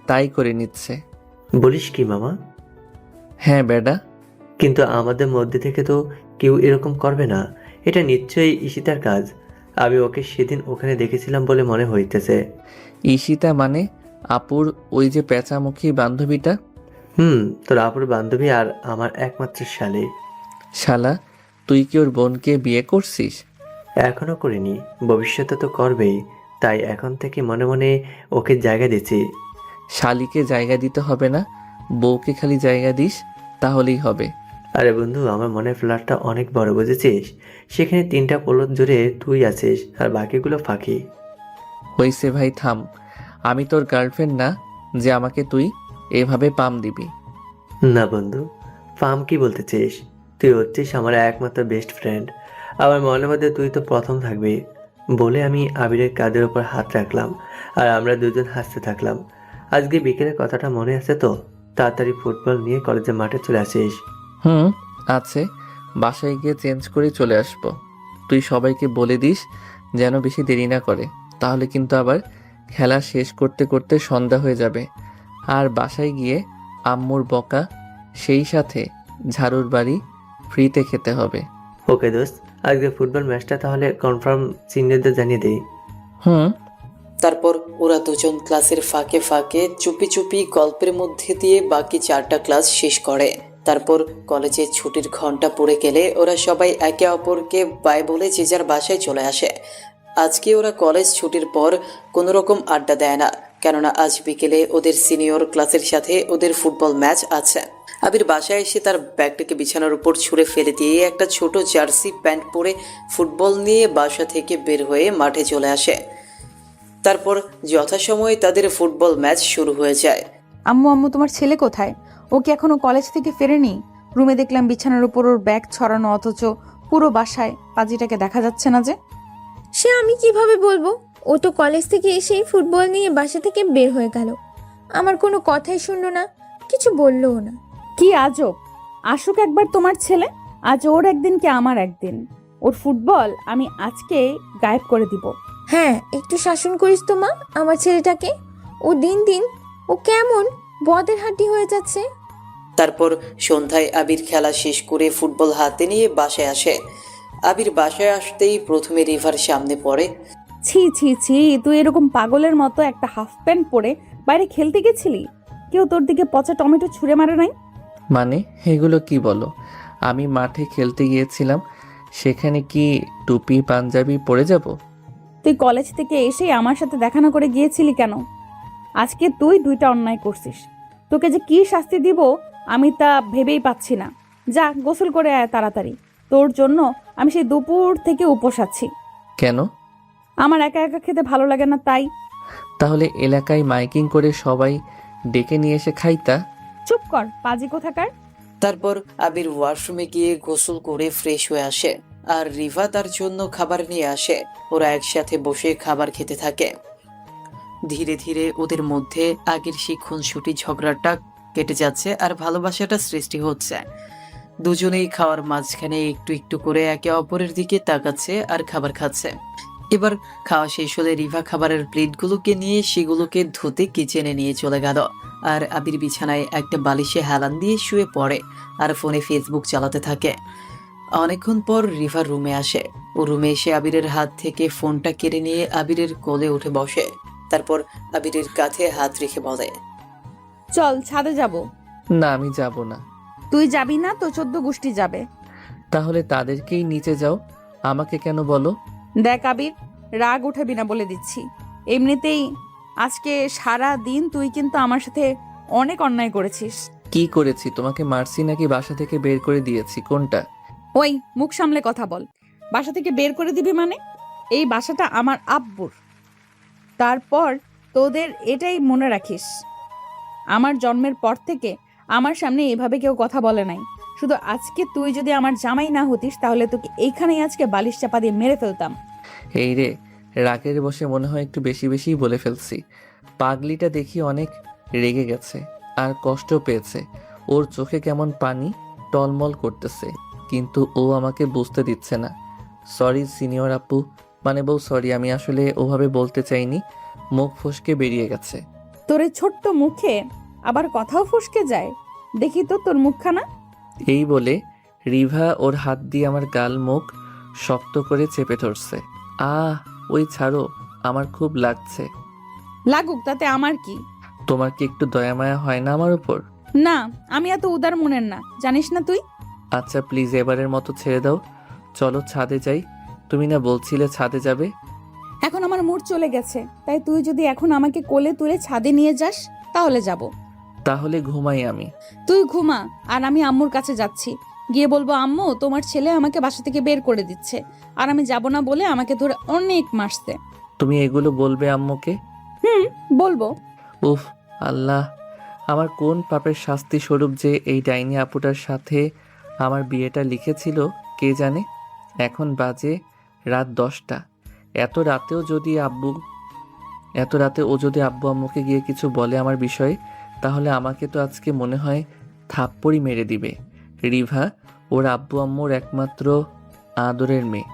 তাই করে নিচ্ছে। বলিস কি মামা? হ্যাঁ বেডা। কিন্তু আমাদের মধ্যে থেকে তো কেউ এরকম করবে না, এটা নিশ্চয়ই ঈশিতার কাজ। আমি ওকে সেদিন ওখানে দেখেছিলাম বলে মনে হইতেছে। ঈশিতা মানে আপুর ওই যে পেঁচামুখী বান্ধবীটা? তোর আপুর বান্ধবী আর আমার একমাত্র শালী। শালা, তুই কি ওর বোনকে বিয়ে করছিস? এখনো করিনি, ভবিষ্যতে তো করবেই, তাই এখন থেকে মনে মনে ওকে জায়গা দিচ্ছি। শালিকে জায়গা দিতে হবে না, বউকে খালি জায়গা দিস, তাহলেই হবে। আরে বন্ধু, আমার মনের ফ্ল্যাটটা অনেক বড়, বুঝেছিস? সেখানে 3টা পলট জুড়ে তুই আছিস আর বাকিগুলো ফাঁকি। হইছে ভাই, থাম। আমি তোর গার্লফ্রেন্ড না যে আমাকে তুই এভাবে পাম দিবি। না বন্ধু, ফার্ম কি বলতেছিস? তুই হচ্ছিস আমার একমাত্র বেস্ট ফ্রেন্ড, আমার মনের মধ্যে তুই তো প্রথম থাকবি। বলে আমি আবিরের কাঁধের ওপর হাত রাখলাম আর আমরা দুজন হাসতে থাকলাম। আজকে বিকেলের কথাটা মনে আছে তো? তাড়াতাড়ি ফুটবল নিয়ে কলেজের মাঠে চলে আসিস। আছে, বাসায় গিয়ে চেঞ্জ করে চলে আসবো। তুই সবাইকে বলে দিস যেন বেশি দেরি না করে, তাহলে কিন্তু আবার খেলা শেষ করতে করতে সন্ধ্যা হয়ে যাবে। আর বাসায় গিয়ে আম্মুর বকা, সেই সাথে ঝাড়ুর বাড়ি, ফ্রিতে খেতে হবে। ওকে দোস্ত, আজকে ফুটবল ম্যাচটা তাহলে কনফার্ম সিনিয়রদের জানিয়ে দিই। হুম। তারপর ওরা দুজন ক্লাসের ফাঁকে ফাঁকে চুপি চুপি গল্পের মধ্যে দিয়ে বাকি 4টা ক্লাস শেষ করে। তারপর কলেজে ছুটির ঘন্টা পড়ে গেলে ওরা সবাই একে অপরকে বাই বলে যে যার বাসায় চলে আসে। আজকে ওরা কলেজ ছুটির পর কোনো রকম আড্ডা দেয় না, কেননা আজ বিকেলে ওদের সিনিয়র ক্লাসের সাথে ওদের ফুটবল ম্যাচ আছে। আবির বাসায় এসে তার ব্যাগটাকে বিছানার উপর ছুঁড়ে ফেলে দিয়ে একটা ছোট জার্সি প্যান্ট পরে ফুটবল নিয়ে বাসা থেকে বের হয়ে মাঠে চলে আসে। তারপর যথাসময়ে তাদের ফুটবল ম্যাচ শুরু হয়ে যায়। আম্মু আম্মু তোমার ছেলে কোথায়? ও কি এখনো কলেজ থেকে ফেরেনি? রুমে দেখলাম বিছানার উপর ওর ব্যাগ ছড়ানো, অথচ পুরো বাসায় পাজিটাকে দেখা যাচ্ছে না যে। সে আমি কিভাবে বলবো? ও তো কলেজ থেকে এসেই ফুটবল নিয়ে বাসা থেকে বের হয়ে গেল। আমার কোনো কথাই শুনলো না, কিছু বললোও না। কি আজব! আসুক একবার তোমার ছেলে, আজ ওর একদিন কি আমার একদিন। ওর ফুটবল আমি আজকে গায়েব করে দিব। হ্যাঁ, একটু শাসন করিস তো মা আমার ছেলেটাকে। ও দিন দিন ও কেমন বদের হাড্ডি হয়ে যাচ্ছে। তারপর সন্ধ্যায় আবির খেলা শেষ করে ফুটবল হাতে নিয়ে বাসায় আসে। আবির বাসায় আসতেই প্রথমে রিভার সামনে পড়ে। ছি ছি ছি, তুই এরকম পাগলের মতো একটা হাফ প্যান্ট পরে বাইরে খেলতে গেছিলি? কেউ তোর দিকে পচা টমেটো ছুঁড়ে মারে নাই? মানে এগুলো কি বলো? আমি মাঠে খেলতে গিয়েছিলাম, সেখানে কি টুপি পাঞ্জাবি পরে যাব? তুই কলেজ থেকে এসেই আমার সাথে দেখা না করে গিয়েছিলি কেন? আজকে তুই 2টা অন্যায় করছিস। তোকে যে কি শাস্তি দিব আমি তা ভেবেই পাচ্ছি না। যা গোসল করে আয় তাড়াতাড়ি। তোর জন্য আমি সেই দুপুর থেকে উপোস আছি। কেন? আমার একা একা খেতে ভালো লাগে না তাই। তাহলে এলাকায় মাইকিং করে সবাই ডেকে নিয়ে এসে খাইতা। চুপ কর পাজি কোথাকার। তারপর আবির ওয়াশরুমে গিয়ে গোসল করে ফ্রেশ হয়ে আসে, আর রিভা তার জন্য খাবার নিয়ে আসে। ওরা একসাথে বসে খাবার খেতে থাকে। ধীরে ধীরে ওদের মধ্যে আগের সেই খুনসুটি ঝগড়াটা কেটে যাচ্ছে আর ভালোবাসাটা সৃষ্টি হচ্ছে। দুজনেই খাওয়ার মাঝখানে একটু একটু করে একে অপরের দিকে তাকাচ্ছে আর খাবার খাচ্ছে। এবার খাওয়া শেষ হলে রিভা খাবারের প্লেটগুলোকে নিয়ে সেগুলোকে ধুতে কিচেনে নিয়ে চলে গেল, আর আবির বিছানায় একটা বালিশে হেলান দিয়ে শুয়ে পড়ে আর ফোনে ফেসবুক চালাতে থাকে। অনেকক্ষণ পর রিভা রুমে আসে। ও রুমে এসে আবিরের হাত থেকে ফোনটা কেড়ে নিয়ে আবিরের কোলে উঠে বসে। তারপর আবিরের কাঁধে হাত রেখে বলে, চল ছাদে যাব। না, আমি যাব না। তুই যাবি না তো 14 গোষ্ঠী যাবে। তাহলে তাদেরকেই নিচে যাও, আমাকে কেন বলো? দেখ আবির, রাগ উঠাবি না বলে দিচ্ছি। এমনিতেই আজকে সারা দিন তুই কিন্তু আমার সাথে অনেক অন্যায় করেছিস। কি করেছি? তোমাকে মারছি নাকি বাসা থেকে বের করে দিয়েছি? কোনটা? ওই মুখ সামলে কথা বল। বাসা থেকে বের করে দিবি মানে? এই বাসাটা আমার আব্বুর। তারপর তোদের এটাই মনে রাখিস, আমার জন্মের পর থেকে আমার সামনে এভাবে কেউ কথা বলে নাই। শুধু আজকে তুই যদি আমার জামাই না হতিস তাহলে তোকে এইখানেই আজকে বালিশ চাপা দিয়ে মেরে ফেলতাম। এই রে, রাগের বসে মনে হয় একটু বেশি বেশি বলে ফেলছি। পাগলিটা দেখি অনেক রেগে গেছে আর কষ্ট পেয়েছে। ওর চোখে কেমন পানি টলমল করতেছে, কিন্তু ও আমাকে বুঝতে দিচ্ছে না। সরি সিনিয়র আপু, মানে বউ সরি, আমি আসলে ওভাবে বলতে চাইনি, মুখ ফসকে বেরিয়ে গেছে। তোর এই ছোট্ট মুখে আবার কথাও ফসকে যায়, দেখি তো তোর মুখখানা। এই বলে রিভা ওর হাত দিয়ে আমার গাল মুখ শক্ত করে চেপে ধরছে। ওই ছাড়ো, আমার খুব লাগছে। লাগুক, তাতে আমার কি? তোমার কি একটু দয়া মায়া হয় না আমার উপর? না, আমি এত উদার মনের না, জানিস না তুই। আচ্ছা প্লিজ এবারের মতো ছেড়ে দাও, চলো ছাদে যাই। তুমি না বলছিলে ছাদে যাবে? এখন আমার মুড চলে গেছে, তাই তুই যদি এখন আমাকে কোলে তুলে ছাদে নিয়ে যাস তাহলে যাব। তাহলে ঘুমাই আমি। তুই ঘুমা, আর আমি আম্মুর কাছে যাচ্ছি। গিয়ে বলবো আম্মু তোমার ছেলে আমাকে বাসা থেকে বের করে দিচ্ছে, আর আমি যাব না বলে আমাকে ধরে অনেক মারছে। তুমি এগুলো বলবে আম্মুকে? বলবো। উফ আল্লাহ, আমার কোন পাপের শাস্তি স্বরূপ যে এই ডাইনি আপুটার সাথে আমার বিয়েটা লিখেছিল কে জানে। এখন বাজে রাত 10টা। এত রাতে ও যদি আব্বু আম্মুকে গিয়ে কিছু বলে আমার বিষয়ে, তাহলে আমাকে তো আজকে মনে হয় থাপ্পড়ই মেরে দিবে। রিভা ওর আব্বু আম্মুর একমাত্র আদরের মেয়ে,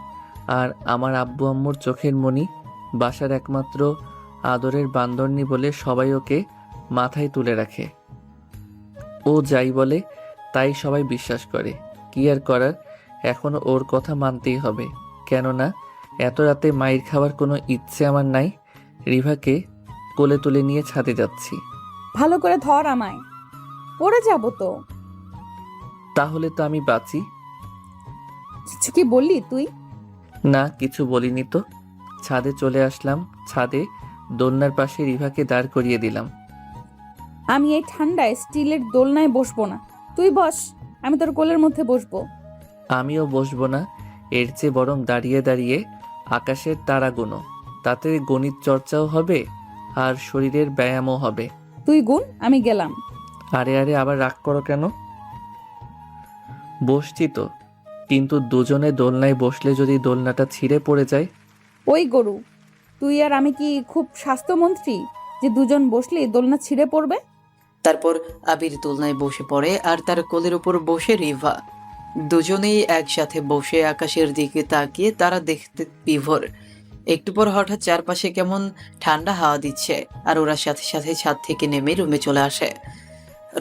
আর আমার আব্বু আম্মুর চোখের মণি, বাসার একমাত্র আদরের বান্দরনি বলে সবাই ওকে মাথায় তুলে রাখে। ও যাই বলে তাই সবাই বিশ্বাস করে। কি আর করার, এখনো ওর কথা মানতেই হবে। কেননা এত রাতে মাইর খাওয়ার কোনো ইচ্ছে আমার নাই। রিভাকে কোলে তুলে নিয়ে ছাদে যাচ্ছি। ভালো করে ধর আমায়, পড়ে যাবো তো। তাহলে তো আমি বাঁচি। কিছু কি বললি তুই? না, কিছু বলিনি তো। ছাদে চলে আসলাম। ছাদে দোলনার পাশে রিভাকে দাঁড় করিয়ে দিলাম। আমি এই ঠান্ডায় স্টিলের দোলনায় বসবো না, তুই বস, আমি তোর কোলের মধ্যে বসবো। আমিও বসবো না, এর চেয়ে বরং দাঁড়িয়ে দাঁড়িয়ে আকাশের তারা গুনো। তাতে গণিত চর্চাও হবে আর শরীরের ব্যায়ামও হবে। তুই গুণ, আমি গেলাম। আরে আরে, আবার রাগ করো কেন? বসছি তো, কিন্তু দুজনে দোলনায় বসলে যদি দোলনাটা ছিঁড়ে পড়ে যায়? ওই গরু, তুই আর আমি কি খুব স্বাস্থ্যমন্ত্রী যে দুজন বসলে দোলনা ছিঁড়ে পড়বে? তারপর আবির দোলনায় বসে পড়ে আর তার কোলের উপর বসে রিভা। দুজনেই একসাথে বসে আকাশের দিকে তাকিয়ে তারা দেখতে বিভোর। একটু পর হঠাৎ চারপাশে কেমন ঠান্ডা হাওয়া দিচ্ছে আর ওরা সাথে সাথে ছাদ থেকে নেমে রুমে চলে আসে।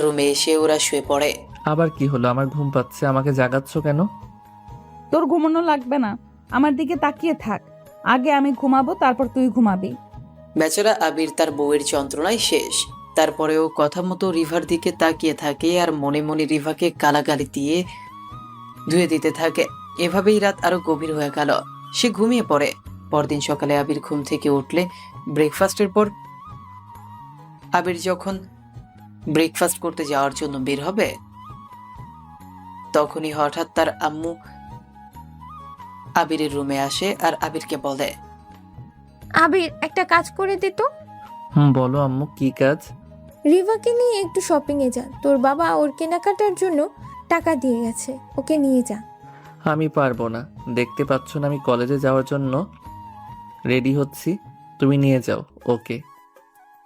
রুমে এসে ওরা শুয়ে পড়ে। আবার কি হলো? আমার ঘুম পাচ্ছে, আমাকে জাগাচ্ছ কেন? তোর ঘুমানো লাগবে না, আমার দিকে তাকিয়ে থাক। আগে আমি ঘুমাবো, তারপর তুই ঘুমাবি। বেচারা আবির তার বউয়ের যন্ত্রণায় শেষ। তারপরেও কথা মতো রিভার দিকে তাকিয়ে থাকে আর মনে মনে রিভাকে গালাগালি দিয়ে ধুয়ে দিতে থাকে। এভাবেই রাত আরো গভীর হয়ে গেল। সে ঘুমিয়ে পড়ে। পরদিন সকালে আবির ঘুম থেকে উঠলে ব্রেকফাস্টের পর আবির যখন ব্রেকফাস্ট করতে যাওয়ার জন্য বের হবে, তখনই হঠাৎ তার আম্মু আবিরের রুমে আসে আর আবিরকে বলে, আবির, একটা কাজ করে দে তো। বলো আম্মু, কি কাজ? রিভাকে নিয়ে একটু শপিং এ যা, তোর বাবা ওর কেনাকাটার জন্য টাকা দিয়ে গেছে, ওকে নিয়ে যা। আমি পারবো না। দেখতে পাচ্ছ না আমি কলেজে যাওয়ার জন্য রেডি হচ্ছি? তুমি নিয়ে যাও ওকে।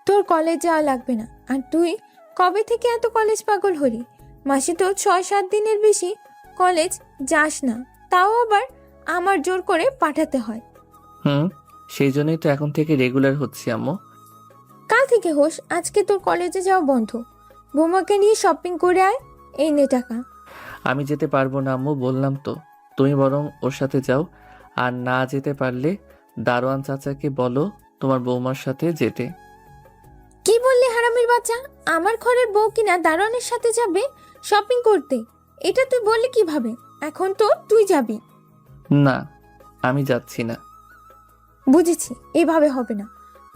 তোর কলেজ যাওয়া লাগবে না। আর তুই কবে থেকে এত কলেজ পাগল হলি? মাসে তো 6-7 দিনের বেশি কলেজ যাস না, তাও আবার আমার জোর করে পাঠাতে হয়। সেই জন্যই তো এখন থেকে রেগুলার হচ্ছি আম্মু। কাল থেকে হোস, আজকে তোর কলেজে যাওয়া বন্ধ। বোমাকে নিয়ে শপিং করে আয়, এই নে টাকা। আমি যেতে পারবো না আম্মু, বললাম তো। তুমি বরং ওর সাথে যাও, আর না যেতে পারলে দারোয়ান চাচাকে বলো তোমার বৌমার সাথে যেতে। কি বললি হারামির বাচ্চা? আমার ঘরের বউ কিনা দারোয়ানের সাথে যাবে শপিং করতে? এটা তুই বললি কিভাবে? এখন তো তুই যাবি। না, আমি যাচ্ছি না। বুঝেছি, এভাবে হবে না।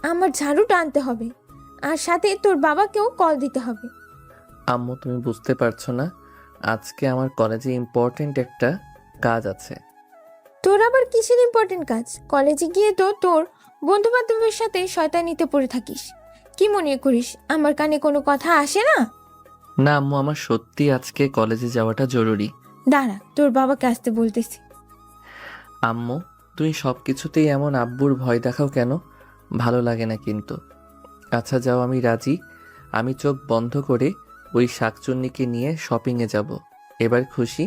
আমার ঝাড়ুটা আনতে হবে, আর সাথে তোর বাবাকেও কল দিতে হবে। আম্মু, তুমি বুঝতে পারছো না, আজকে আমার কলেজে ইম্পর্টেন্ট একটা কাজ আছে। তোর আবার কিসের ইম্পর্টেন্ট কাজ? কলেজে গিয়ে তো তোর বন্ধু বান্ধবের সাথে শয়তানিতে পড়ে থাকিস। কি মনে করিস আমার কানে কোনো কথা আসে না? না আম্মু, আমার সত্যি আজকে কলেজে যাওয়াটা জরুরি। দাঁড়া, তোর বাবাকে আসতে বলতেছি। আম্মু, তুমি সব কিছুতেই এমন আব্বুর ভয় দেখাও কেন? ভালো লাগে না কিন্তু। আচ্ছা যাও, আমি রাজি। আমি চোখ বন্ধ করে ওই শাকচুন্নিকে নিয়ে শপিংয়ে যাব। এবার খুশি?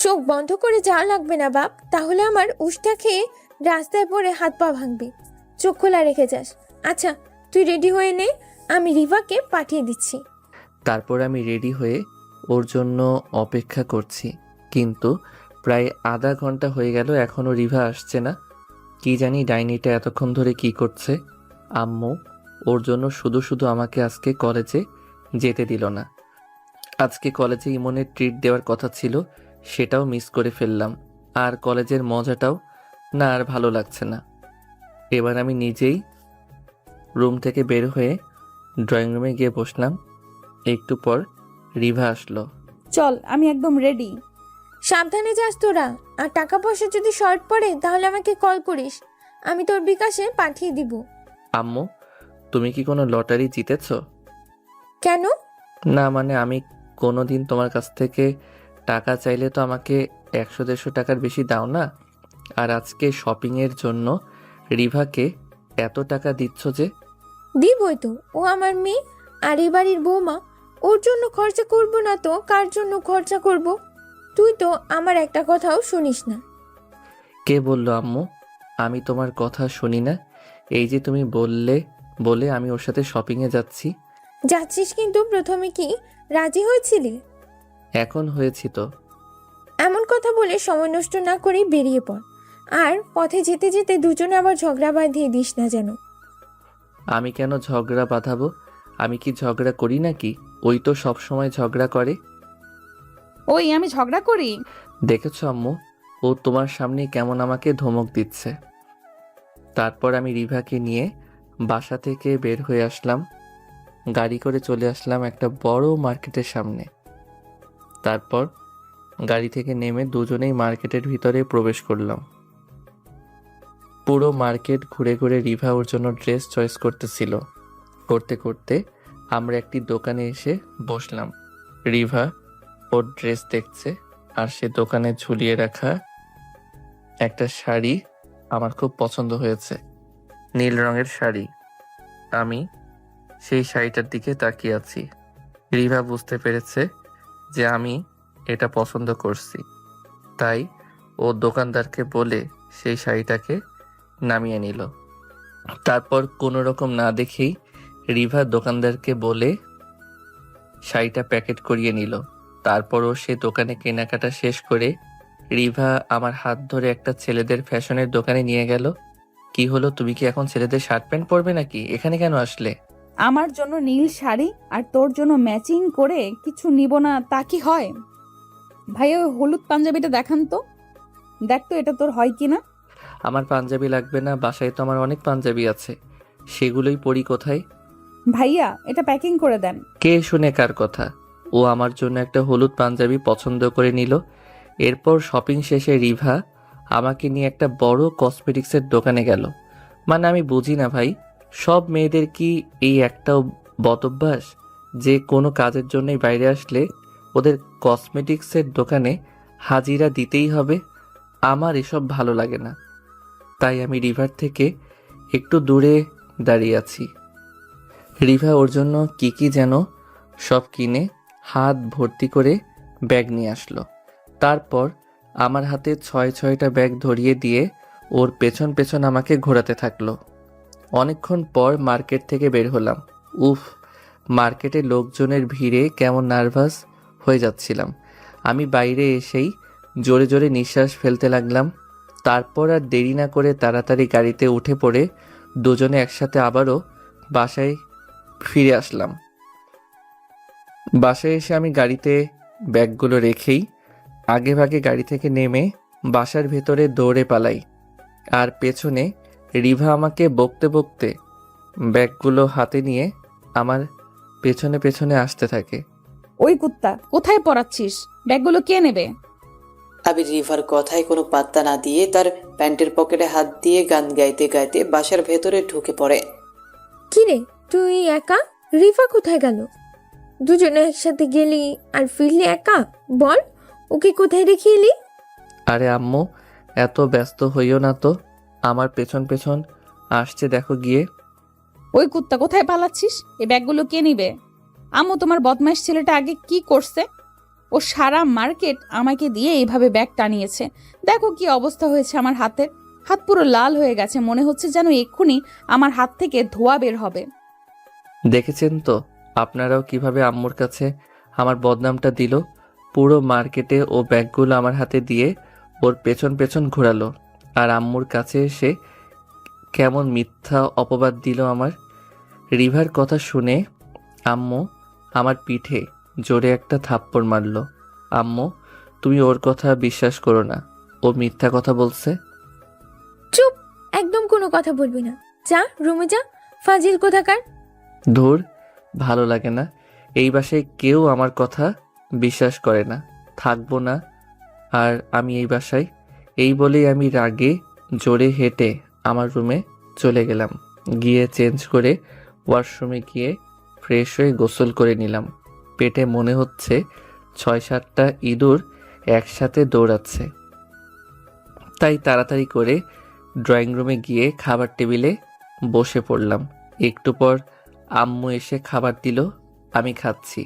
চোখ বন্ধ করে যাওয়া লাগবে না বাপ, তাহলে আমার উষ্টা খেয়ে রাস্তায় পড়ে হাত পা ভাঙবে। চোখ খোলা রেখে যাস। আচ্ছা তুই রেডি হয়ে নে, আমি রিভাকে পাঠিয়ে দিচ্ছি। তারপর আমি রেডি হয়ে ওর জন্য অপেক্ষা করছি, কিন্তু প্রায় আধা ঘন্টা হয়ে গেল, এখনও রিভা আসছে না। কি জানি ডাইনিটা এতক্ষণ ধরে কি করছে। আম্মু ওর জন্য শুধু শুধু আমাকে আজকে কলেজে যেতে দিল না। আজকে কলেজে ইমনের ট্রিট দেওয়ার কথা ছিল, সেটাও মিস করে ফেললাম। আর কলেজের মজাটাও না, আর ভালো লাগছে না। এবার আমি নিজেই রুম থেকে বের হয়ে ড্রয়িং রুমে গিয়ে বসলাম। একটু পর রিভা আসলো। চল, আমি একদম রেডি। সাবধানে যাস তোরা, আর টাকা পয়সা যদি শর্ট পড়ে তাহলে আমাকে কল করিস, আমি তোর বিকাশে পাঠিয়ে দিব। আম্মু, তুমি কি কোনো লটারি জিতেছ? কেন? না মানে, আমি কোনোদিন তোমার কাছ থেকে টাকা চাইলে তো আমাকে 100-150 টাকার বেশি দাও না। আর আজকে শপিংয়ের জন্য রিভাকে এত টাকা দিচ্ছ যে? দিবই তো, ও আমার মেয়ে আর এই বাড়ির বৌমা। ওর জন্য খরচা করব না তো কার জন্য খরচা করব? তুই তো আমার একটা কথাও শুনিস না। কে বললো আম্মু আমি তোমার কথা শুনি না? এই যে তুমি বলে আমি ওর সাথে শপিংয়ে যাচ্ছি। যাচ্ছিস, কিন্তু প্রথমে কি রাজি হয়েছিলি? এখন হয়েছি তো। এমন কথা বলে সময় নষ্ট না করেই বেরিয়ে পড়। আর পথে যেতে যেতে দুজনে আবার ঝগড়া বাঁধিয়ে দিস না যেন। আমি কেন ঝগড়া বাঁধাবো? আমি কি ঝগড়া করি নাকি? ওই তো সব সময় ঝগড়া করে। ওই আমি ঝগড়া করি? দেখেছো আম্মু, ও তোমার সামনে কেমন আমাকে ধমক দিচ্ছে। তারপর আমি রিভাকে নিয়ে বাসা থেকে বের হয়ে আসলাম। গাড়ি করে চলে আসলাম একটা বড় মার্কেটের সামনে। তারপর গাড়ি থেকে নেমে দুজনেই মার্কেটের ভিতরে প্রবেশ করলাম। পুরো মার্কেট ঘুরে ঘুরে রিভা ওর জন্য ড্রেস চয়েস করতেছিল। করতে করতে আমরা একটি দোকানে এসে বসলাম। রিভা ওর ড্রেস দেখছে, আর সে দোকানে ঝুলিয়ে রাখা একটা শাড়ি আমার খুব পছন্দ হয়েছে, নীল রঙের শাড়ি। আমি সেই শাড়িটার দিকে তাকিয়ে আছি। রিভা বুঝতে পেরেছে যে আমি এটা পছন্দ করছি, তাই ও দোকানদারকে বলে সেই শাড়িটাকে নামিয়ে নিল। তারপর কোনো রকম না দেখেই রিভা দোকানদারকে বলে শাড়িটা প্যাকেট করিয়ে নিল। তারপরও সে দোকানে কেনাকাটা শেষ করে রিভা আমার হাত ধরে একটা ছেলেদের ফ্যাশনের দোকানে নিয়ে গেল। কি হলো, তুমি কি এখন ছেলেদের শার্ট প্যান্ট পরবে নাকি? এখানে কেন আসলে? আমার জন্য নীল শাড়ি আর তোর জন্য ম্যাচিং করে কিছু নিব না তা কি হয়? ভাইয়া ওই হলুদ পাঞ্জাবিটা দেখান তো, দেখ তো এটা তোর হয় কিনা। আমার পাঞ্জাবি লাগবে না, বাসায় তো আমার অনেক পাঞ্জাবি আছে, সেগুলোই পরি। কোথায়? ভাইয়া এটা প্যাকিং করে দেন। কে শুনে কার কথা? ও আমার জন্য একটা হলুদ পাঞ্জাবি পছন্দ করে নিল। এরপর শপিং শেষে রিভা আমাকে নিয়ে একটা বড় কসমেটিক্সের দোকানে গেল। মানে আমি বুঝি না ভাই, সব মেয়েদের কি এই একটাও বদভ্যাস যে কোনো কাজের জন্যই বাইরে আসলে ওদের কসমেটিক্সের দোকানে হাজিরা দিতেই হবে? আমার এসব ভালো লাগে না, তাই আমি রিভার থেকে একটু দূরে দাঁড়িয়ে আছি। রিভা ওর জন্য কি যেন সব কিনে হাত ভর্তি করে ব্যাগ নিয়ে আসলো। তারপর আমার হাতে 6-6টা ব্যাগ ধরিয়ে দিয়ে ওর পেছন পেছন আমাকে ঘোরাতে থাকলো। অনেকক্ষণ পর মার্কেট থেকে বের হলাম। উফ, মার্কেটে লোকজনের ভিড়ে কেমন নার্ভাস হয়ে যাচ্ছিলাম। আমি বাইরে এসেই জোরে জোরে নিঃশ্বাস ফেলতে লাগলাম। তারপর আর দেরি না করে তাড়াতাড়ি গাড়িতে উঠে পড়ে দুজনে একসাথে আবারও বাসায় ফিরে আসলাম। বাসায় এসে আমি গাড়িতে ব্যাগগুলো রেখেই আগেভাগে গাড়ি থেকে নেমে বাসার ভেতরে দৌড়ে পালাই। আর পেছনে রিভা আমাকে বকতে বকতে ব্যাগগুলো হাতে নিয়ে আমার পেছনে পেছনে আসতে থাকে। ওই কুত্তা, কোথায় পড়াচ্ছিস? ব্যাগগুলো কে নেবে? আবির রিভার কথায় কোনো পাত্তা না দিয়ে তার প্যান্টের পকেটে হাত দিয়ে গান গাইতে গাইতে বাসার ভেতরে ঢুকে পড়ে। কিরে তুই একা? রিফা কোথায় গেল? দুজনে একসাথে গেলি আর ফিরলি একা? বল, ওকে কোথায় রেখে এলি? আরে আম্মু, এত ব্যস্ত হইও না তো, আমার পেছন পেছন আসছে দেখো গিয়ে। ওই কুত্তা, কোথায় পালাচ্ছিস? এই ব্যাগগুলো কে নিবে? আম্মু, তোমার বদমাইশ ছেলেটা আগে কি করছে? ও সারা মার্কেট আমাকে দিয়ে এইভাবে ব্যাগ টানিয়েছে। দেখো কি অবস্থা হয়েছে আমার হাতের। হাত পুরো লাল হয়ে গেছে, মনে হচ্ছে যেন এক্ষুনি আমার হাত থেকে ধোঁয়া বের হবে। দেখেছেন তো আপনারাও কিভাবে আম্মুর কাছে আমার বদনামটা দিল। পুরো মার্কেটে ও ব্যাগগুলো আমার হাতে দিয়ে ওর পেছন পেছন ঘোরালো, আর আম্মুর কাছে এসে কেমন মিথ্যা অপবাদ দিল আমার। রিভার কথা শুনে আম্মু আমার পিঠে জোরে একটা থাপ্পড় মারল। আম্মু, তুমি ওর কথা বিশ্বাস করো না, ও মিথ্যা কথা বলছে। চুপ, একদম কোনো কথা বলবি না। যা রুমে যা, ফাজিল কোথাকার। ধুর, ভালো লাগে না, এই বাসায় কেউ আমার কথা বিশ্বাস করে না, থাকবো না আর আমি এই বাসায়। এই বলেই আমি রাগে জোরে হেঁটে আমার রুমে চলে গেলাম। গিয়ে চেঞ্জ করে ওয়াশরুমে গিয়ে ফ্রেশ হয়ে গোসল করে নিলাম। পেটে মনে হচ্ছে 6-7টা ইঁদুর একসাথে দৌড়াচ্ছে, তাই তাড়াতাড়ি করে ড্রয়িং রুমে গিয়ে খাবার টেবিলে বসে পড়লাম। একটু পর আম্মু এসে খাবার দিল, আমি খাচ্ছি।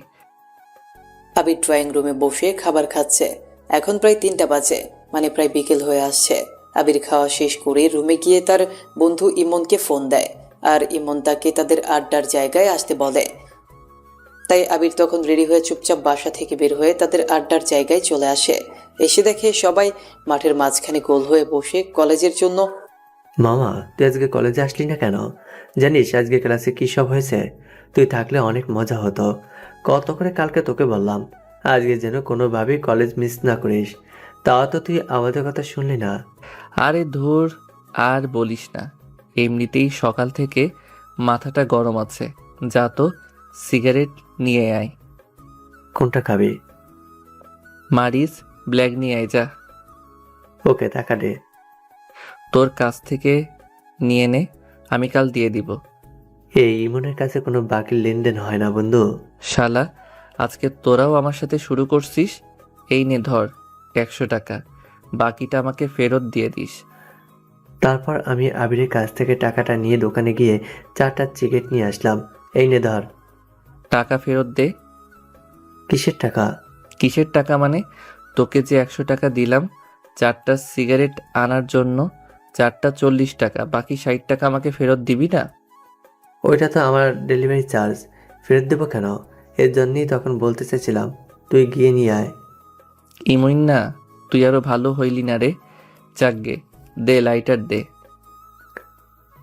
আবির ড্রয়িং রুমে বসে খাবার খাচ্ছে। এখন প্রায় 3টা বাজে, মানে প্রায় বিকেল হয়ে আসছে। আবির খাওয়া শেষ করে রুমে গিয়ে তার বন্ধু ইমনকে ফোন দেয়, আর ইমন তাকে তাদের আড্ডার জায়গায় আসতে বলে। তাই আবির তখন রেডি হয়ে চুপচাপ বাসা থেকে বের হয়ে তাদের আড্ডার জায়গায় চলে আসে। এসে দেখে সবাই মাঠের মাঝখানে গোল হয়ে বসে কলেজের জন্য। মামা, তুই আজকে কলেজে আসলি না কেন? জানিস আজকে ক্লাসে কী সব হয়েছে? তুই থাকলে অনেক মজা হতো। কত করে কালকে তোকে বললাম আজকে যেন কোনোভাবেই কলেজ মিস না করিস, তাও তো তুই আমাদের কথা শুনলি না। আরে ধুর, আর বলিস না। এমনিতেই সকাল থেকে মাথাটা গরম আছে। যা তো সিগারেট নিয়ে আয়। কোনটা খাবি? মারিস ব্ল্যাক নিয়ে আয় যা। ওকে, টাকা দে। তোর কাছ থেকে নিয়ে নে, আমি কাল দিয়ে দিব। এই ইমনের কাছে কোনো বাকি লেনদেন হয় না বন্ধু। শালা, আজকে তোরাও আমার সাথে শুরু করছিস। এই নে ধর 100 টাকা, বাকিটা আমাকে ফেরত দিয়ে দিস। তারপর আমি আবিরের কাছ থেকে টাকাটা নিয়ে দোকানে গিয়ে 4টা সিগারেট নিয়ে আসলাম। এই নে ধর। টাকা ফেরত দে। কিসের টাকা? কিসের টাকা মানে? তোকে যে 100 টাকা দিলাম 4টা সিগারেট আনার জন্য, 4টা 40 টাকা, বাকি 60 টাকা আমাকে ফেরত দিবি না? ওইটা তো আমার ডেলিভারি চার্জ, ফেরত দেবো কেন? এর জন্যই তখন বলতে চাইছিলাম তুই গিয়ে নিয়ে আয়। ইমইন না, তুই আরো ভালো হইলি না রে। যাকগে, দে লাইটার দে।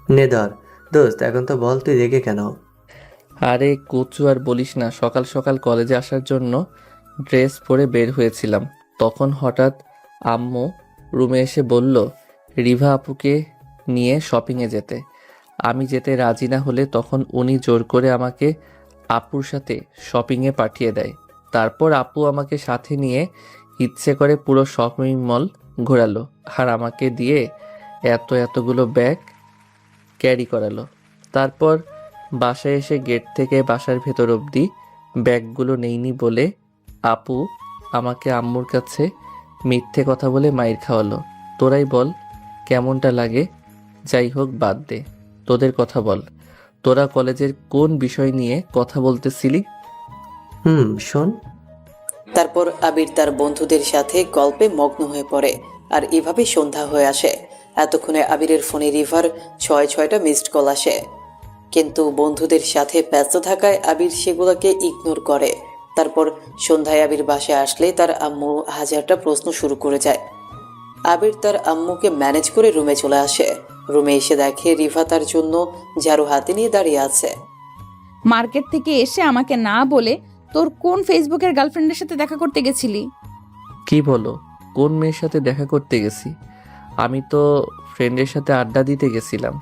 নে ধর। দোস্ত, এখন তো বল তুই রেগে কেন? আরে কচু, আর বলিস না। সকাল সকাল কলেজে আসার জন্য ড্রেস পরে বের হয়েছিলাম, তখন হঠাৎ আম্মু রুমে এসে বলল রিভা আপুকে নিয়ে শপিংয়ে যেতে। আমি যেতে রাজি না হলে তখন উনি জোর করে আমাকে আপুর সাথে শপিংয়ে পাঠিয়ে দেয়। তারপর আপু আমাকে সাথে নিয়ে ইচ্ছে করে পুরো শপিং মল ঘোরালো, আর আমাকে দিয়ে এতগুলো ব্যাগ ক্যারি করালো। তারপর বাসায় এসে গেট থেকে বাসার ভেতর অবধি ব্যাগগুলো নেইনি বলে আপু আমাকে আম্মুর কাছে মিথ্যে কথা বলে মাইর খাওয়ালো। তোরাই বল কেমনটা লাগে? যাই হোক, বাদ দে, তোদের কথা বল। তোরা কলেজের কোন বিষয় নিয়ে কথা বলতেছিলি? শোন। তারপর আবির তার বন্ধুদের সাথে গল্পে মগ্ন হয়ে পড়ে, আর এভাবে সন্ধ্যা হয়ে আসে। এতক্ষণে আবিরের ফোনে রিভার 6টা মিসড কল আসে, কিন্তু বন্ধুদের সাথে ব্যস্ত থাকায় আবির সেগুলোকে ইগনোর করে। তারপর সন্ধ্যায় আবির বাসায় আসলে তার আম্মু হাজারটা প্রশ্ন শুরু করে যায়। আবির তার আম্মুকে ম্যানেজ করে রুমে চলে আসে। রুমে এসে দেখে রিভা তার জন্য ঝাড়ু হাতে নিয়ে দাঁড়িয়ে আছে। মার্কেট থেকে এসে আমাকে না বলে তোর কোন ফেসবুকের গার্লফ্রেন্ডের সাথে দেখা করতে গেছিলি? কি বলো? কোন মেয়ের সাথে দেখা করতে গেছি? আমি তো ফ্রেন্ডের সাথে আড্ডা দিতে গেছিলাম,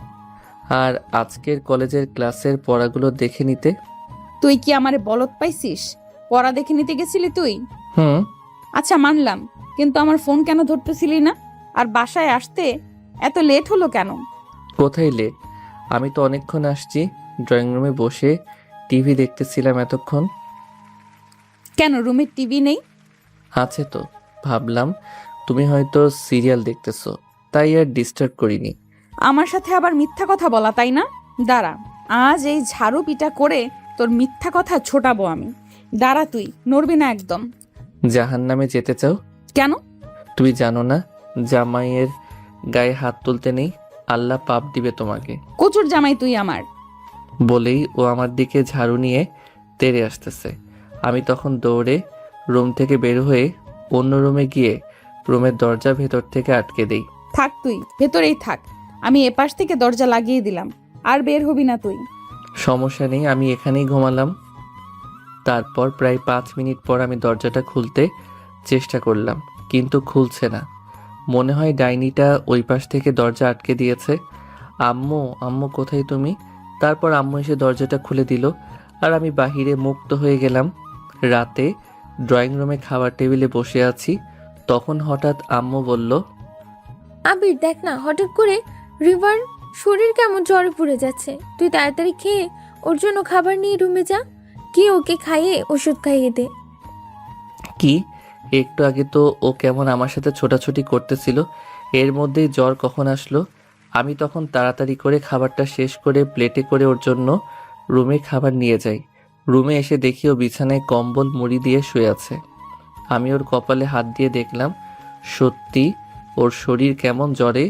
আর আজকের কলেজের ক্লাসের পড়াগুলো দেখে নিতে। তুই কি আমারে বলত পাইছিস? পড়া দেখে নিতে গেছিলি তুই? হুম। আচ্ছা মানলাম, কিন্তু আমার ফোন কেন ধরতেছিলি না? আর বাসায় আসতে এত লেট হলো কেন? কোথায় লেট? আমি তো অনেকক্ষণ আসছি। ড্রয়িং রুমে বসে টিভি দেখতেছিলাম এতক্ষণ। কেন রুমের টিভি নেই? আছে তো, ভাবলাম তুমি হয়তো সিরিয়াল দেখতেছো, তাই আর ডিস্টার্ব করিনি। আমার সাথে আবার মিথ্যা কথা বলা, তাই না? দাঁড়া, আজ এই ঝাড়ু পিটা করে তোর মিথ্যা কথা ছোটাবো আমি। দাঁড়া, তুই নড়বি না একদম। জাহান্নামে যেতে চাও? কেন? তুমি জানো না জামাইয়ের গায়ে হাত তুলতে নেই, আল্লাহ পাপ দিবে তোমাকে। কচুর জামাই তুই আমার। বলেই ও আমার দিকে ঝাড়ু নিয়ে তেড়ে আসতেছে। আমি তখন দৌড়ে রুম থেকে বের হয়ে অন্য রুমে গিয়ে রুমের দরজা ভেতর থেকে আটকে দেই। থাক, তুই ভেতরেই থাক, আমি এপাশ থেকে দরজা লাগিয়ে দিলাম, আর বের হবি না তুই। সমস্যা নেই, আমি এখানেই ঘুমালাম। তারপর প্রায় 5 মিনিট পর আমি দরজাটা খুলতে চেষ্টা করলাম, কিন্তু খুলছে না। মনে হয় ডাইনিটা ওই পাশ থেকে দরজা আটকে দিয়েছে। আম্মু, আম্মু কোথায় তুমি? তারপর আম্মু এসে দরজাটা খুলে দিল, আর আমি বাহিরে মুক্ত হয়ে গেলাম। রাতে ড্রয়িং রুমে খাবার টেবিলে বসে আছি, তখন হঠাৎ আম্মু বলল, আবির দেখ না, হঠাৎ করে রিভার শরীর কেমন জ্বরে পড়ে যাচ্ছে। তুই তাড়াতাড়ি খেয়ে ওর জন্য খাবার নিয়ে রুমে যা, কি ওকে খাইয়ে ওষুধ খাইয়ে দে। কি? একটু আগে তো ও কেমন আমার সাথে ছোটাছুটি করতেছিল, এর মধ্যেই জ্বর কখন আসলো? আমি তখন তাড়াতাড়ি করে খাবারটা শেষ করে প্লেটে করে ওর জন্য রুমে খাবার নিয়ে যাই। রুমে এসে দেখি ও বিছানায় কম্বল মুড়ি দিয়ে শুয়ে আছে। আমি ওর কপালে হাত দিয়ে দেখলাম সত্যি ওর শরীর কেমন জ্বরে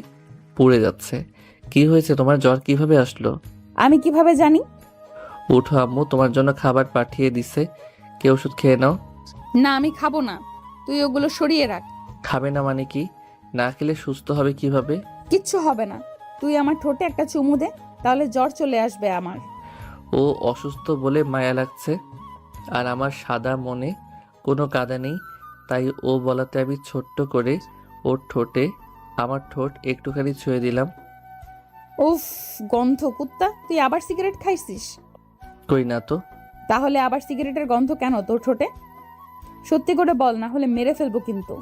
পুড়ে যাচ্ছে। কি হয়েছে তোমার? জ্বর কিভাবে আসলো? আমি কিভাবে জানি? উঠো আম্মু, তোমার জন্য খাবার পাঠিয়ে দিছে, কে ওষুধ খেয়ে নাও। না, আমি খাবো না, তুই ওগুলো সরিয়ে রাখ। খাবে না মানে কি? না খেলে সুস্থ হবে কিভাবে? কিচ্ছু হবে না, তুই আমার ঠোঁটে একটা চুমু দে, তাহলে জ্বর চলে আসবে আমার। ও অসুস্থ বলে মায়া লাগছে, আর আমার সাদা মনে কোনো কাদা নেই, তাই ও বলাতে আমি ছোট্ট করে ওর ঠোঁটে আমার ঠোঁট একটুখানি ছুঁয়ে দিলাম। উফ, গন্ধ কুত্তা, তুই আবার সিগারেট খাইছিস? কই না তো। তাহলে আবার সিগারেটের গন্ধ কেন তোর ঠোঁটে? সত্যি করে বল, না হলে মেরে ফেলবো কিন্তু।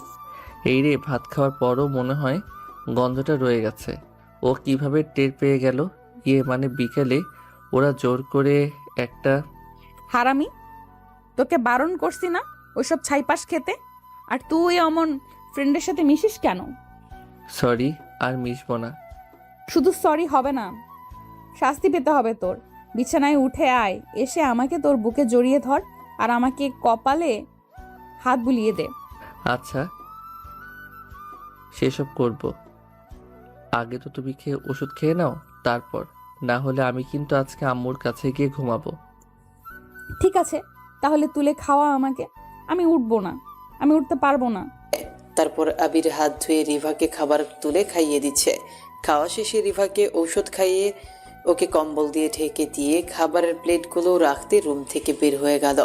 এই রে, ভাত খাওয়ার পরও মনে হয় গন্ধটা রয়ে গেছে। ও কিভাবে টের পেয়ে গেল? মানে বিকেলে ওরা জোর করে একটা... হারামি, তোকে বারণ করছি না ওইসব ছাইপাশ খেতে? আর তুই অমন ফ্রেন্ডের সাথে মিশিস কেন? সরি, আর মিশবো না। শুধু সরি হবে না, শাস্তি পেতে হবে তোর। বিছানায় উঠে আয়, এসে আমাকে তোর বুকে জড়িয়ে ধর, আর আমাকে কপালে হাত বুলিয়ে দে। আচ্ছা, সেসব করব। আগে তো তুমি ওষুধ খেয়ে নাও, তারপর। না হলে আমি কিন্তু আজকে আম্মুর কাছে গিয়ে ঘুমাবো। ঠিক আছে, তাহলে তুলে খাওয়া আমাকে। আমি উঠবো না, আমি উঠতে পারবো না। তারপর আবির হাত ধুয়ে রিভাকে খাবার তুলে খাইয়ে দিচ্ছে। খাওয়া শেষে রিভাকে ঔষধ খাইয়ে ওকে কম্বল দিয়ে ঢেকে দিয়ে খাবারের প্লেটগুলো রাখতে রুম থেকে বের হয়ে গেল।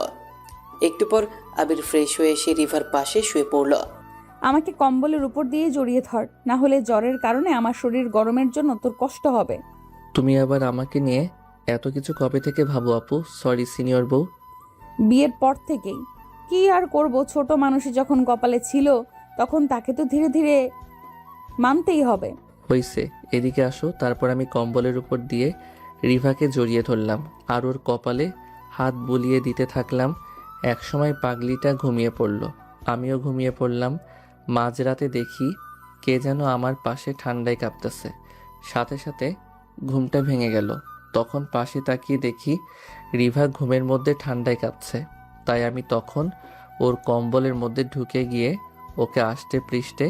একটু পর আবির ফ্রেশ হয়ে এসে রিভার পাশে শুয়ে পড়ল। আমাকে কম্বলের উপর দিয়ে জড়িয়ে ধর, না হলে জ্বরের কারণে আমার শরীর গরমের জন্য তোর কষ্ট হবে। তুমি আবার আমাকে নিয়ে এত কিছু কবে থেকে ভাবো আপু? সরি সিনিয়র বউ। বিয়ের পর থেকেই। কি আর করব, ছোট মানুষই যখন কপালে ছিল তখন তাকে তো ধীরে ধীরে মানতেই হবে। হইছে, এদিকে আসো। তারপর আমি কম্বলের উপর দিয়ে রিভাকে জড়িয়ে ধরলাম আর ওর কপালে হাত বুলিয়ে দিতে থাকলাম। একসময় পাগলিটা ঘুমিয়ে পড়ল, আমিও ঘুমিয়ে পড়লাম। মাঝরাতে দেখি কে যেন আমার পাশে ঠান্ডায় কাঁপতেছে। সাথে সাথে ঘুমটা ভেঙে গেল। তখন পাশে তাকিয়ে দেখি রিভা ঘুমের মধ্যে ঠান্ডায় কাঁপছে। তাই আমি তখন ওর কম্বলের মধ্যে ঢুকে গিয়ে ওকে আষ্টে পৃষ্ঠে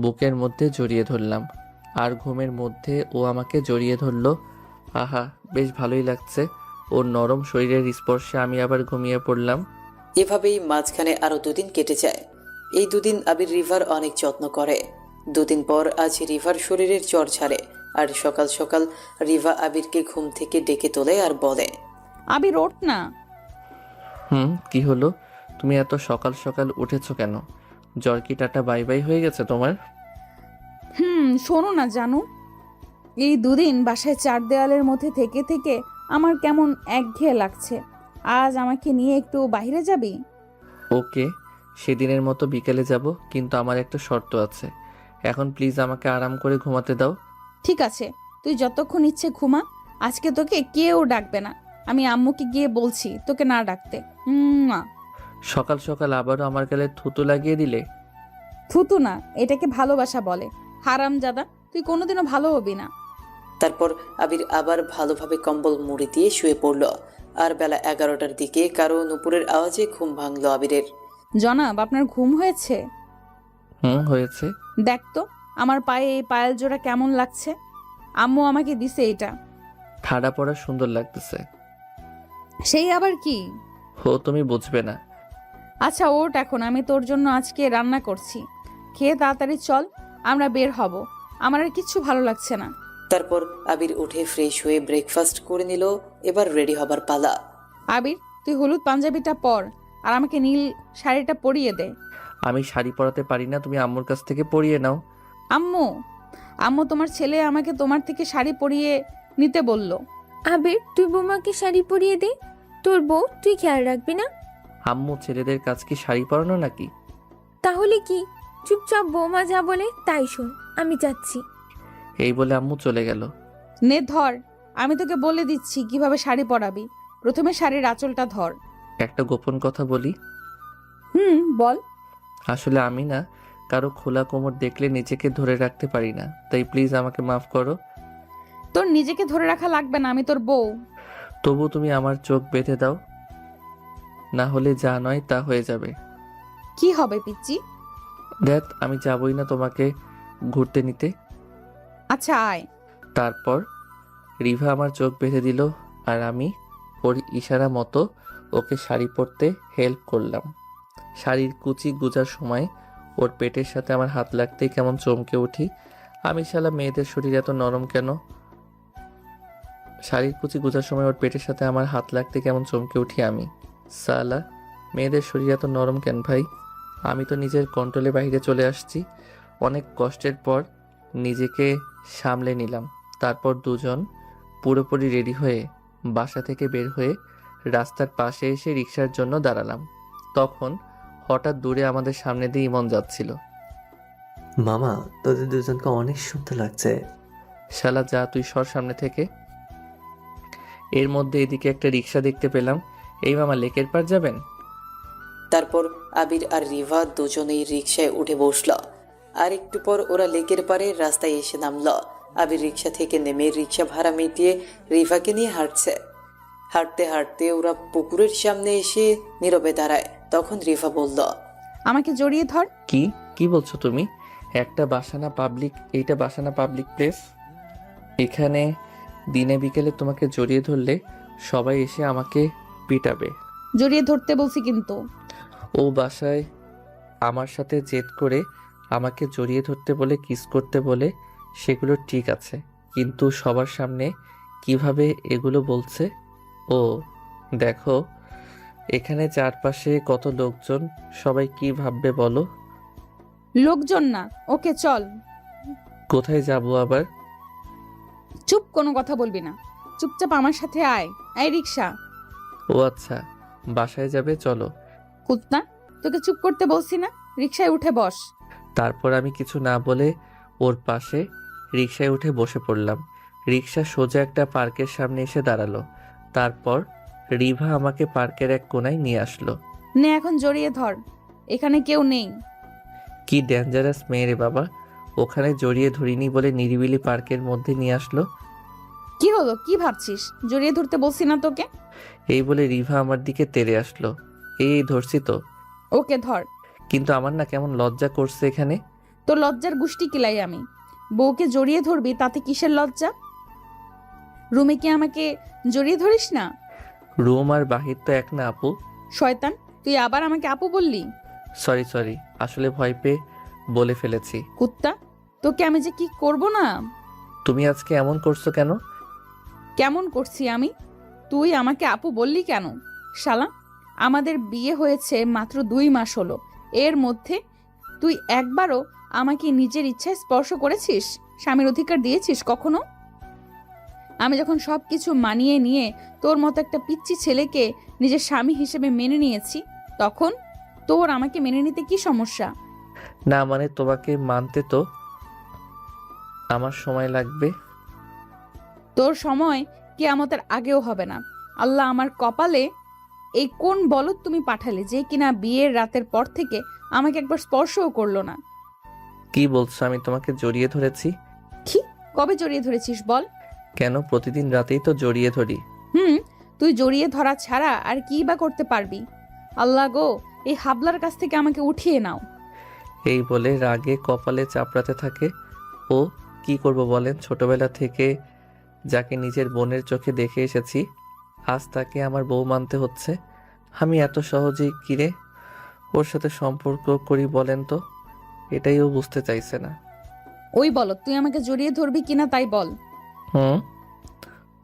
বুকের মধ্যে জড়িয়ে ধরলাম। আর ঘুমের মধ্যে ও আমাকে জড়িয়ে ধরলো। আহা, বেশ ভালোই লাগছে। ওর নরম শরীরের স্পর্শে আমি আবার ঘুমিয়ে পড়লাম। এভাবেই মাঝখানে আরো 2 দিন কেটে যায়। এই 2 দিন আবির রিভার অনেক যত্ন করে। 2 দিন পর আজ রিভার শরীরের জ্বর ছাড়ে, আর সকাল সকাল রিভা আবিরকে ঘুম থেকে ডেকে তোলে আর বলে, আবির ওঠ না। কি হলো? তুমি এত সকাল সকাল উঠেছো কেন? জ্বর কি টাটা বাই বাই হয়ে গেছে তোমার? শোনো না জানু, এই 2 দিন বাসায় 4 দেওয়ালের মধ্যে থেকে থেকে আমার কেমন একঘেয়ে লাগছে। আজ আমাকে নিয়ে একটু বাইরে যাবি? ওকে, সেদিনের মতো বিকেলে যাব, কিন্তু আমার একটা শর্ত আছে। এখন প্লিজ আমাকে আরাম করে ঘুমাতে দাও। ঠিক আছে, তুই যতক্ষণ ইচ্ছে ঘুমা। আজকে তোকে কেউ ডাকবে না, আমি আম্মুকে গিয়ে বলছি তোকে না ডাকতে। সকাল সকাল আবারও আমার গালে থুতু লাগিয়ে দিলে। থুতু না, এটাকে ভালোবাসা বলে। হারামজাদা, তুই কোনোদিনও ভালো হবি না। তারপর আবির আবার ভালোভাবে কম্বল মুড়ি দিয়ে শুয়ে পড়ল। আর বেলা 11টার দিকে কারো নুপুরের আওয়াজে ঘুম ভাঙল আবিরের। জনাব, আপনার ঘুম হয়েছে? হয়েছে। দেখ তো আমার পায়ে এই পায়েল জোড়া কেমন লাগছে। আম্মু আমাকে দিছে এটা। ঠাডা পড়া সুন্দর লাগতেছে। সেই আবার কি? তুমি বুঝবে না। আচ্ছা ওঠ, এখন আমি তোর জন্য আজকে রান্না করছি। খেয়ে তাড়াতাড়ি চল, আমরা বের হব। আমার আর কিচ্ছু ভালো লাগছে না। তারপর আবির উঠে ফ্রেশ হয়ে ব্রেকফাস্ট করে নিল। এবার রেডি হবার পালা। আবির, তুই হলুদ পাঞ্জাবিটা পর আর আমাকে নীল শাড়িটা পরিয়ে দে। আমি শাড়ি পরাতে পারি না, তুমি আম্মুর কাছ থেকে পরিয়ে নাও। আম্মু, আম্মু তোমার ছেলে আমাকে তোমার থেকে শাড়ি পরিয়ে নিতে বলল। আবির, তুই বৌমাকে শাড়ি পরিয়ে দে। তোর বউ, তুই খেয়াল রাখবি না? আম্মু, ছেলেদের কাজ কি শাড়ি পরানো নাকি? তাহলে কি? চুপচাপ বৌমা যা বলে তাই শোন, আমি যাচ্ছি। এই বলে আম্মু চলে গেল। নে ধর, আমি তোকে বলে দিচ্ছি কিভাবে শাড়ি পরাবি। প্রথমে শাড়ির আঁচলটা ধর। একটা গোপন কথা বলি। বল। আসলে আমি না কারো খোলা কোমর দেখলে নিজেকে ধরে রাখতে পারি না, তাই প্লিজ আমাকে মাফ করো। তোর নিজেকে ধরে রাখা লাগবে না, আমি তোর বউ। তবু তুমি আমার চোখ বেঁধে দাও, না হলে যা নয় তা হয়ে যাবে। কি হবে পিচ্চি? দেখ, আমি যাবই না তোমাকে ঘুরতে নিতে। আচ্ছা আয়। তারপর রিভা আমার চোখ বেঁধে দিল, আর আমি ওর ইশারা মতো ওকে শাড়ি পরতে হেল্প করলাম। শাড়ির কুচি গুজার সময় ওর পেটের সাথে আমার হাত লাগতেই কেমন চমকে উঠি। আমি শালা মেয়েদের শরীর এত নরম কেন? শাড়ির কুচি গোছার সময় ওর পেটের সাথে আমার হাত লাগতে কেমন চমকে উঠি আমি। সালা মেয়েদের শরীর এত নরম কেন ভাই? আমি তো নিজের কন্ট্রোলের বাইরে চলে আসছি। অনেক কষ্টের পর নিজেকে সামলে নিলাম। তারপর দুজন পুরোপুরি রেডি হয়ে বাসা থেকে বের হয়ে রাস্তার পাশে এসে রিকশার জন্য দাঁড়ালাম। তখন হঠাৎ দূরে আমাদের সামনে দিয়ে ইমন যাচ্ছিল। মামা, তোদের দুজনকে অনেক সুন্দর লাগছে। শালা যা, তুই সর সামনে থেকে। এর মধ্যে এদিকে একটা রিকশা দেখতে পেলাম। এই মামা লেকের পার যাবেন? তারপর আবির আর রিভা দুজনেই রিকশায় উঠে বসল। আর একটু পর ওরা লেকের পারে রাস্তায় এসে নামল। আবির রিকশা থেকে নেমে রিকশা ভাড়া মিটিয়ে রিভাকে নিয়ে হাঁটছে। হাঁটতে হাঁটতে ওরা পুকুরের সামনে এসে নীরবে দাঁড়ায়। তখন রিভা বলল, আমাকে জড়িয়ে ধর। কি কি বলছো তুমি? এইটা বাসানা পাবলিক প্লেস। এখানে দিনে বিকেলে তোমাকে জড়িয়ে ধরলে সবাই এসে আমাকে পিটাবে। জড়িয়ে ধরতে বলছি কিন্তু। ও বাসায় আমার সাথে জেদ করে আমাকে জড়িয়ে ধরতে বলে, কিস করতে বলে, সেগুলো ঠিক আছে, কিন্তু সবার সামনে কিভাবে এগুলো বলছে? ও দেখো, এখানে চারপাশে কত লোকজন, সবাই কি ভাববে বলো? লোকজন না, ওকে চল। কোথায় যাব আবার? চুপ, কোনো কথা বলবি না। চুপচাপ আমার সাথে আয়। এই রিকশা। ও আচ্ছা, বাসায় যাবে, চলো। কুত্তা, তোকে চুপ করতে বলছি না? রিকশায় উঠে বস। তারপর আমি কিছু না বলে ওর পাশে রিকশায় উঠে বসে পড়লাম। রিকশা সোজা একটা পার্কের সামনে এসে দাঁড়ালো। তারপর রিভা আমাকে পার্কের এক কোনায় নিয়ে আসলো। নে এখন জড়িয়ে ধর, এখানে কেউ নেই। কি ডেঞ্জারাস মেয়ে রে বাবা! ওখানে জড়িয়ে ধরিনি বলে নিরিবিলি পার্কের মধ্যে নিয়ে আসলো। কি হলো, কি ভাবছিস? জড়িয়ে ধরতে বলছি না তোকে? এই বলে রিভা আমার দিকে তেড়ে আসলো। এই ধরছি তো। ওকে ধর। কিন্তু আমার না কেমন লজ্জা করছে এখানে। তোর লজ্জার গুষ্টি কিলাই আমি। বউকে জড়িয়ে ধরবি, তাতে কিসের লজ্জা? রুমে কি আমাকে জড়িয়ে ধরিস না? রুম আর বাহির তো এক না আপু। শয়তান, তুই আবার আমাকে আপু বললি? সরি, আসলে ভয় পেয়ে বলে ফেলেছি। কুত্তা, তোকে আমি যে কি করব না। তুমি আজকে এমন করছো কেন? কেমন করছি আমি? তুই আমাকে আপু বললি কেন? শালা, আমাদের বিয়ে হয়েছে মাত্র 2 মাস হলো। এর মধ্যে তুই একবারও আমাকে নিজের ইচ্ছায় স্পর্শ করেছিস? স্বামীর অধিকার দিয়েছিস কখনো? আমি যখন সব কিছু মানিয়ে নিয়ে তোর মতো একটা পিচ্চি ছেলেকে নিজের স্বামী হিসেবে মেনে নিয়েছি, তখন তোর আমাকে মেনে নিতে কি সমস্যা? না মানে তোমাকে মানতে তো আমার সময় লাগবে। তোর সময় কিয়ামতের আগেও হবে না। আল্লাহ আমার কপালে এই কোন বলদ তুমি পাঠালে, যে কিনা বিয়ের রাতের পর থেকে আমাকে একবার স্পর্শও করলো না। কি বলছো? আমি তোমাকে জড়িয়ে ধরেছি? কি? কবে জড়িয়ে ধরেছিস বল? কেন, প্রতিদিন রাতেই তো জড়িয়ে ধরি। তুই জড়িয়ে ধরা ছাড়া আর কি বা করতে পারবি? আল্লাহ গো, এই হাবলার কাছ থেকে আমাকে উঠিয়ে নাও। এই বলে রাগে কপালে চাপড়াতে থাকে। ও কি করব বলেন? ছোটবেলা থেকে যাকে নিজের বোনের চোখে দেখে এসেছি, আজ তাকে আমার বউ মানতে হচ্ছে। আমি এত সহজেই কিরে ওর সাথে সম্পর্ক করি বলেন তো? এটাই ও বুঝতে চাইছে না। ওই বল, তুই আমাকে জড়িয়ে ধরবি কিনা তাই বল।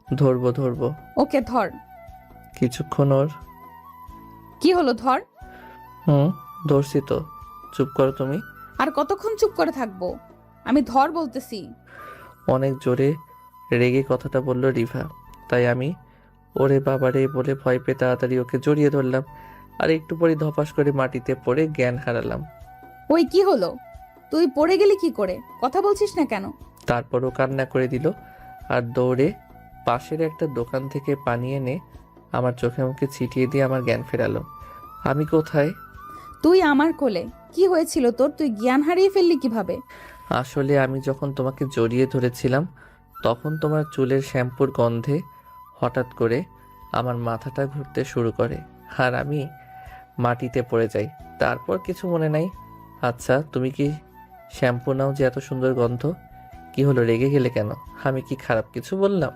ধরবো। ওকে ধর। কিছুক্ষণ ওর। কি হলো, ধর। ধরছি তো। চুপ করো তুমি। আর কতক্ষণ চুপ করে থাকবো? আমি ধর বলতেছি। অনেক জোরে রেগে কথাটা বলল রিভা, তাই আমি ওরে বাবারে বলে ভয় পেয়ে তাড়াতাড়ি ওকে জড়িয়ে ধরলাম। আর একটু পরে ধপাস করে মাটিতে পড়ে জ্ঞান হারালাম। ওই কি হলো? তুই পড়ে গেলি কি করে? কথা বলছিস না কেন? তারপরও কান্না করে দিল আর দৌড়ে পাশের একটা দোকান থেকে পানি এনে আমার চোখে মুখে ছিটিয়ে দিয়ে আমার জ্ঞান ফেরালো। আমি কোথায়? তুই আমার কোলে। কি হয়েছিল তোর? তুই জ্ঞান হারিয়ে ফেললি কিভাবে? আসলে আমি যখন তোমাকে জড়িয়ে ধরেছিলাম, তখন তোমার চুলের শ্যাম্পুর গন্ধে হঠাৎ করে আমার মাথাটা ঘুরতে শুরু করে আর আমি মাটিতে পড়ে যাই। তারপর কিছু মনে নাই। আচ্ছা, তুমি কি শ্যাম্পু নাও যে এত সুন্দর গন্ধ? কি হলো, রেগে গেলে কেন? আমি কি খারাপ কিছু বললাম?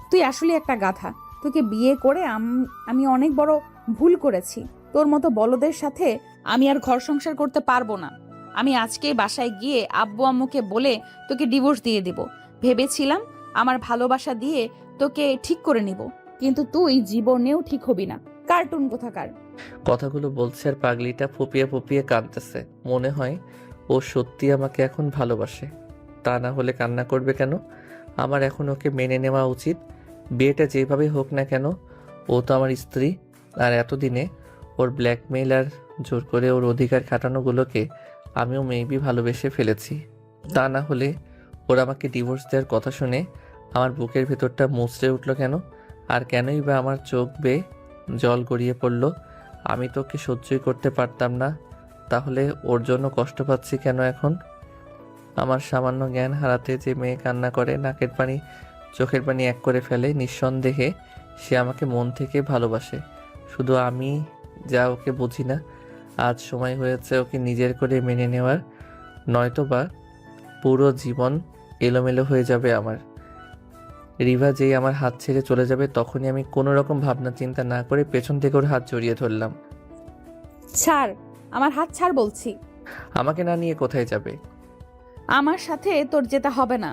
তুই আসলে একটা গাধা। তোকে বিয়ে করে আমি অনেক বড় ভুল করেছি। তোর মতো বলদের সাথে আমি আর ঘর সংসার করতে পারবো না। আমি আজকেই বাসায় গিয়ে আব্বু আম্মুকে বলে তোকে ডিভোর্স দিয়ে দিব। ভেবেছিলাম আমার ভালোবাসা দিয়ে তোকে ঠিক করে নিব, কিন্তু তুই জীবনেও ঠিক হবি না। কার্টুন কোথাকার। কথাগুলো বলছে আর পাগলিটা ফুপিয়ে ফুপিয়ে কাঁদতেছে। মনে হয় ও সত্যি আমাকে এখন ভালোবাসে, তা না হলে কান্না করবে কেন? আমার এখন ওকে মেনে নেওয়া উচিত। বিয়েটা যেভাবে হোক না কেন, ও তো আমার স্ত্রী। আর এতদিনে ওর ব্ল্যাকমেইল আর জোর করে ওর অধিকার খাটানোগুলোকে আমিও মেবি ভালোবেসে ফেলেছি। তা না হলে ওর আমাকে ডিভোর্স দেওয়ার কথা শুনে আমার বুকের ভেতরটা মুচড়ে উঠলো কেন? আর কেনই বা আমার চোখ বেয়ে জল গড়িয়ে পড়ল? আমি তো ওকে সহ্যই করতে পারতাম না, তাহলে ওর জন্য কষ্ট পাচ্ছি কেন এখন? আমার সামান্য জ্ঞান হারাতে যে মেয়ে কান্না করে, নাকের পানি চোখের পানি এক করে ফেলে, নিঃসন্দেহে সে আমাকে মন থেকে ভালোবাসে। শুধু আমি যা ওকে বুঝি না। আজ সময় হয়েছে ওকে নিজের করে মেনে নেওয়ার, নয়তোবা পুরো জীবন এলোমেলো হয়ে যাবে আমার। রিভা যেই আমার হাত ছেড়ে চলে যাবে তখনই আমি কোনো রকম ভাবনা চিন্তা না করে পেছন থেকে ওর হাত জড়িয়ে ধরলাম। ছাড়, আমার হাত ছাড় বলছি। আমাকে না নিয়ে কোথায় যাবে? আমার সাথে তোর যেতে হবে না।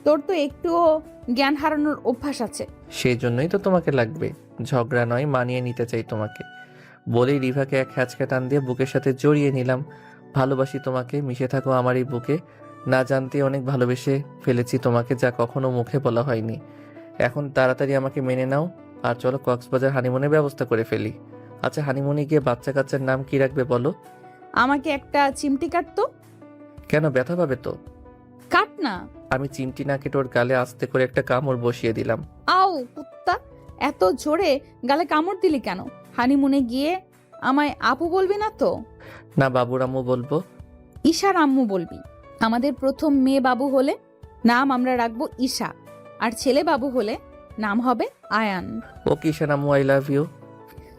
তোর তো একটুও জ্ঞান হারানোর অভ্যাস আছে। সেই জন্যই তো তোমাকে লাগবে, ঝগড়া নয়, মানিয়ে নিতে চাই তোমাকে। বলেই রিভাকে এক হ্যাচকা টান দিয়ে বুকের সাথে জড়িয়ে নিলাম। ভালোবাসি তোমাকে, মিশে থাকো আমার এই বুকে। না জানতে অনেক ভালোবেসে ফেলেছি তোমাকে, যা কখনো মুখে বলা হয়নি। এখন তাড়াতাড়ি আমাকে মেনে নাও আর চলো কক্সবাজার হানিমুনের ব্যবস্থা করে ফেলি। আচ্ছা, হানিমুনে গিয়ে বাচ্চা কাচ্চার নাম কি রাখবে বলো? আমাকে একটা চিমটি কাটতো। কেন, ব্যথা পাবে তো? কাট না। আমি চিমটি না কেটে ওর গালে আস্তে করে একটা কামড় বসিয়ে দিলাম। আও কুত্তা, এত জোরে গালে কামড় দিলি কেন? হানিমুনে গিয়ে আমায় আপু বলবি না তো? না, বাবুর আম্মু বলবো। ঈশার আম্মু বলবি। আমাদের প্রথম মেয়ে বাবু হলে নাম আমরা রাখবো ঈশা, আর ছেলে বাবু হলে নাম হবে আয়ান। ও কিষান আম্মু, আই লাভ ইউ।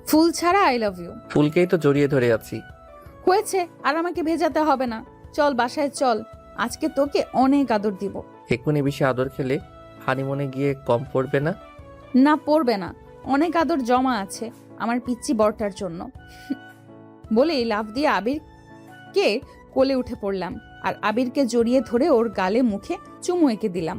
ফুল ছাড়া আই লাভ ইউ। ফুলকেই তো জড়িয়ে ধরে আছি। হয়েছে, আর আমাকে ভেজাতে হবে না। চল বাসায় চল, আজকে তোকে অনেক আদর দিব। এক্ষুনি বেশি আদর খেলে হানিমুনে গিয়ে কম পড়বে না? না, পড়বে না, অনেক আদর জমা আছে আমার পিচ্চি বরটার জন্য। বলেই লাফ দিয়ে আবিরকে কোলে উঠে পড়লাম আর আবিরকে জড়িয়ে ধরে ওর গালে মুখে চুমু এঁকে দিলাম।